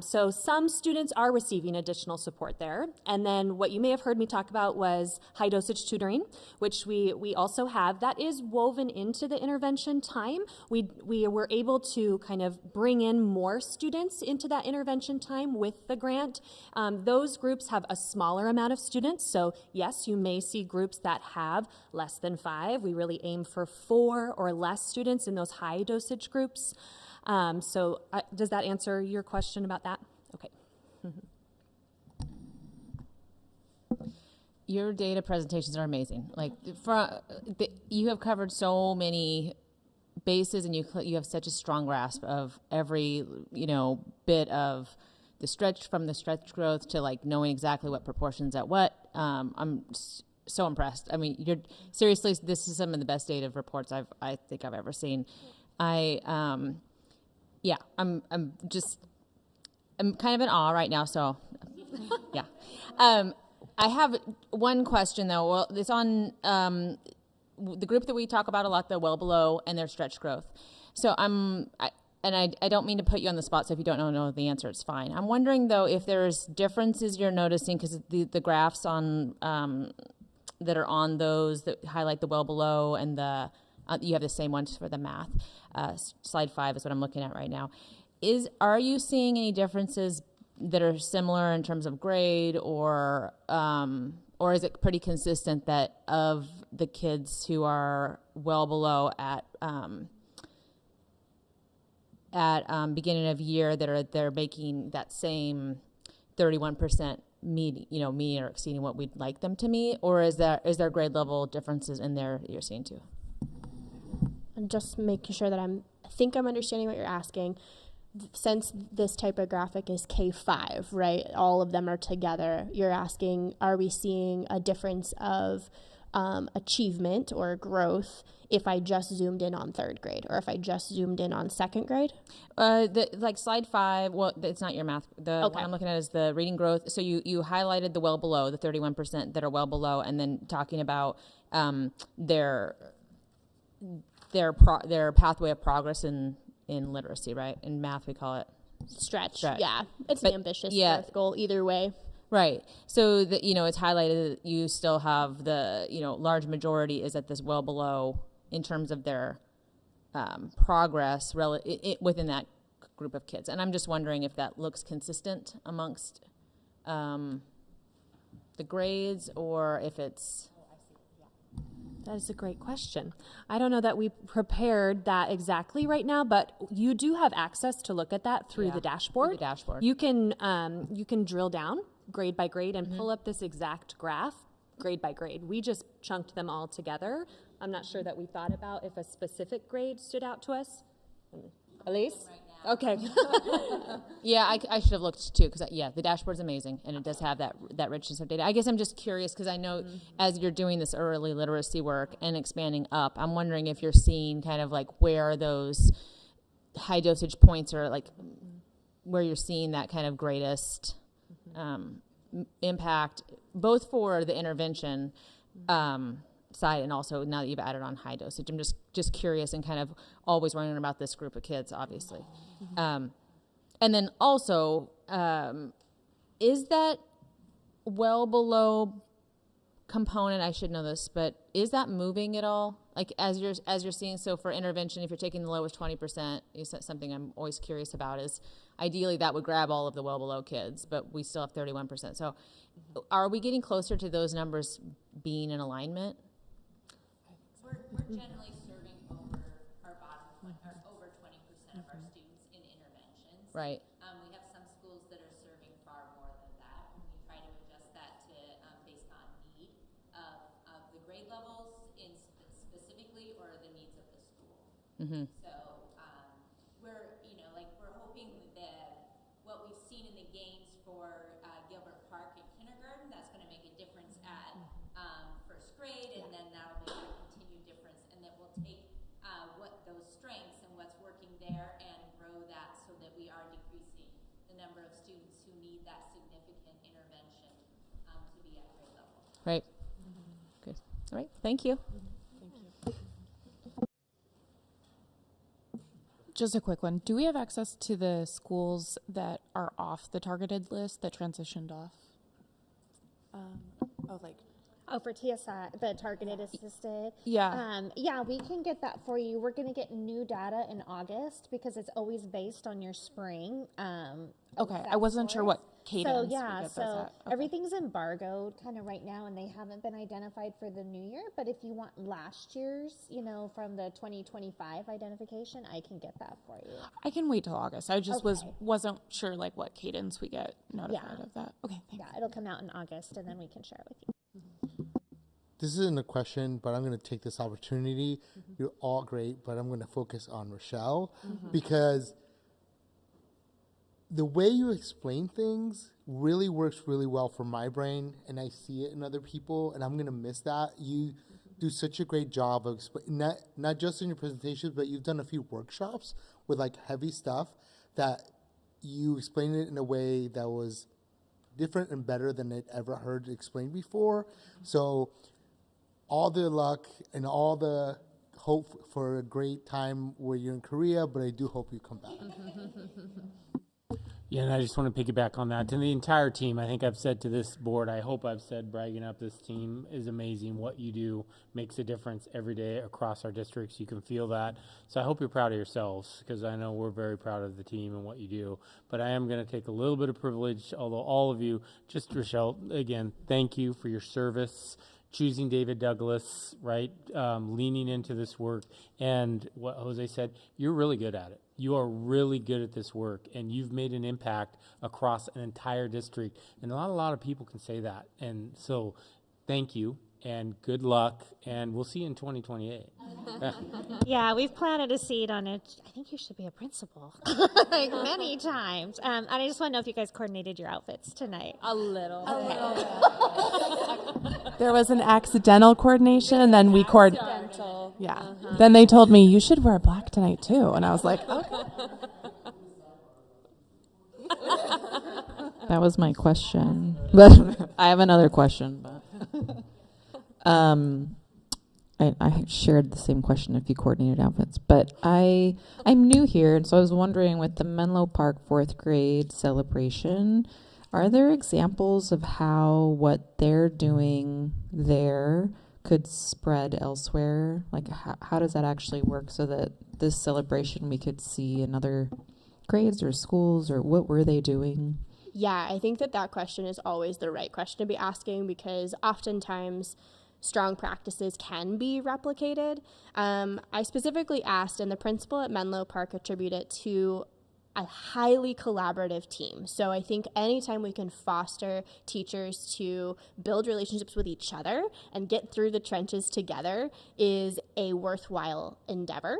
Speaker 15: So some students are receiving additional support there. And then what you may have heard me talk about was high dosage tutoring, which we also have. That is woven into the intervention time. We were able to kind of bring in more students into that intervention time with the grant. Those groups have a smaller amount of students. So yes, you may see groups that have less than 5. We really aim for 4 or less students in those high dosage groups. Does that answer your question about that? Okay.
Speaker 1: Your data presentations are amazing. Like, you have covered so many bases, and you have such a strong grasp of every, bit of the stretch growth to like knowing exactly what proportions at what. I'm so impressed. I mean, seriously, this is some of the best data reports I think I've ever seen. I'm kind of in awe right now, so yeah. I have one question though. Well, it's on the group that we talk about a lot, the well below and their stretch growth. So I don't mean to put you on the spot, so if you don't know the answer, it's fine. I'm wondering though if there's differences you're noticing, because the graphs on that are on those that highlight the well below and the you have the same ones for the math. Slide 5 is what I'm looking at right now. Are you seeing any differences that are similar in terms of grade, or is it pretty consistent that of the kids who are well below at beginning of year they're making that same 31% median or exceeding what we'd like them to meet, or is there grade level differences in there that you're seeing too?
Speaker 23: I'm just making sure that I think I'm understanding what you're asking. Since this type of graphic is K5, right? All of them are together. You're asking, are we seeing a difference of achievement or growth if I just zoomed in on 3rd grade, or if I just zoomed in on 2nd grade?
Speaker 1: Like slide 5, well, it's not your math. The one I'm looking at is the reading growth. So you highlighted the well below, the 31% that are well below, and then talking about their pathway of progress in literacy, right? In math, we call it
Speaker 23: stretch. Yeah, it's an ambitious growth goal either way.
Speaker 1: Right. So that it's highlighted that you still have the large majority is at this well below in terms of their progress within that group of kids. And I'm just wondering if that looks consistent amongst the grades, or if it's.
Speaker 15: That is a great question. I don't know that we prepared that exactly right now, but you do have access to look at that through the dashboard. You can drill down grade by grade and pull up this exact graph grade by grade. We just chunked them all together. I'm not sure that we thought about if a specific grade stood out to us. Elise? Okay.
Speaker 1: Yeah, I should have looked too, because the dashboard's amazing, and it does have that richness of data. I guess I'm just curious, because I know as you're doing this early literacy work and expanding up, I'm wondering if you're seeing kind of like where those high dosage points are, like where you're seeing that kind of greatest impact, both for the intervention side and also now that you've added on high dosage. I'm just curious and kind of always wondering about this group of kids, obviously. And then also, is that well below component, I should know this, but is that moving at all? Like as you're seeing, so for intervention, if you're taking the lowest 20%, something I'm always curious about is ideally that would grab all of the well below kids, but we still have 31%. So are we getting closer to those numbers being in alignment?
Speaker 4: We're generally serving over our bottom, or over 20% of our students in interventions.
Speaker 1: Right.
Speaker 4: We have some schools that are serving far more than that, and we try to adjust that to based on need of the grade levels in specifically, or the needs of the school.
Speaker 1: Mm-hmm.
Speaker 4: So we're hoping that what we've seen in the gains for Gilbert Park in kindergarten, that's going to make a difference at first grade, and then that'll make a continued difference, and then we'll take what those strengths and what's working there and grow that so that we are decreasing the number of students who need that significant intervention to be at grade level.
Speaker 1: Right. Good. All right. Thank you.
Speaker 14: Just a quick one. Do we have access to the schools that are off the targeted list that transitioned off?
Speaker 5: For TSI, the targeted assisted.
Speaker 14: Yeah.
Speaker 5: Yeah, we can get that for you. We're going to get new data in August because it's always based on your spring.
Speaker 14: Okay, I wasn't sure what cadence.
Speaker 5: So
Speaker 14: we
Speaker 5: yeah,
Speaker 14: get those
Speaker 5: so
Speaker 14: at. Okay.
Speaker 5: everything's embargoed kind of right now, and they haven't been identified for the new year. But if you want last year's, from the 2025 identification, I can get that for you.
Speaker 14: I can wait till August. I just wasn't sure like what cadence we get notified of that. Okay, thanks.
Speaker 5: Yeah, it'll come out in August, and then we can share it with you.
Speaker 6: This isn't a question, but I'm going to take this opportunity. You're all great, but I'm going to focus on Rochelle because the way you explain things really works really well for my brain, and I see it in other people, and I'm going to miss that. You do such a great job of not just in your presentations, but you've done a few workshops with like heavy stuff that you explain it in a way that was different and better than I'd ever heard explained before. So all the luck and all the hope for a great time where you're in Korea, but I do hope you come back.
Speaker 9: Yeah, and I just want to piggyback on that. To the entire team, I think I've said to this board, I hope I've said, bragging up, this team is amazing. What you do makes a difference every day across our districts. You can feel that. So I hope you're proud of yourselves, because I know we're very proud of the team and what you do. But I am going to take a little bit of privilege, although all of you, just Rochelle, again, thank you for your service, choosing David Douglas, right, leaning into this work. And what Jose said, you're really good at it. You are really good at this work, and you've made an impact across an entire district. And not a lot of people can say that. And so thank you, and good luck, and we'll see you in 2028.
Speaker 5: Yeah, we've planted a seed on it. I think you should be a principal like many times. And I just want to know if you guys coordinated your outfits tonight.
Speaker 15: A little.
Speaker 8: There was an accidental coordination, and then we coordinated. Yeah.
Speaker 15: Uh-huh.
Speaker 8: Then they told me, you should wear black tonight, too. And I was like, okay.
Speaker 11: That was my question. But I have another question. But I shared the same question if you coordinated outfits. But I'm new here, and so I was wondering, with the Menlo Park 4th grade celebration, are there examples of how what they're doing there could spread elsewhere? Like, how does that actually work so that this celebration we could see in other grades or schools, or what were they doing?
Speaker 23: Yeah, I think that question is always the right question to be asking, because oftentimes strong practices can be replicated. I specifically asked, and the principal at Menlo Park attributed it to a highly collaborative team. So I think anytime we can foster teachers to build relationships with each other and get through the trenches together is a worthwhile endeavor.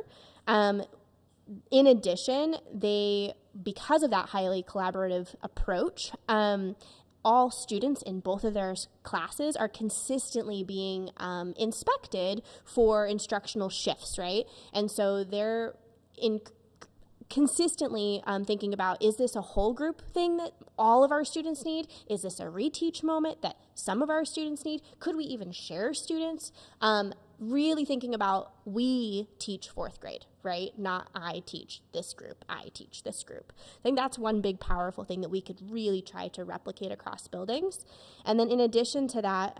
Speaker 23: In addition, because of that highly collaborative approach, all students in both of their classes are consistently being inspected for instructional shifts, right? And so they're consistently thinking about, is this a whole group thing that all of our students need? Is this a reteach moment that some of our students need? Could we even share students? Really thinking about, we teach 4th grade, right? Not I teach this group, I teach this group. I think that's one big powerful thing that we could really try to replicate across buildings. And then in addition to that,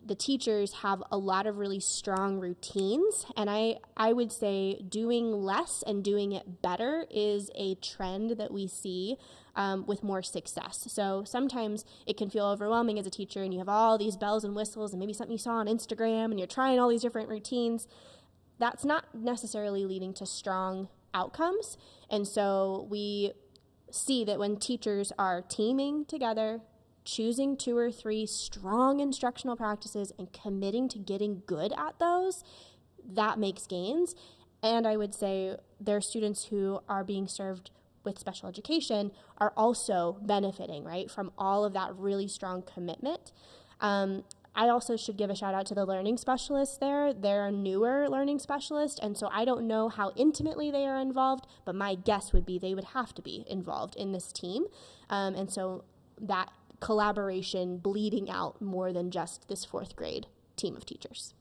Speaker 23: the teachers have a lot of really strong routines, and I would say doing less and doing it better is a trend that we see with more success. So sometimes it can feel overwhelming as a teacher, and you have all these bells and whistles and maybe something you saw on Instagram, and you're trying all these different routines. That's not necessarily leading to strong outcomes. And so we see that when teachers are teaming together, choosing 2 or 3 strong instructional practices and committing to getting good at those, that makes gains. And I would say their students who are being served with special education are also benefiting, right, from all of that really strong commitment. I also should give a shout out to the learning specialists there. They're a newer learning specialist, and so I don't know how intimately they are involved, but my guess would be they would have to be involved in this team. And so that collaboration bleeding out more than just this 4th grade team of teachers.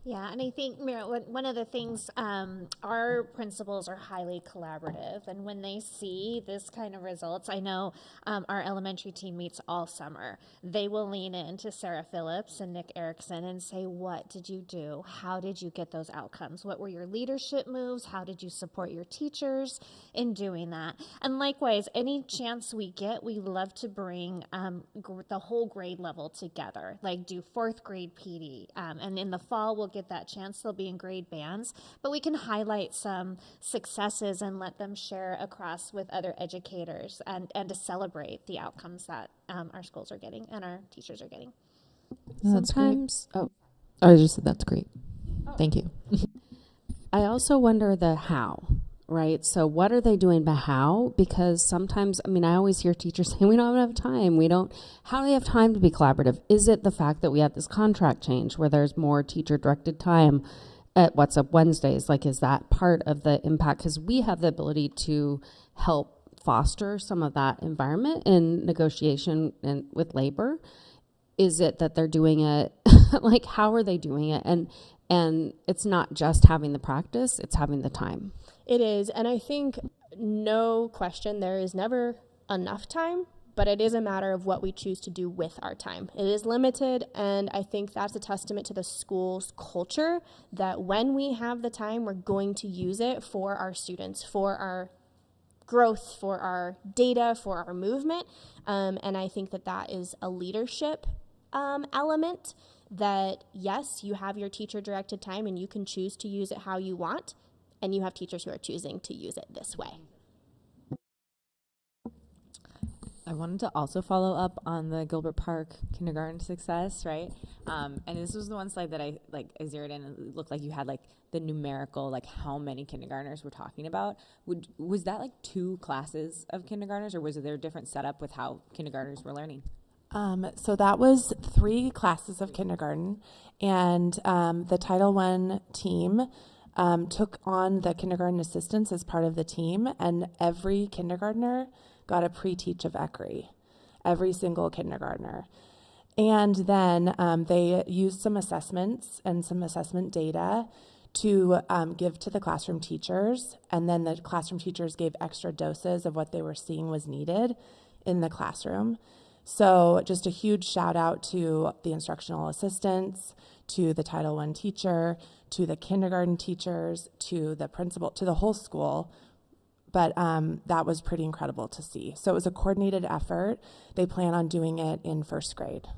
Speaker 5: Yeah, and I think, Mira, one of the things, our principals are highly collaborative, and when they see this kind of results, I know our elementary team meets all summer. They will lean into Sarah Phillips and Nick Erickson and say, what did you do? How did you get those outcomes? What were your leadership moves? How did you support your teachers in doing that? And likewise, any chance we get, we love to bring the whole grade level together, like do 4th grade PD, and in the fall we'll get that chance. They'll be in grade bands, but we can highlight some successes and let them share across with other educators and to celebrate the outcomes that our schools are getting and our teachers are getting.
Speaker 12: Sometimes,
Speaker 11: I just said that's great. Thank you.
Speaker 12: I also wonder the how, right? So what are they doing, but how? Because sometimes, I mean, I always hear teachers saying, we don't have enough time. How do they have time to be collaborative? Is it the fact that we had this contract change where there's more teacher-directed time at What's Up Wednesdays? Like, is that part of the impact? Because we have the ability to help foster some of that environment in negotiation and with labor. Is it that they're doing it, like, how are they doing it? And it's not just having the practice, it's having the time.
Speaker 17: It is, and I think no question there is never enough time, but it is a matter of what we choose to do with our time. It is limited, and I think that's a testament to the school's culture that when we have the time, we're going to use it for our students, for our growth, for our data, for our movement, and I think that is a leadership element that, yes, you have your teacher-directed time and you can choose to use it how you want, and you have teachers who are choosing to use it this way.
Speaker 18: I wanted to also follow up on the Gilbert Park kindergarten success, right? And this was the one slide that I zeroed in, and it looked like you had like the numerical, like how many kindergartners we're talking about. Was that like 2 classes of kindergartners, or was there a different setup with how kindergartners were learning?
Speaker 8: So that was 3 classes of kindergarten, and the Title I team took on the kindergarten assistants as part of the team, and every kindergartner got a pre-teach of ECRI, every single kindergartner. And then they used some assessments and some assessment data to give to the classroom teachers, and then the classroom teachers gave extra doses of what they were seeing was needed in the classroom. So just a huge shout out to the instructional assistants, to the Title I teacher, to the kindergarten teachers, to the principal, to the whole school. But that was pretty incredible to see. So it was a coordinated effort. They plan on doing it in 1st grade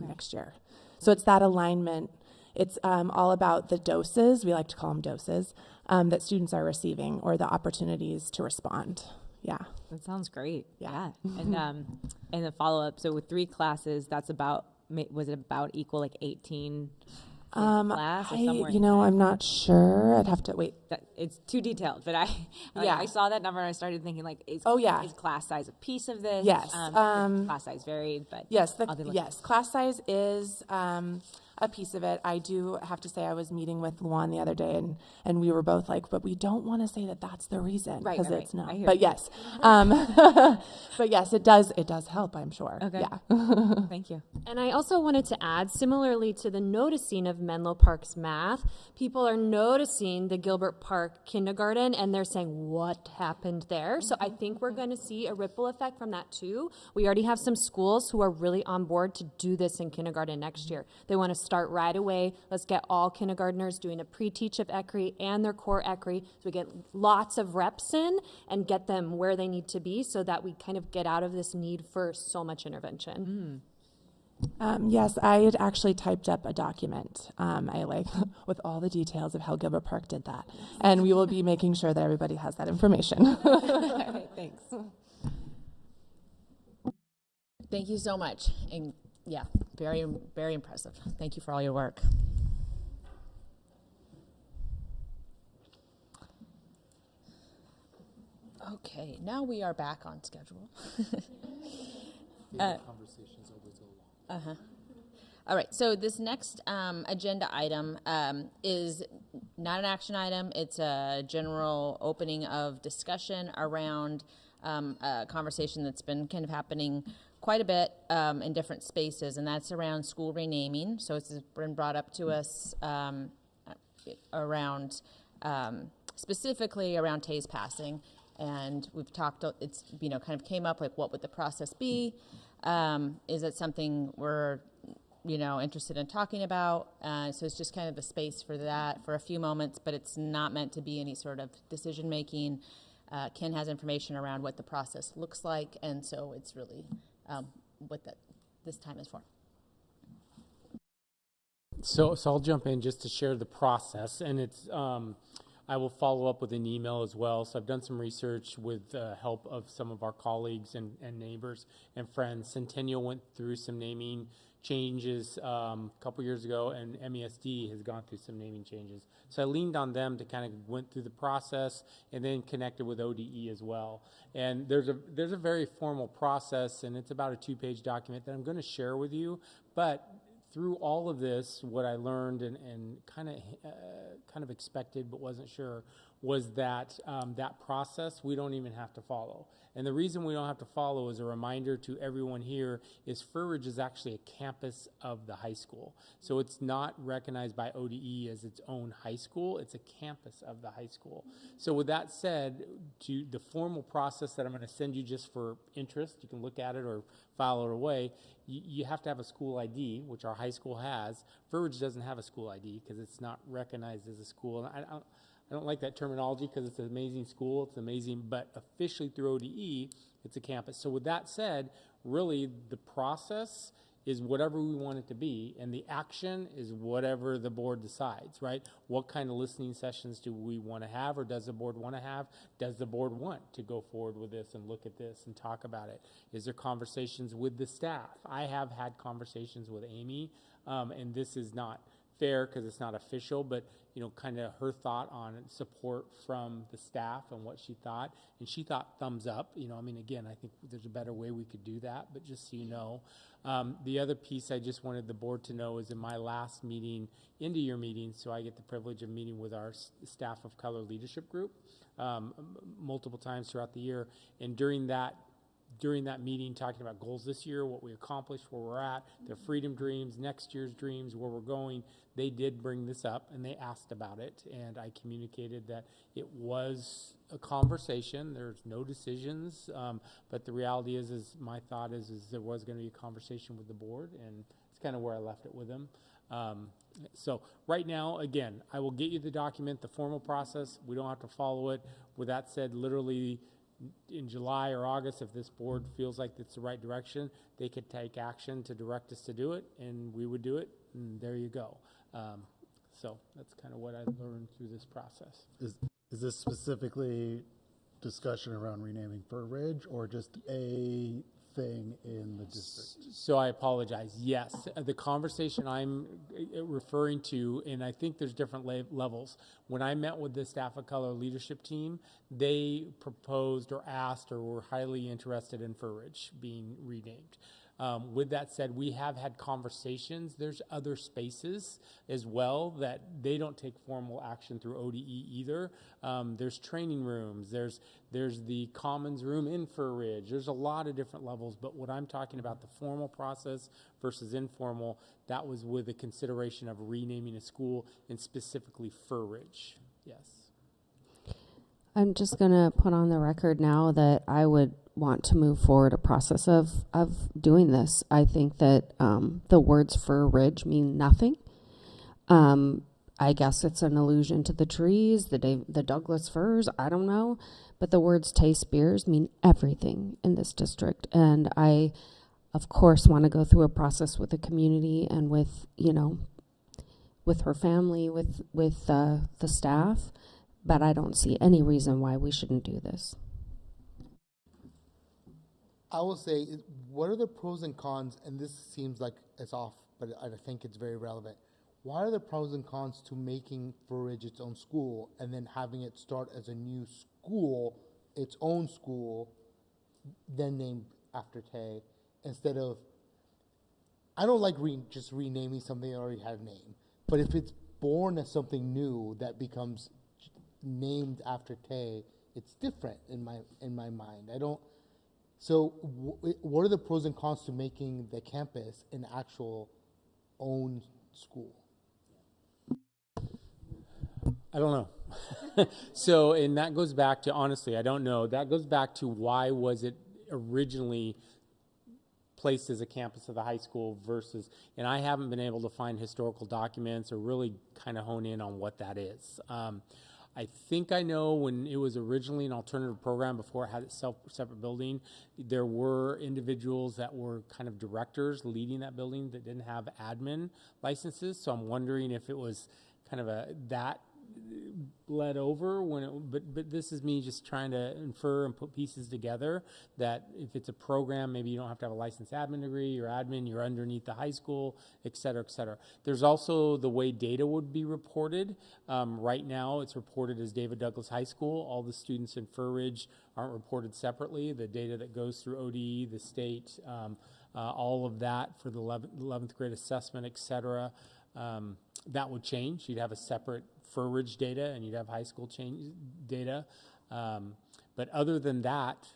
Speaker 8: next year. So it's that alignment. It's all about the doses, we like to call them doses, that students are receiving, or the opportunities to respond. Yeah.
Speaker 18: That sounds great. Yeah. And the follow-up, so with 3 classes, that's about, was it about equal like 18 class or somewhere?
Speaker 8: I'm not sure. I'd have to wait.
Speaker 18: It's too detailed, but I saw that number and I started thinking like, is class size a piece of this?
Speaker 8: Yes.
Speaker 18: Class size varied, but
Speaker 8: yes, class size is a piece of it. I do have to say I was meeting with Luan the other day, and we were both like, but we don't want to say that that's the reason, because it's not. But yes, but yes, it does help, I'm sure.
Speaker 18: Okay.
Speaker 8: Yeah.
Speaker 18: Thank you.
Speaker 15: And I also wanted to add, similarly to the noticing of Menlo Park's math, people are noticing the Gilbert Park kindergarten, and they're saying, what happened there? So I think we're going to see a ripple effect from that too. We already have some schools who are really on board to do this in kindergarten next year. They want to start right away. Let's get all kindergartners doing a pre-teach of ECRI and their core ECRI, so we get lots of reps in and get them where they need to be, so that we kind of get out of this need for so much intervention.
Speaker 8: Yes, I had actually typed up a document with all the details of how Gilbert Park did that. And we will be making sure that everybody has that information.
Speaker 18: Okay, thanks.
Speaker 1: Thank you so much. And yeah, very, very impressive. Thank you for all your work. Okay, now we are back on schedule.
Speaker 6: Conversations over so long.
Speaker 1: All right, so this next agenda item is not an action item. It's a general opening of discussion around a conversation that's been kind of happening quite a bit in different spaces, and that's around school renaming. So it's been brought up to us around specifically around Tay's passing. And we've talked, it's, kind of came up like, what would the process be? Is it something we're, interested in talking about? So it's just kind of the space for that for a few moments, but it's not meant to be any sort of decision making. Ken has information around what the process looks like, and so it's really what this time is for.
Speaker 9: So I'll jump in just to share the process, and it's I will follow up with an email as well. So I've done some research with the help of some of our colleagues and neighbors and friends. Centennial went through some naming changes a couple years ago, and MESD has gone through some naming changes. So I leaned on them to kind of went through the process and then connected with ODE as well. And there's a very formal process, and it's about a 2-page document that I'm going to share with you. But through all of this, what I learned and kind of expected but wasn't sure was that that process we don't even have to follow. And the reason we don't have to follow, is a reminder to everyone here, is Fur Ridge is actually a campus of the high school. So it's not recognized by ODE as its own high school. It's a campus of the high school. So with that said, to the formal process that I'm going to send you just for interest, you can look at it or file it away, you have to have a school ID, which our high school has. Fur Ridge doesn't have a school ID because it's not recognized as a school. And I don't like that terminology because it's an amazing school. It's amazing, but officially through ODE, it's a campus. So with that said, really the process is whatever we want it to be, and the action is whatever the board decides, right? What kind of listening sessions do we want to have, or does the board want to have? Does the board want to go forward with this and look at this and talk about it? Is there conversations with the staff? I have had conversations with Amy, and this is not fair because it's not official, but kind of her thought on support from the staff and what she thought, and she thought thumbs up. Again, I think there's a better way we could do that, but just so you know. The other piece I just wanted the board to know is in my last meeting, end of year meeting, so I get the privilege of meeting with our staff of color leadership group multiple times throughout the year, and during that meeting, talking about goals this year, what we accomplished, where we're at, their freedom dreams, next year's dreams, where we're going, they did bring this up and they asked about it, and I communicated that it was a conversation. There's no decisions, but the reality is my thought is there was going to be a conversation with the board, and it's kind of where I left it with them. So right now, again, I will get you the document, the formal process. We don't have to follow it. With that said, literally in July or August, if this board feels like it's the right direction, they could take action to direct us to do it, and we would do it, and there you go. So that's kind of what I learned through this process.
Speaker 10: Is this specifically discussion around renaming Fur Ridge, or just a thing in the district?
Speaker 9: So I apologize. Yes, the conversation I'm referring to, and I think there's different levels. When I met with the Staff of Color leadership team, they proposed or asked or were highly interested in Fur Ridge being renamed. With that said, we have had conversations. There's other spaces as well that they don't take formal action through ODE either. There's training rooms. There's the commons room in Fur Ridge. There's a lot of different levels, but what I'm talking about, the formal process versus informal, that was with the consideration of renaming a school, and specifically Fur Ridge. Yes.
Speaker 12: I'm just going to put on the record now that I would want to move forward a process of doing this. I think that the words Fur Ridge mean nothing. I guess it's an allusion to the trees, the Douglas firs, I don't know. But the words Tay Spears mean everything in this district. And I, of course, want to go through a process with the community and with, with her family, with the staff. But I don't see any reason why we shouldn't do this.
Speaker 6: I will say, what are the pros and cons, and this seems like it's off, but I think it's very relevant. What are the pros and cons to making Fur Ridge its own school and then having it start as a new school, its own school, then named after Tay, instead of, I don't like just renaming something that already had a name, but if it's born as something new that becomes named after Tay, it's different in my mind. So what are the pros and cons to making the campus an actual own school?
Speaker 9: I don't know. So, and that goes back to, honestly, I don't know. That goes back to why was it originally placed as a campus of the high school versus, and I haven't been able to find historical documents or really kind of hone in on what that is. I think I know when it was originally an alternative program before it had its separate building, there were individuals that were kind of directors leading that building that didn't have admin licenses. So I'm wondering if it was kind of that bled over when it, but this is me just trying to infer and put pieces together that if it's a program, maybe you don't have to have a licensed admin degree, you're admin, you're underneath the high school, et cetera, et cetera. There's also the way data would be reported. Right now it's reported as David Douglas High School. All the students in Fur Ridge aren't reported separately. The data that goes through ODE, the state, all of that for the 11th grade assessment, et cetera, that would change. You'd have a separate Fur Ridge data and you'd have high school change data. But other than that,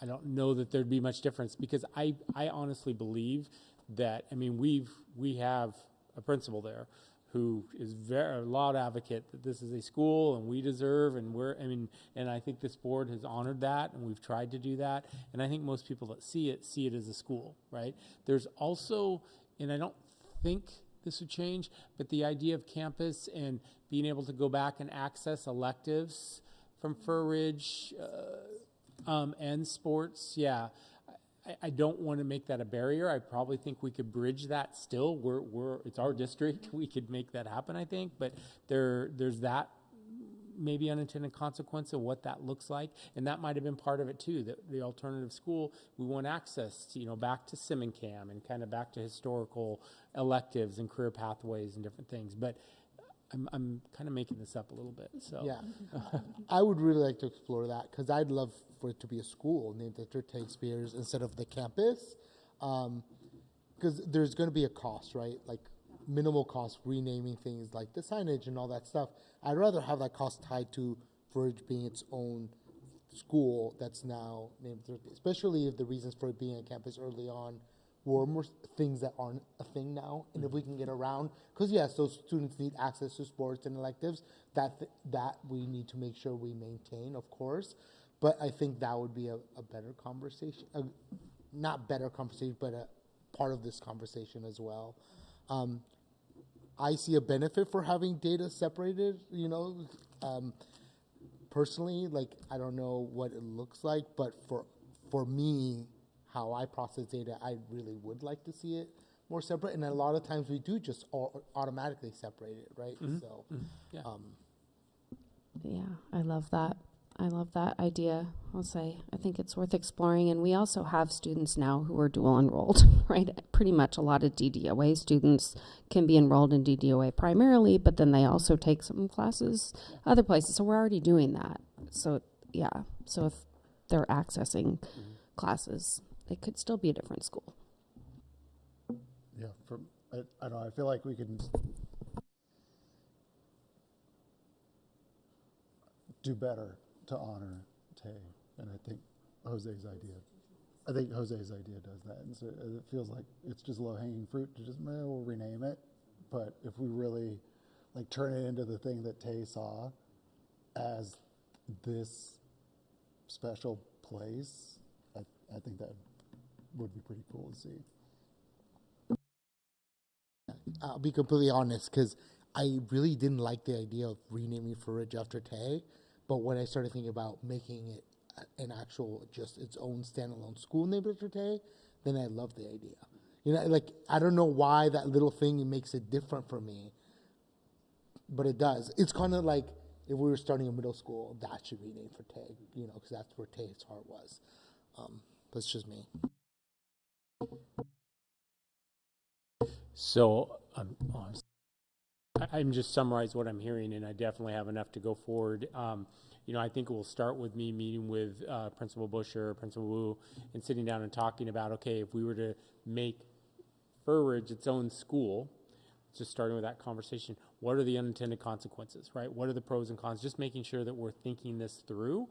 Speaker 9: I don't know that there'd be much difference because I honestly believe that, I mean, we have a principal there who is a loud advocate that this is a school and we deserve and I think this board has honored that and we've tried to do that. And I think most people that see it as a school, right? There's also, and I don't think this would change, but the idea of campus and being able to go back and access electives from Fur Ridge and sports, yeah, I don't want to make that a barrier. I probably think we could bridge that still. It's our district. We could make that happen, I think, but there's that maybe unintended consequence of what that looks like, and that might have been part of it too, that the alternative school, we want access to, back to SimCam and kind of back to historical electives and career pathways and different things, but I'm kind of making this up a little bit, so.
Speaker 6: Yeah, I would really like to explore that, because I'd love for it to be a school named after Tay Spears instead of the campus, because there's going to be a cost, right, like minimal cost renaming things like the signage and all that stuff. I'd rather have that cost tied to Fur Ridge being its own school that's now named, especially if the reasons for it being a campus early on were more things that aren't a thing now. And if we can get around, because yes, those students need access to sports and electives, that we need to make sure we maintain, of course. But I think that would be a better conversation, not better conversation, but a part of this conversation as well. I see a benefit for having data separated, personally, like, I don't know what it looks like, but for me, how I process data, I really would like to see it more separate. And a lot of times we do just automatically separate it, right?
Speaker 9: Mm-hmm.
Speaker 6: So,
Speaker 9: yeah.
Speaker 12: Yeah, I love that. I love that idea. I'll say, I think it's worth exploring. And we also have students now who are dual enrolled, right? Pretty much a lot of DDOA students can be enrolled in DDOA primarily, but then they also take some classes other places. So we're already doing that. So, yeah. So if they're accessing classes, it could still be a different school.
Speaker 10: Yeah, I don't know, I feel like we can do better to honor Tay, and I think Jose's idea does that. And so it feels like it's just low-hanging fruit to just, we'll rename it. But if we really turn it into the thing that Tay saw as this special place, I think that would be pretty cool to see.
Speaker 6: I'll be completely honest, because I really didn't like the idea of renaming Fur Ridge after Tay. But when I started thinking about making it an actual, just its own standalone school named after Tay, then I love the idea. I don't know why that little thing makes it different for me, but it does. It's kind of like if we were starting a middle school, that should be named for Tay, because that's where Tay's heart was. That's just me.
Speaker 9: So I'm just summarize what I'm hearing, and I definitely have enough to go forward. I think it will start with me meeting with Principal Busher, Principal Wu, and sitting down and talking about, okay, if we were to make Fur Ridge its own school, just starting with that conversation, what are the unintended consequences, right? What are the pros and cons? Just making sure that we're thinking this through.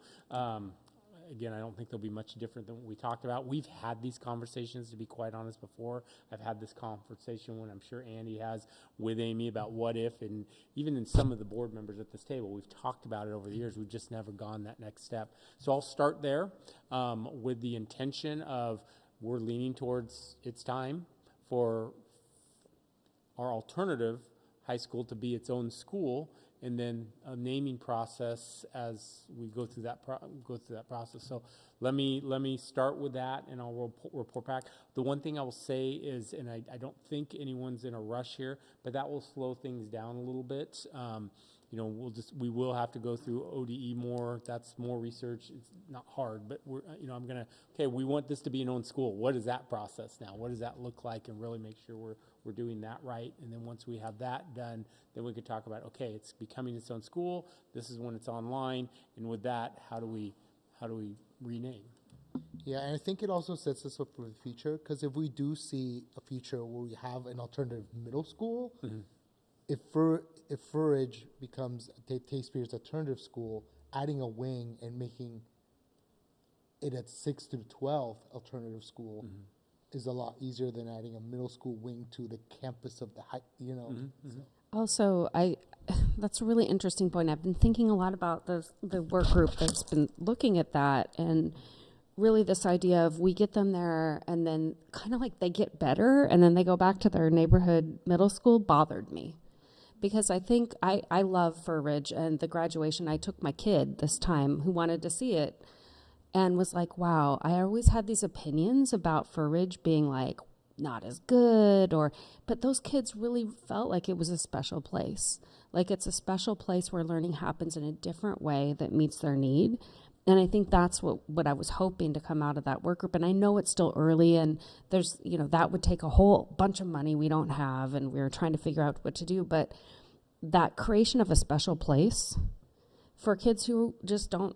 Speaker 9: again, I don't think they'll be much different than what we talked about. We've had these conversations, to be quite honest, before. I've had this conversation when I'm sure Andy has with Amy about what if, and even in some of the board members at this table, we've talked about it over the years. We've just never gone that next step. So I'll start there with the intention of we're leaning towards it's time for our alternative high school to be its own school, and then a naming process as we go through that process. So let me start with that, and I'll report back. The one thing I will say is, and I don't think anyone's in a rush here, but that will slow things down a little bit. You know, we will have to go through ODE more. That's more research. It's not hard, but we want this to be an own school. What is that process now? What does that look like? And really make sure we're doing that right. And then once we have that done, then we could talk about, okay, it's becoming its own school. This is when it's online. And with that, how do we rename?
Speaker 6: Yeah, and I think it also sets us up for the future, because if we do see a future where we have an alternative middle school, if Fur Ridge becomes Tay-Spears Alternative School, adding a wing and making it at 6 through 12 alternative school is a lot easier than adding a middle school wing to the campus of the high, you know.
Speaker 12: Also, that's a really interesting point. I've been thinking a lot about the work group that's been looking at that, and really this idea of we get them there and then kind of like they get better and then they go back to their neighborhood middle school bothered me. Because I think I love Fur Ridge, and the graduation, I took my kid this time who wanted to see it and was like, wow, I always had these opinions about Fur Ridge being like not as good, but those kids really felt like it was a special place. Like it's a special place where learning happens in a different way that meets their need. And I think that's what I was hoping to come out of that work group. And I know it's still early, and there's, that would take a whole bunch of money we don't have, and we're trying to figure out what to do. But that creation of a special place for kids who just don't,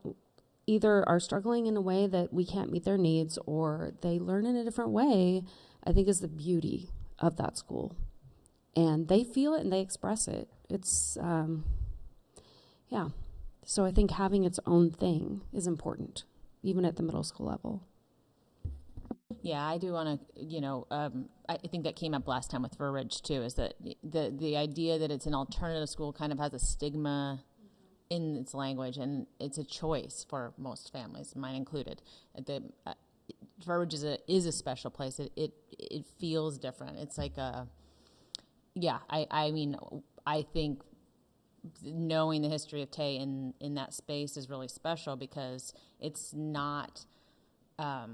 Speaker 12: either are struggling in a way that we can't meet their needs, or they learn in a different way, I think is the beauty of that school. And they feel it and they express it. It's, yeah. So I think having its own thing is important, even at the middle school level.
Speaker 1: Yeah, I do want to, I think that came up last time with Fur Ridge too, is that the idea that it's an alternative school kind of has a stigma in its language, and it's a choice for most families, mine included. Fur Ridge is a special place. It feels different. It's like I think knowing the history of Tay in that space is really special, because it's not less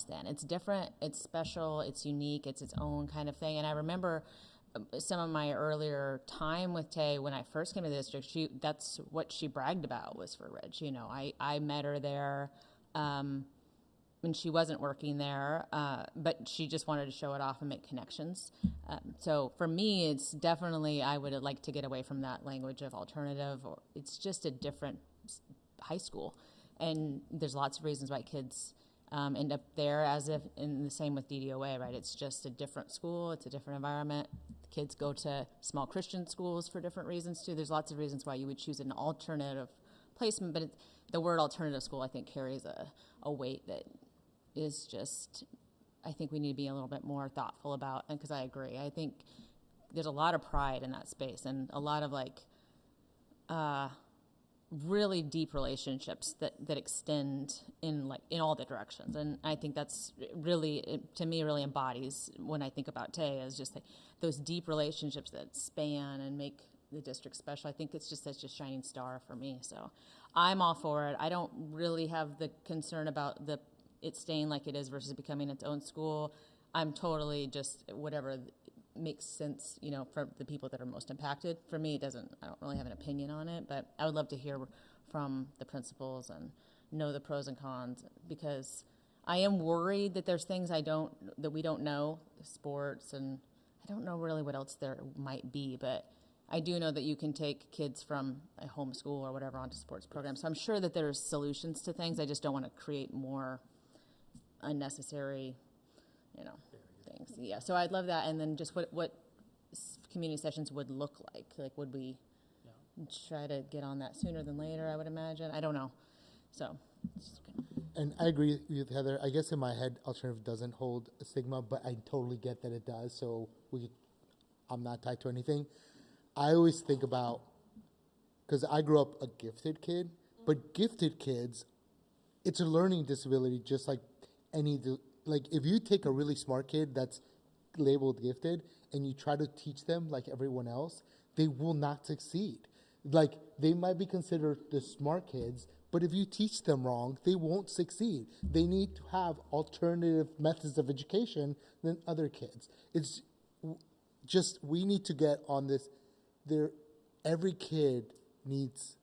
Speaker 1: than. It's different, it's special, it's unique, it's its own kind of thing. And I remember some of my earlier time with Tay when I first came to the district, that's what she bragged about was Fur Ridge. I met her there when she wasn't working there, but she just wanted to show it off and make connections. So for me, it's definitely, I would like to get away from that language of alternative, or it's just a different high school. And there's lots of reasons why kids end up there, and the same with DDOA, right? It's just a different school, it's a different environment. Kids go to small Christian schools for different reasons too. There's lots of reasons why you would choose an alternative placement, but the word alternative school, I think, carries a weight that is just, I think we need to be a little bit more thoughtful about, and because I agree, I think there's a lot of pride in that space, and a lot of really deep relationships that extend in all the directions. And I think that's really, to me, really embodies when I think about Tay, is just those deep relationships that span and make the district special. I think it's just such a shining star for me. So I'm all for it. I don't really have the concern about it staying like it is versus becoming its own school. I'm totally just whatever makes sense, for the people that are most impacted. For me, I don't really have an opinion on it, but I would love to hear from the principals and know the pros and cons, because I am worried that there's things that we don't know, sports, and I don't know really what else there might be, but I do know that you can take kids from a homeschool or whatever onto sports programs. So I'm sure that there's solutions to things. I just don't want to create more unnecessary, things. Yeah, so I'd love that. And then just what community sessions would look like. Would we try to get on that sooner than later, I would imagine? I don't know. So,
Speaker 6: And I agree with Heather. I guess in my head, alternative doesn't hold a stigma, but I totally get that it does. So I'm not tied to anything. I always think about, because I grew up a gifted kid, but gifted kids, it's a learning disability just like like if you take a really smart kid that's labeled gifted and you try to teach them like everyone else, they will not succeed. Like they might be considered the smart kids, but if you teach them wrong, they won't succeed. They need to have alternative methods of education than other kids. It's just, we need to get on this. Every kid needs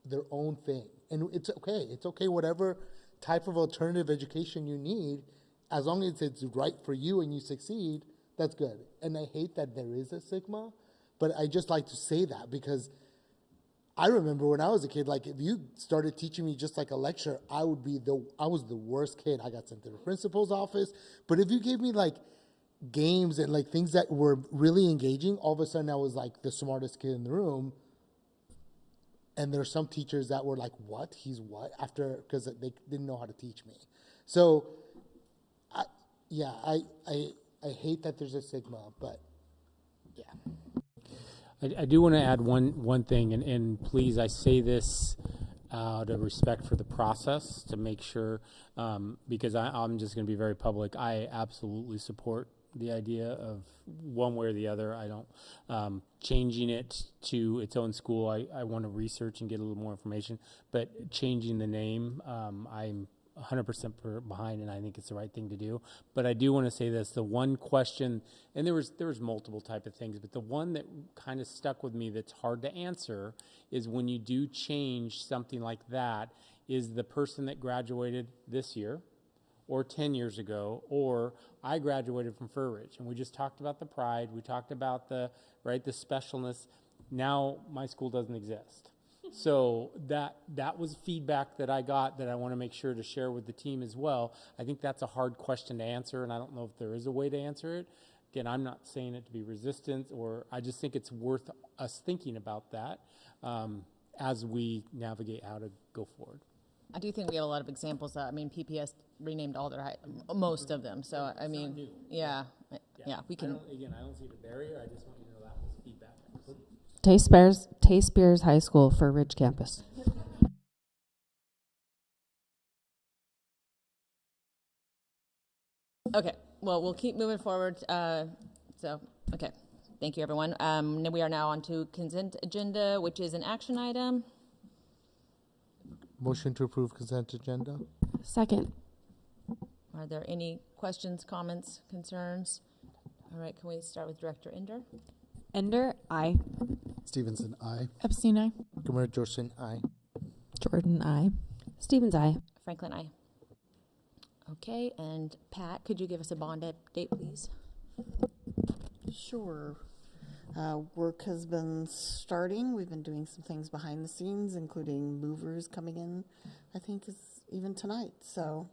Speaker 6: their own thing. And it's okay. It's okay, whatever type of alternative education you need, as long as it's right for you and you succeed, that's good. And I hate that there is a stigma, but I just like to say that because I remember when I was a kid, like if you started teaching me just like a lecture, I was the worst kid. I got sent to the principal's office. But if you gave me like games and like things that were really engaging, all of a sudden I was like the smartest kid in the room. And there's some teachers that were like, what? He's what? Because they didn't know how to teach me. So, I hate that there's a stigma, but yeah.
Speaker 9: I do want to add one thing, and please, I say this out of respect for the process to make sure, because I'm just going to be very public. I absolutely support the idea of one way or the other. I don't changing it to its own school. I want to research and get a little more information, but changing the name, I'm 100% behind, and I think it's the right thing to do. But I do want to say this: the one question, and there was multiple type of things, but the one that kind of stuck with me that's hard to answer is when you do change something like that, is the person that graduated this year or 10 years ago, or I graduated from Fur Ridge, and we just talked about the pride, we talked about the specialness. Now my school doesn't exist. So that was feedback that I got that I want to make sure to share with the team as well. I think that's a hard question to answer, and I don't know if there is a way to answer it. Again, I'm not saying it to be resistant, or I just think it's worth us thinking about that as we navigate how to go forward.
Speaker 1: I do think we have a lot of examples. PPS renamed all most of them. So, I mean, we can.
Speaker 9: I don't see the barrier. I just want you to know that was feedback.
Speaker 12: Taste Beers High School for Ridge Campus.
Speaker 1: Okay, well, we'll keep moving forward. Okay, thank you, everyone. We are now on to consent agenda, which is an action item.
Speaker 6: Motion to approve consent agenda.
Speaker 12: Second.
Speaker 1: Are there any questions, comments, concerns? All right, can we start with Director Ender?
Speaker 11: Ender, aye.
Speaker 10: Stevenson, aye.
Speaker 14: Epstein, aye.
Speaker 6: Gamera Jorson, aye.
Speaker 11: Jordan, aye.
Speaker 12: Stevens, aye.
Speaker 1: Franklin, aye. Okay, and Pat, could you give us a bond update, please?
Speaker 7: Sure. Work has been starting. We've been doing some things behind the scenes, including movers coming in, I think is even tonight. So,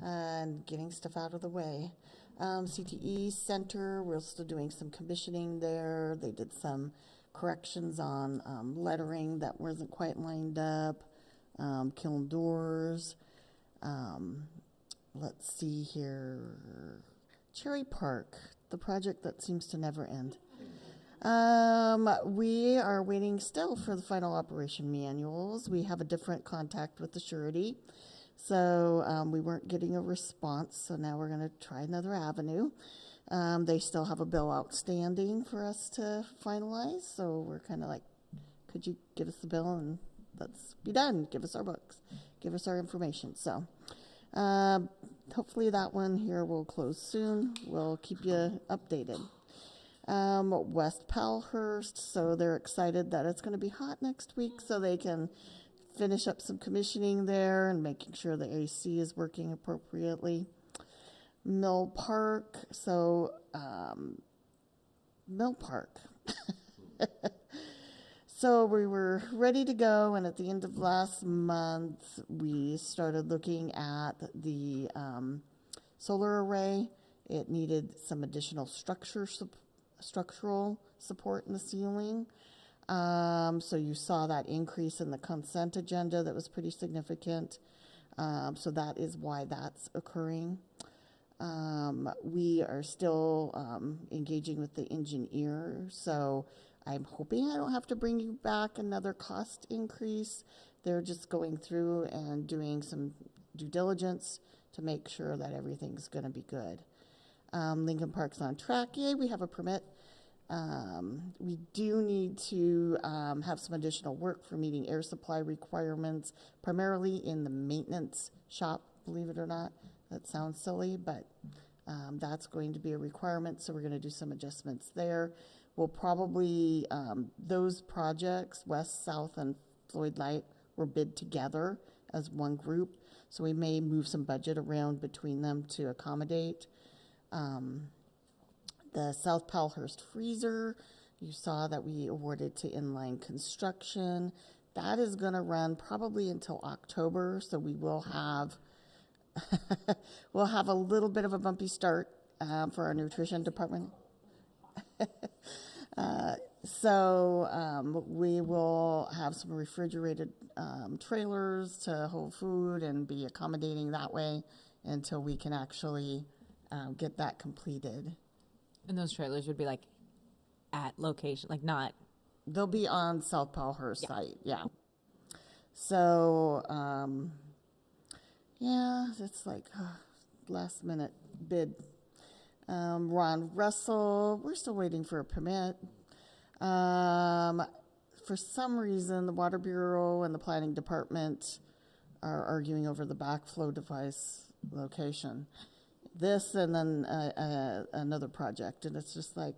Speaker 7: and getting stuff out of the way. CTE Center, we're still doing some commissioning there. They did some corrections on lettering that wasn't quite lined up. Kiln doors. Let's see here. Cherry Park, the project that seems to never end. We are waiting still for the final operation manuals. We have a different contact with the surety. So we weren't getting a response, so now we're going to try another avenue. They still have a bill outstanding for us to finalize, so we're kind of like, could you give us the bill and let's be done. Give us our books. Give us our information. So hopefully that one here will close soon. We'll keep you updated. West Palhurst, so they're excited that it's going to be hot next week so they can finish up some commissioning there and making sure the AC is working appropriately. Mill Park, so Mill Park. So we were ready to go, and at the end of last month, we started looking at the solar array. It needed some additional structural support in the ceiling. So you saw that increase in the consent agenda that was pretty significant. So that is why that's occurring. We are still engaging with the engineer, so I'm hoping I don't have to bring you back another cost increase. They're just going through and doing some due diligence to make sure that everything's going to be good. Lincoln Park's on track. Yay, we have a permit. We do need to have some additional work for meeting air supply requirements, primarily in the maintenance shop, believe it or not. That sounds silly, but that's going to be a requirement, so we're going to do some adjustments there. We'll probably, those projects, West, South, and Floyd Light, were bid together as one group, so we may move some budget around between them to accommodate. The South Powellhurst freezer, you saw that we awarded to Inline Construction. That is going to run probably until October, so we will have we'll have a little bit of a bumpy start for our nutrition department. So we will have some refrigerated trailers to hold food and be accommodating that way until we can actually get that completed.
Speaker 18: And those trailers would be like at location, like not.
Speaker 7: They'll be on South Powellhurst site, yeah. So, yeah, it's like last minute bid. Ron Russell, we're still waiting for a permit. For some reason, the Water Bureau and the Planning Department are arguing over the backflow device location. This and then another project, and it's just like,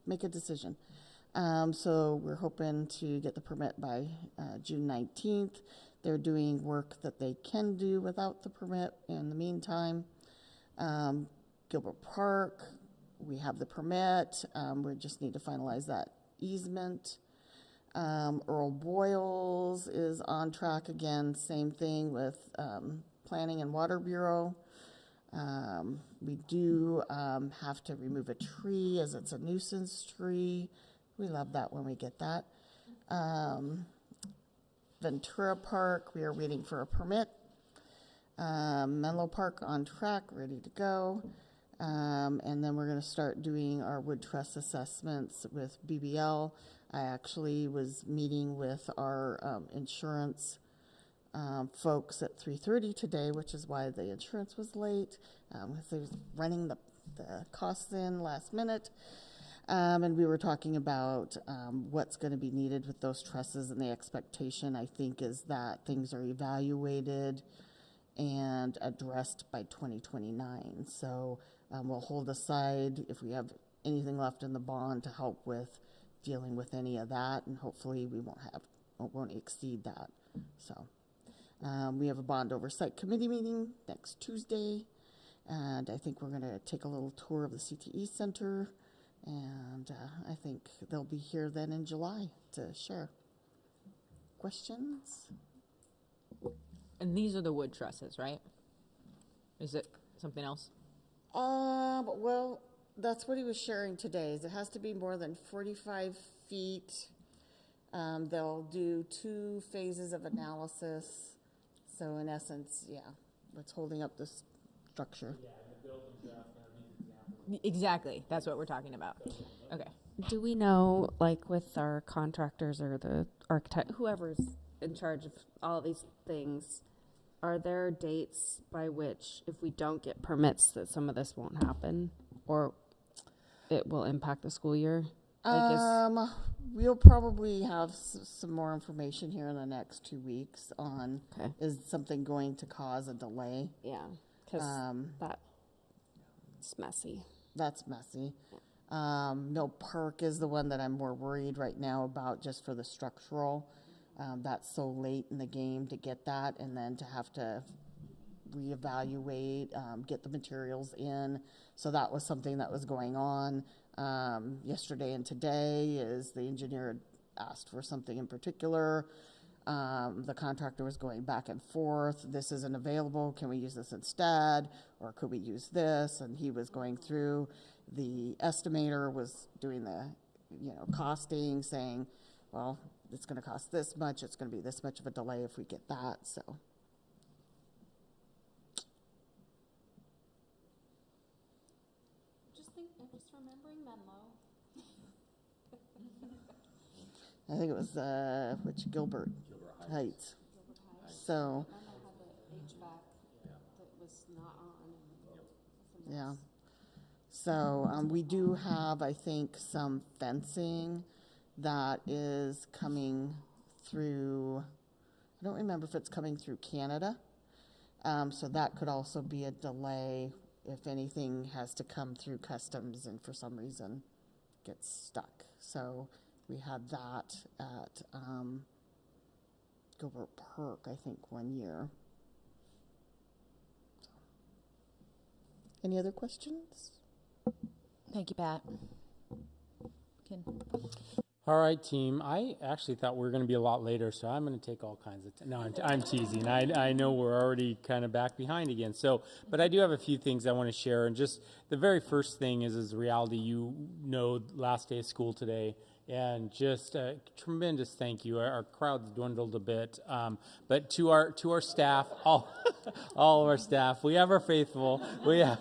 Speaker 7: make a decision. So we're hoping to get the permit by June 19th. They're doing work that they can do without the permit in the meantime. Gilbert Park, we have the permit. We just need to finalize that easement. Earl Boyles is on track again, same thing with Planning and Water Bureau. We do have to remove a tree as it's a nuisance tree. We love that when we get that. Ventura Park, we are waiting for a permit. Menlo Park on track, ready to go. And then we're going to start doing our wood truss assessments with BBL. I actually was meeting with our insurance folks at 3:30 today, which is why the insurance was late. They was running the costs in last minute. And we were talking about what's going to be needed with those trusses, and the expectation, I think, is that things are evaluated and addressed by 2029. So we'll hold aside if we have anything left in the bond to help with dealing with any of that, and hopefully we won't exceed that. So we have a bond oversight committee meeting next Tuesday, and I think we're going to take a little tour of the CTE Center. And I think they'll be here then in July to share. Questions?
Speaker 18: And these are the wood trusses, right? Is it something else?
Speaker 7: Well, that's what he was sharing today. Is it has to be more than 45 feet. They'll do 2 phases of analysis. So in essence, yeah, what's holding up this structure.
Speaker 18: Yeah, the building draft. Exactly. That's what we're talking about. Okay.
Speaker 12: Do we know, like with our contractors or the architect, whoever's in charge of all these things, are there dates by which, if we don't get permits, that some of this won't happen, or it will impact the school year?
Speaker 7: We'll probably have some more information here in the next 2 weeks on is something going to cause a delay.
Speaker 12: Yeah, because that's messy.
Speaker 7: That's messy. Mill Park is the one that I'm more worried right now about, just for the structural. That's so late in the game to get that, and then to have to reevaluate, get the materials in. So that was something that was going on yesterday and today. Is the engineer had asked for something in particular. The contractor was going back and forth. This isn't available. Can we use this instead? Or could we use this? And he was going through. The estimator was doing the, costing, saying, well, it's going to cost this much, it's going to be this much of a delay if we get that, so.
Speaker 4: Just remembering Menlo.
Speaker 7: I think it was, Gilbert Heights. So, yeah. So, we do have, I think, some fencing that is coming through, I don't remember if it's coming through Canada. So that could also be a delay if anything has to come through customs and for some reason gets stuck. So we had that at Gilbert Park, I think, one year. Any other questions?
Speaker 1: Thank you, Pat. Ken.
Speaker 9: All right, team. I actually thought we were going to be a lot later, so I'm going to take all kinds of time. No, I'm teasing. I know we're already kind of back behind again. So, but I do have a few things I want to share. And just the very first thing is reality. You know, last day of school today. And just a tremendous thank you. Our crowd's dwindled a bit, but to our staff, all of our staff, we have our faithful.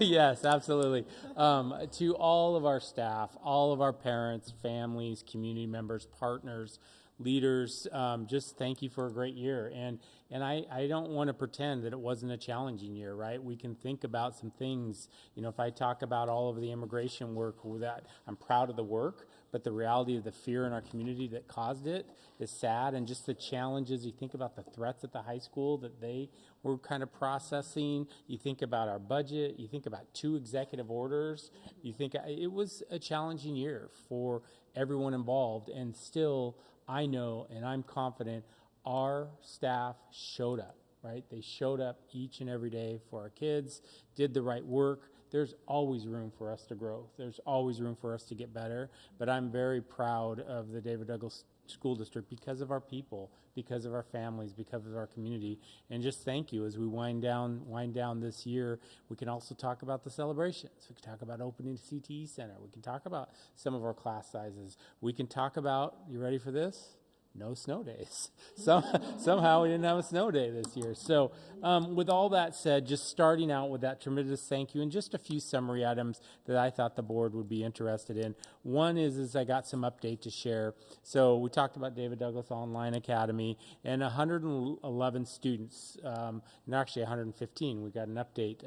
Speaker 9: Yes, absolutely. To all of our staff, all of our parents, families, community members, partners, leaders, just thank you for a great year. And I don't want to pretend that it wasn't a challenging year, right? We can think about some things. You know, if I talk about all of the immigration work, that I'm proud of the work, but the reality of the fear in our community that caused it is sad. And just the challenges, you think about the threats at the high school that they were kind of processing. You think about our budget. You think about 2 executive orders. You think it was a challenging year for everyone involved. And still, I know and I'm confident our staff showed up, right? They showed up each and every day for our kids, did the right work. There's always room for us to grow. There's always room for us to get better. But I'm very proud of the David Douglas School District because of our people, because of our families, because of our community. And just thank you as we wind down this year. We can also talk about the celebrations. We can talk about opening the CTE Center. We can talk about some of our class sizes. We can talk about, you ready for this? No snow days. Somehow we didn't have a snow day this year. So with all that said, just starting out with that tremendous thank you and just a few summary items that I thought the board would be interested in. One is I got some update to share. So we talked about David Douglas Online Academy and 111 students, and actually 115. We got an update,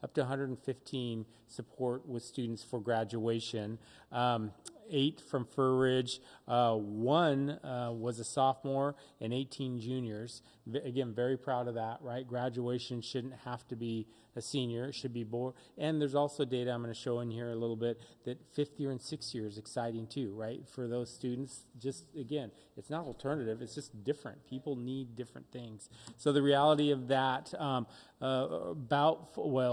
Speaker 9: up to 115 support with students for graduation. 8 from Fur Ridge, 1 was a sophomore, and 18 juniors. Again, very proud of that, right? Graduation shouldn't have to be a senior. It should be more. And there's also data I'm going to show in here a little bit that 5th year and 6th year is exciting too, right? For those students, just again, it's not alternative. It's just different. People need different things. So the reality of that,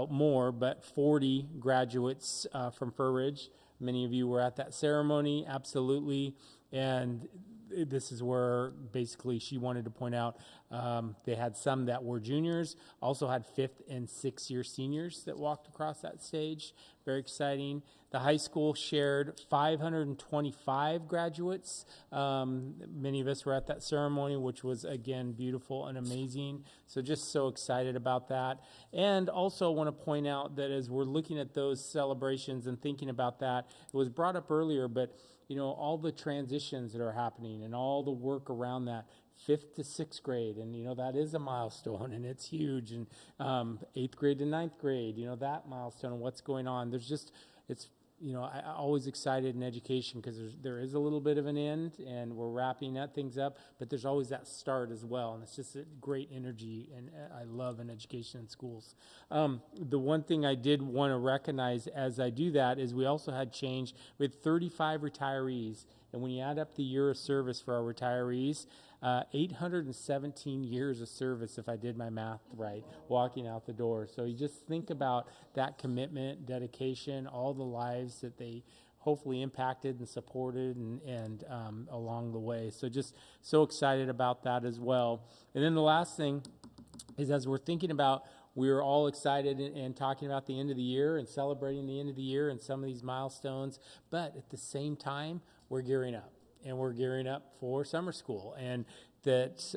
Speaker 9: more, but 40 graduates from Fur Ridge. Many of you were at that ceremony, absolutely. And this is where basically she wanted to point out they had some that were juniors, also had 5th and 6th year seniors that walked across that stage. Very exciting. The high school shared 525 graduates. Many of us were at that ceremony, which was, again, beautiful and amazing. So just so excited about that. And also want to point out that as we're looking at those celebrations and thinking about that, it was brought up earlier, but you know, all the transitions that are happening and all the work around that, 5th to 6th grade, and you know that is a milestone and it's huge, and 8th grade to 9th grade, you know, that milestone and what's going on. There's just, it's, you know, I always excited in education because there is a little bit of an end and we're wrapping that things up, but there's always that start as well, and it's just a great energy, and I love in education in schools. The one thing I did want to recognize as I do that is we also had change with 35 retirees, and when you add up the year of service for our retirees, 817 years of service, if I did my math right, walking out the door. So you just think about that commitment, dedication, all the lives that they hopefully impacted and supported and along the way. So just so excited about that as well. And then the last thing is, as we're thinking about, we're all excited and talking about the end of the year and celebrating the end of the year and some of these milestones, but at the same time, we're gearing up. and we're gearing up for summer school. And that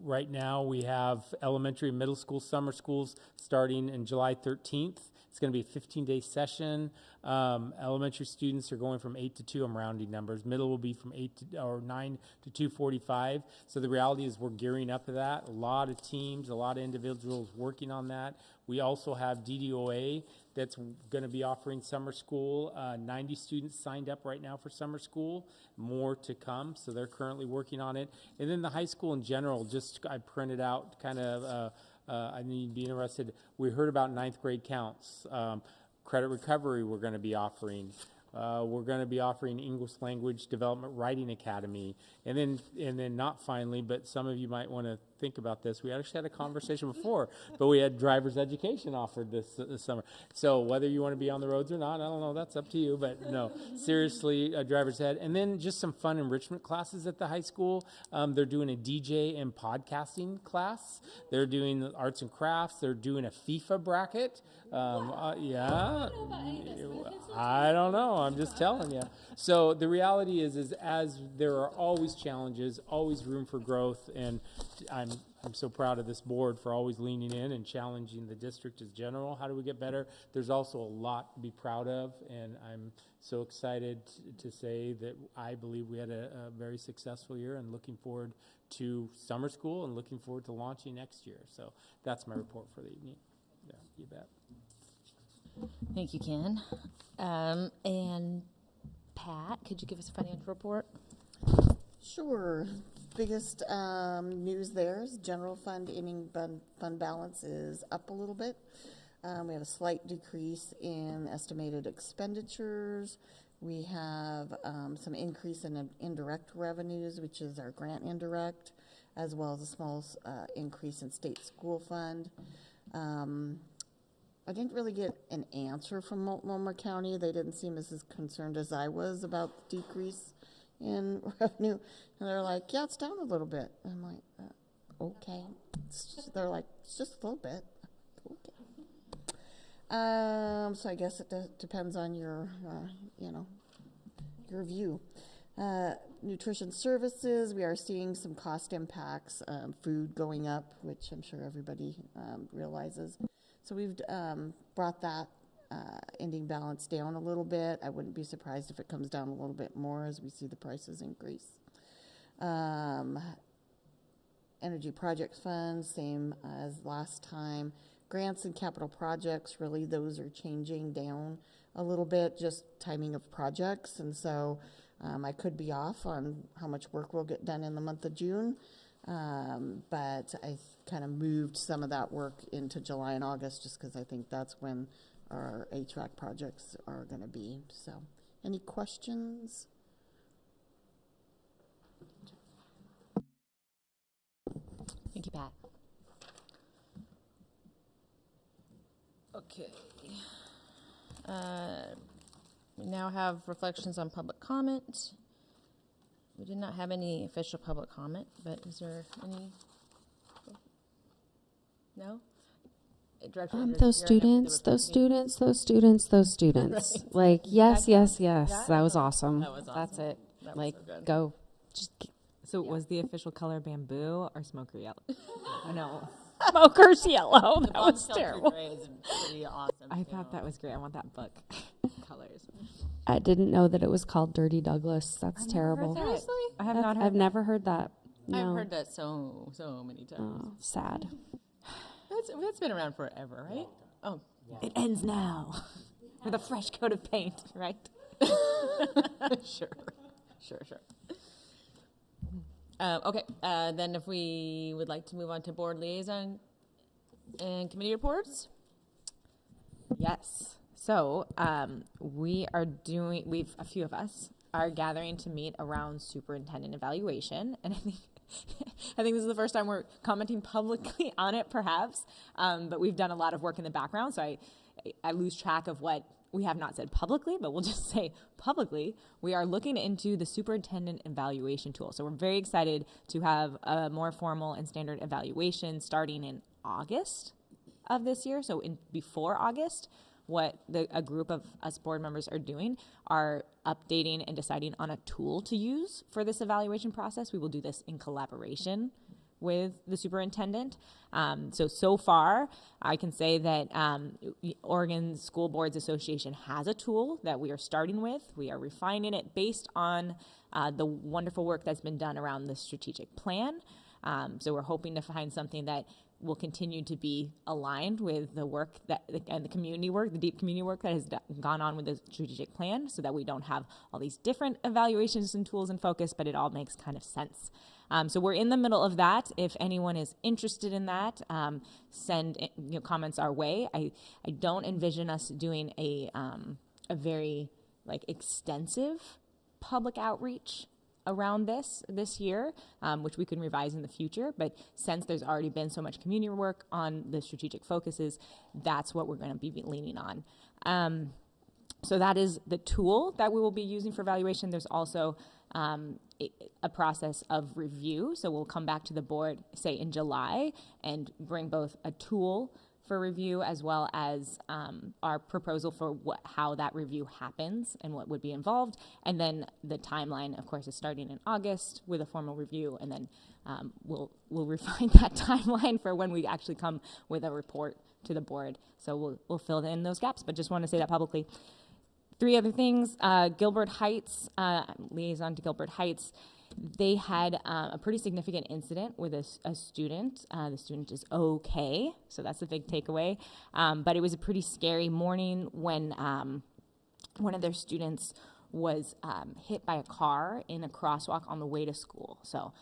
Speaker 9: right now we have elementary and middle school summer schools starting in July 13th. It's going to be a 15-day session. Elementary students are going from 8 to 2. I'm rounding numbers. Middle will be from 9 to 2:45. So the reality is we're gearing up to that. A lot of teams, a lot of individuals working on that. We also have DDOA that's going to be offering summer school. 90 students signed up right now for summer school. More to come. So they're currently working on it. And then the high school in general, I printed out kind of I need to be interested. We heard about 9th grade counts. Credit recovery we're going to be offering. We're going to be offering English Language Development Writing Academy. And then not finally, but some of you might want to think about this. We actually had a conversation before, but we had driver's education offered this summer. So whether you want to be on the roads or not, I don't know. That's up to you. But no, seriously, driver's ed. And then just some fun enrichment classes at the high school. They're doing a DJ and podcasting class. They're doing arts and crafts. They're doing a FIFA bracket. Yeah. I don't know. I'm just telling you. So the reality is as there are always challenges, always room for growth, and I'm so proud of this board for always leaning in and challenging the district as general. How do we get better? There's also a lot to be proud of, and I'm so excited to say that I believe we had a very successful year, and looking forward to summer school and looking forward to launching next year. So that's my report for the evening. Yeah, you bet.
Speaker 1: Thank you, Ken. And Pat, could you give us a financial report?
Speaker 7: Sure. Biggest news there is general fund ending fund balance is up a little bit. We have a slight decrease in estimated expenditures. We have some increase in indirect revenues, which is our grant indirect, as well as a small increase in state school fund. I didn't really get an answer from Multnomah County. They didn't seem as concerned as I was about the decrease in revenue. And they're like, yeah, it's down a little bit. I'm like, okay. They're like, it's just a little bit. Okay. So I guess it depends on your, your view. Nutrition services, we are seeing some cost impacts, food going up, which I'm sure everybody realizes. So we've brought that ending balance down a little bit. I wouldn't be surprised if it comes down a little bit more as we see the prices increase. Energy projects funds, same as last time. Grants and capital projects, really those are changing down a little bit, just timing of projects. And so I could be off on how much work will get done in the month of June. But I kind of moved some of that work into July and August just because I think that's when our HVAC projects are going to be. So, any questions?
Speaker 1: Thank you, Pat. Okay. We now have reflections on public comment. We did not have any official public comment, but is there any? No? Director,
Speaker 12: Those students.
Speaker 1: Right.
Speaker 12: Like, yes. That was awesome.
Speaker 1: That was awesome.
Speaker 18: That's it.
Speaker 1: That was
Speaker 18: Like,
Speaker 1: so good.
Speaker 12: Go.
Speaker 18: So was the official color bamboo or smoker yellow? I know.
Speaker 15: Smoker's yellow. That
Speaker 1: Bob
Speaker 15: was
Speaker 1: Shelter
Speaker 15: terrible.
Speaker 1: Gray is pretty awesome.
Speaker 18: I thought that was great. I want that book. Colors.
Speaker 12: I didn't know that it was called Dirty Douglas. That's terrible.
Speaker 1: Seriously?
Speaker 18: I have not heard
Speaker 12: I've never heard that. No.
Speaker 1: I've heard that so many times.
Speaker 12: Oh, sad.
Speaker 1: That's been around forever, right? Oh,
Speaker 18: It ends now. With a fresh coat of paint, right?
Speaker 1: sure. Okay, then if we would like to move on to board liaison and committee reports.
Speaker 18: Yes. So a few of us are gathering to meet around superintendent evaluation, and I think this is the first time we're commenting publicly on it, perhaps. But we've done a lot of work in the background, so I lose track of what we have not said publicly, but we'll just say publicly, we are looking into the superintendent evaluation tool. So we're very excited to have a more formal and standard evaluation starting in August of this year. So before August, what a group of us board members are doing are updating and deciding on a tool to use for this evaluation process. We will do this in collaboration with the superintendent. So far, I can say that Oregon School Boards Association has a tool that we are starting with. We are refining it based on the wonderful work that's been done around the strategic plan. So we're hoping to find something that will continue to be aligned with the work and the community work, the deep community work that has gone on with the strategic plan, so that we don't have all these different evaluations and tools in focus, but it all makes kind of sense. So we're in the middle of that. If anyone is interested in that, send comments our way. I don't envision us doing a very extensive public outreach around this year, which we can revise in the future. But since there's already been so much community work on the strategic focuses, that's what we're going to be leaning on. So that is the tool that we will be using for evaluation. There's also a process of review. So we'll come back to the board, say in July, and bring both a tool for review as well as our proposal for how that review happens and what would be involved. And then the timeline, of course, is starting in August with a formal review, and then we'll refine that timeline for when we actually come with a report to the board. So we'll fill in those gaps, but just want to say that publicly. 3 other things. Gilbert Heights, liaison to Gilbert Heights, they had a pretty significant incident with a student. The student is okay, so that's a big takeaway. But it was a pretty scary morning when one of their students was hit by a car in a crosswalk on the way to school. So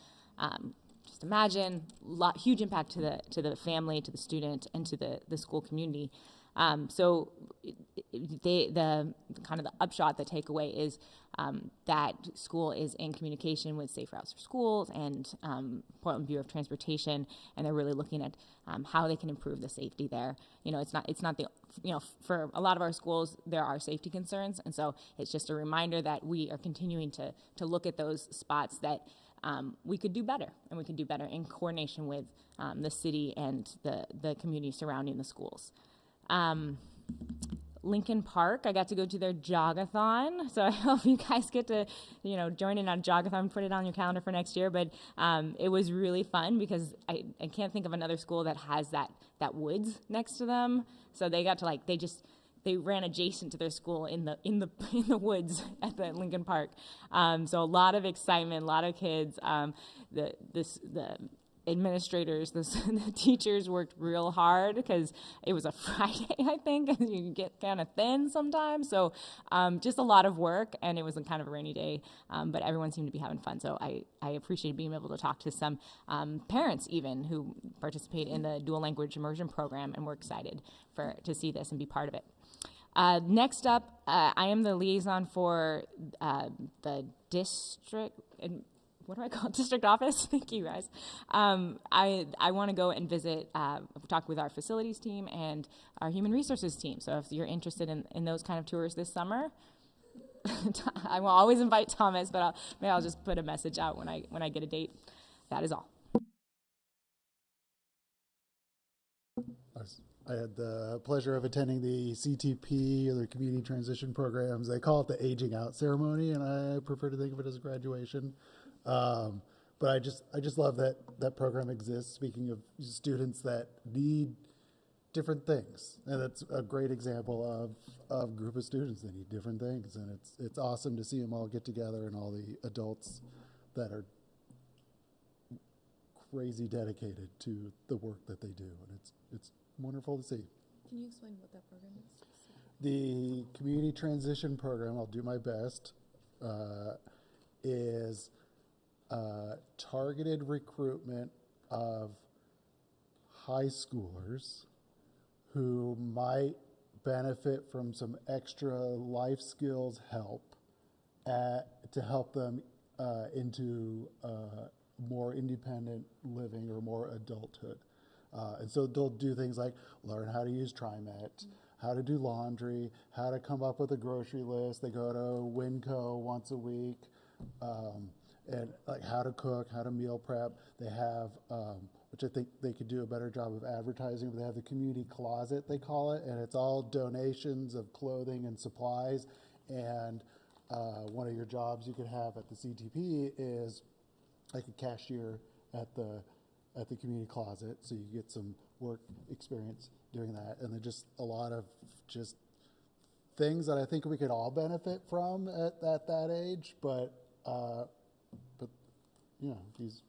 Speaker 18: just imagine, huge impact to the family, to the student, and to the school community. So the kind of the upshot, the takeaway is that school is in communication with Safe Routes for Schools and Portland Bureau of Transportation, and they're really looking at how they can improve the safety there. It's not the, for a lot of our schools, there are safety concerns, and so it's just a reminder that we are continuing to look at those spots that we could do better, and we can do better in coordination with the city and the community surrounding the schools. Lincoln Park, I got to go to their jogathon, so I hope you guys get to, join in on jogathon, put it on your calendar for next year. But it was really fun because I can't think of another school that has that woods next to them. So they got to they ran adjacent to their school in the woods at the Lincoln Park. So a lot of excitement, a lot of kids. The administrators, the teachers worked real hard because it was a Friday, I think, and you get kind of thin sometimes. So just a lot of work, and it was kind of a rainy day, but everyone seemed to be having fun. So I appreciated being able to talk to some parents even who participate in the dual language immersion program, and we're excited to see this and be part of it. Next up, I am the liaison for the district. What do I call it? District office? Thank you, guys. I want to go and visit, talk with our facilities team and our human resources team. So if you're interested in those kind of tours this summer, I will always invite Thomas, but maybe I'll just put a message out when I get a date. That is all.
Speaker 10: I had the pleasure of attending the CTP, or the Community Transition Programs. They call it the Aging Out Ceremony, and I prefer to think of it as a graduation. But I just love that program exists. Speaking of students that need different things, and that's a great example of a group of students that need different things, and it's awesome to see them all get together, and all the adults that are crazy dedicated to the work that they do, and it's wonderful to see.
Speaker 11: Can you explain what that program is?
Speaker 10: The Community Transition Program, I'll do my best, is targeted recruitment of high schoolers who might benefit from some extra life skills help to help them into more independent living or more adulthood. And so they'll do things like learn how to use TriMet, how to do laundry, how to come up with a grocery list. They go to Winco once a week. And like how to cook, how to meal prep. They have which I think they could do a better job of advertising. They have the community closet, they call it, and it's all donations of clothing and supplies. And one of your jobs you could have at the CTP is like a cashier at the community closet, so you get some work experience doing that. And then just a lot of just things that I think we could all benefit from at that age. But you know, these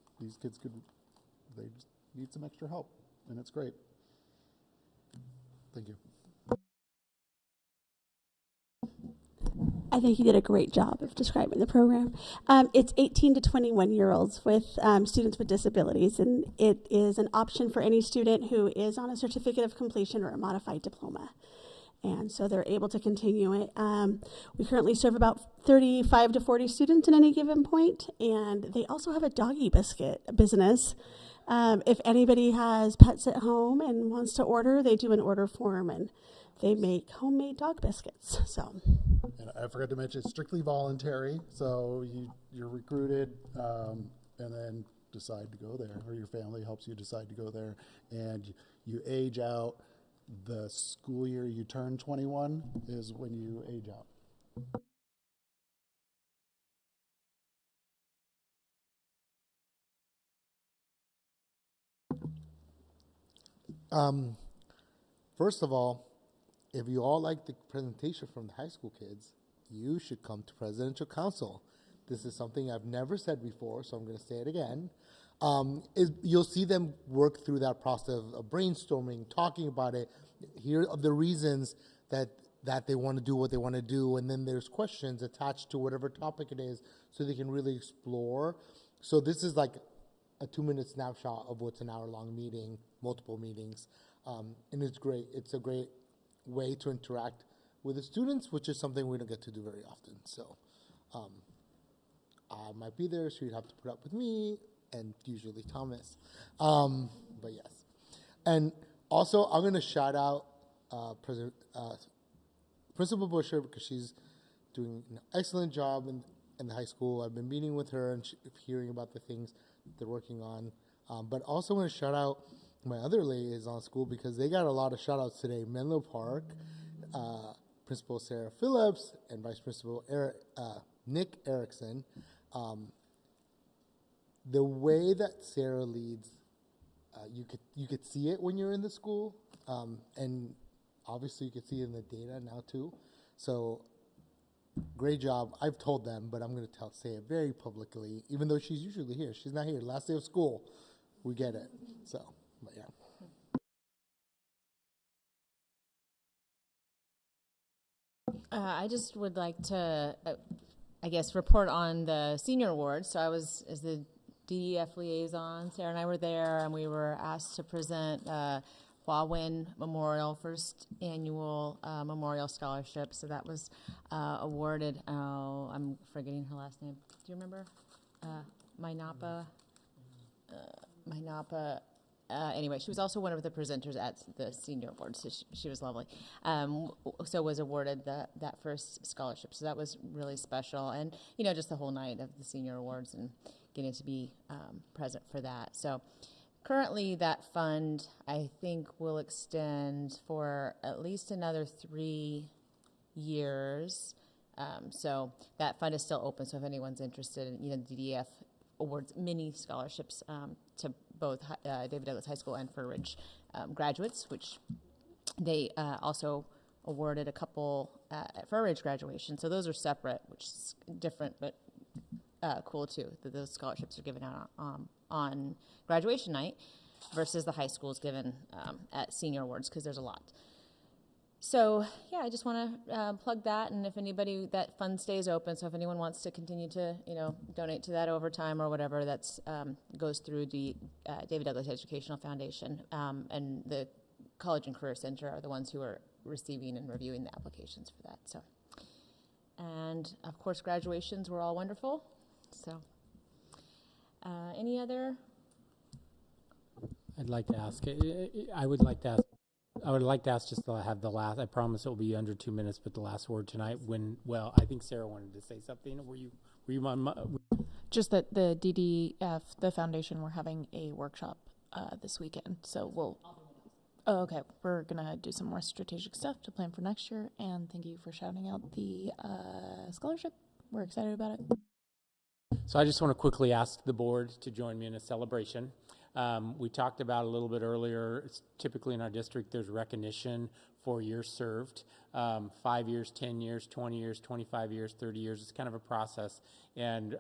Speaker 10: kids they just need some extra help, and it's great. Thank you.
Speaker 16: I think you did a great job of describing the program. It's 18 to 21-year-olds with students with disabilities, and it is an option for any student who is on a certificate of completion or a modified diploma. And so they're able to continue it. We currently serve about 35 to 40 students at any given point, and they also have a doggy biscuit business. If anybody has pets at home and wants to order, they do an order form, and they make homemade dog biscuits. So,
Speaker 10: and I forgot to mention, it's strictly voluntary. So you're recruited, and then decide to go there, or your family helps you decide to go there, and you age out. The school year you turn 21 is when you age out.
Speaker 6: First of all, if you all like the presentation from the high school kids, you should come to Presidential Council. This is something I've never said before, so I'm going to say it again. You'll see them work through that process of brainstorming, talking about it, hear the reasons that they want to do what they want to do, and then there's questions attached to whatever topic it is so they can really explore. So this is like a 2-minute snapshot of what's an hour-long meeting, multiple meetings, and it's great. It's a great way to interact with the students, which is something we don't get to do very often. So I might be there, so you'd have to put up with me, and usually Thomas. But yes. And also, I'm going to shout out Principal Busher, because she's doing an excellent job in the high school. I've been meeting with her and hearing about the things they're working on. But also want to shout out my other liaison school, because they got a lot of shout outs today. Menlo Park, Principal Sarah Phillips, and Vice Principal Nick Erickson. The way that Sarah leads, you could see it when you're in the school, and obviously you could see it in the data now too. So great job. I've told them, but I'm going to say it very publicly, even though she's usually here. She's not here. Last day of school, we get it. So, but yeah.
Speaker 1: I just would like to, I guess, report on the senior awards. So I was, as the DEF liaison, Sarah and I were there, and we were asked to present Hua Win Memorial, first annual memorial scholarship. So that was awarded, I'm forgetting her last name. Do you remember? Mainapa. Anyway, she was also one of the presenters at the senior awards, so she was lovely. So was awarded that first scholarship. So that was really special. And, you know, just the whole night of the senior awards and getting to be present for that. So currently that fund, I think, will extend for at least another 3 years. So that fund is still open. So if anyone's interested in, you know, the DDF awards mini scholarships to both David Douglas High School and Fur Ridge graduates, which they also awarded a couple at Fur Ridge graduation. So those are separate, which is different, but cool too, that those scholarships are given out on graduation night versus the high schools given at senior awards, because there's a lot. So yeah, I just want to plug that, and if anybody, that fund stays open, so if anyone wants to continue to, you know, donate to that overtime or whatever, that's goes through the David Douglas Educational Foundation, and the College and Career Center are the ones who are receiving and reviewing the applications for that. So, and of course, graduations were all wonderful. So, any other?
Speaker 9: I'd like to ask. I would like to ask just to have the last. I promise it will be under 2 minutes, but the last word tonight. Well, I think Sarah wanted to say something. Were you my?
Speaker 14: Just that the DDF, the foundation, we're having a workshop this weekend. So we'll. Oh, okay. We're gonna do some more strategic stuff to plan for next year. And thank you for shouting out the scholarship. We're excited about it.
Speaker 9: So I just want to quickly ask the board to join me in a celebration. We talked about a little bit earlier, it's typically in our district, there's recognition for years served, 5 years, 10 years, 20 years, 25 years, 30 years. It's kind of a process, and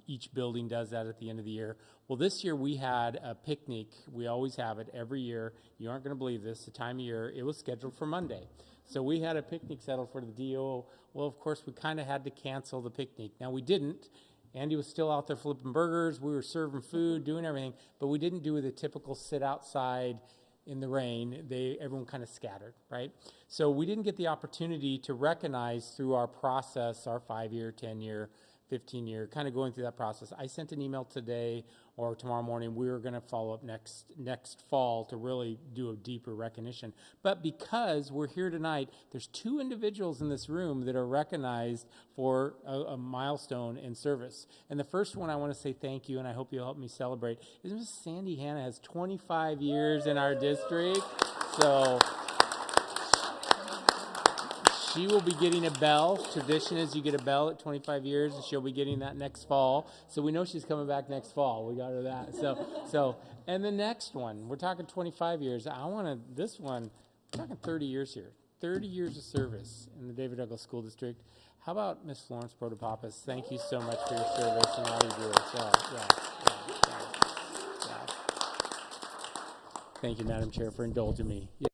Speaker 9: each building does that at the end of the year. Well, this year we had a picnic. We always have it every year. You aren't going to believe this, the time of year. It was scheduled for Monday. So we had a picnic settled for the DO. Well, of course, we kind of had to cancel the picnic. Now, we didn't. Andy was still out there flipping burgers. We were serving food, doing everything, but we didn't do the typical sit outside in the rain. Everyone kind of scattered, right? So we didn't get the opportunity to recognize through our process, our 5-year, 10-year, 15-year, kind of going through that process. I sent an email today or tomorrow morning. We were going to follow up next fall to really do a deeper recognition. But because we're here tonight, there's 2 individuals in this room that are recognized for a milestone in service. And the first one I want to say thank you, and I hope you'll help me celebrate, is Ms. Sandy Hanna has 25 years in our district. So she will be getting a bell. Tradition is you get a bell at 25 years, and she'll be getting that next fall. So we know she's coming back next fall. We got her that. So, and the next one, we're talking 25 years. This one, we're talking 30 years here. 30 years of service in the David Douglas School District. How about Miss Florence Protopappas? Thank you so much for your service and all you do. Yeah. Thank you, Madam Chair, for indulging me. Yeah.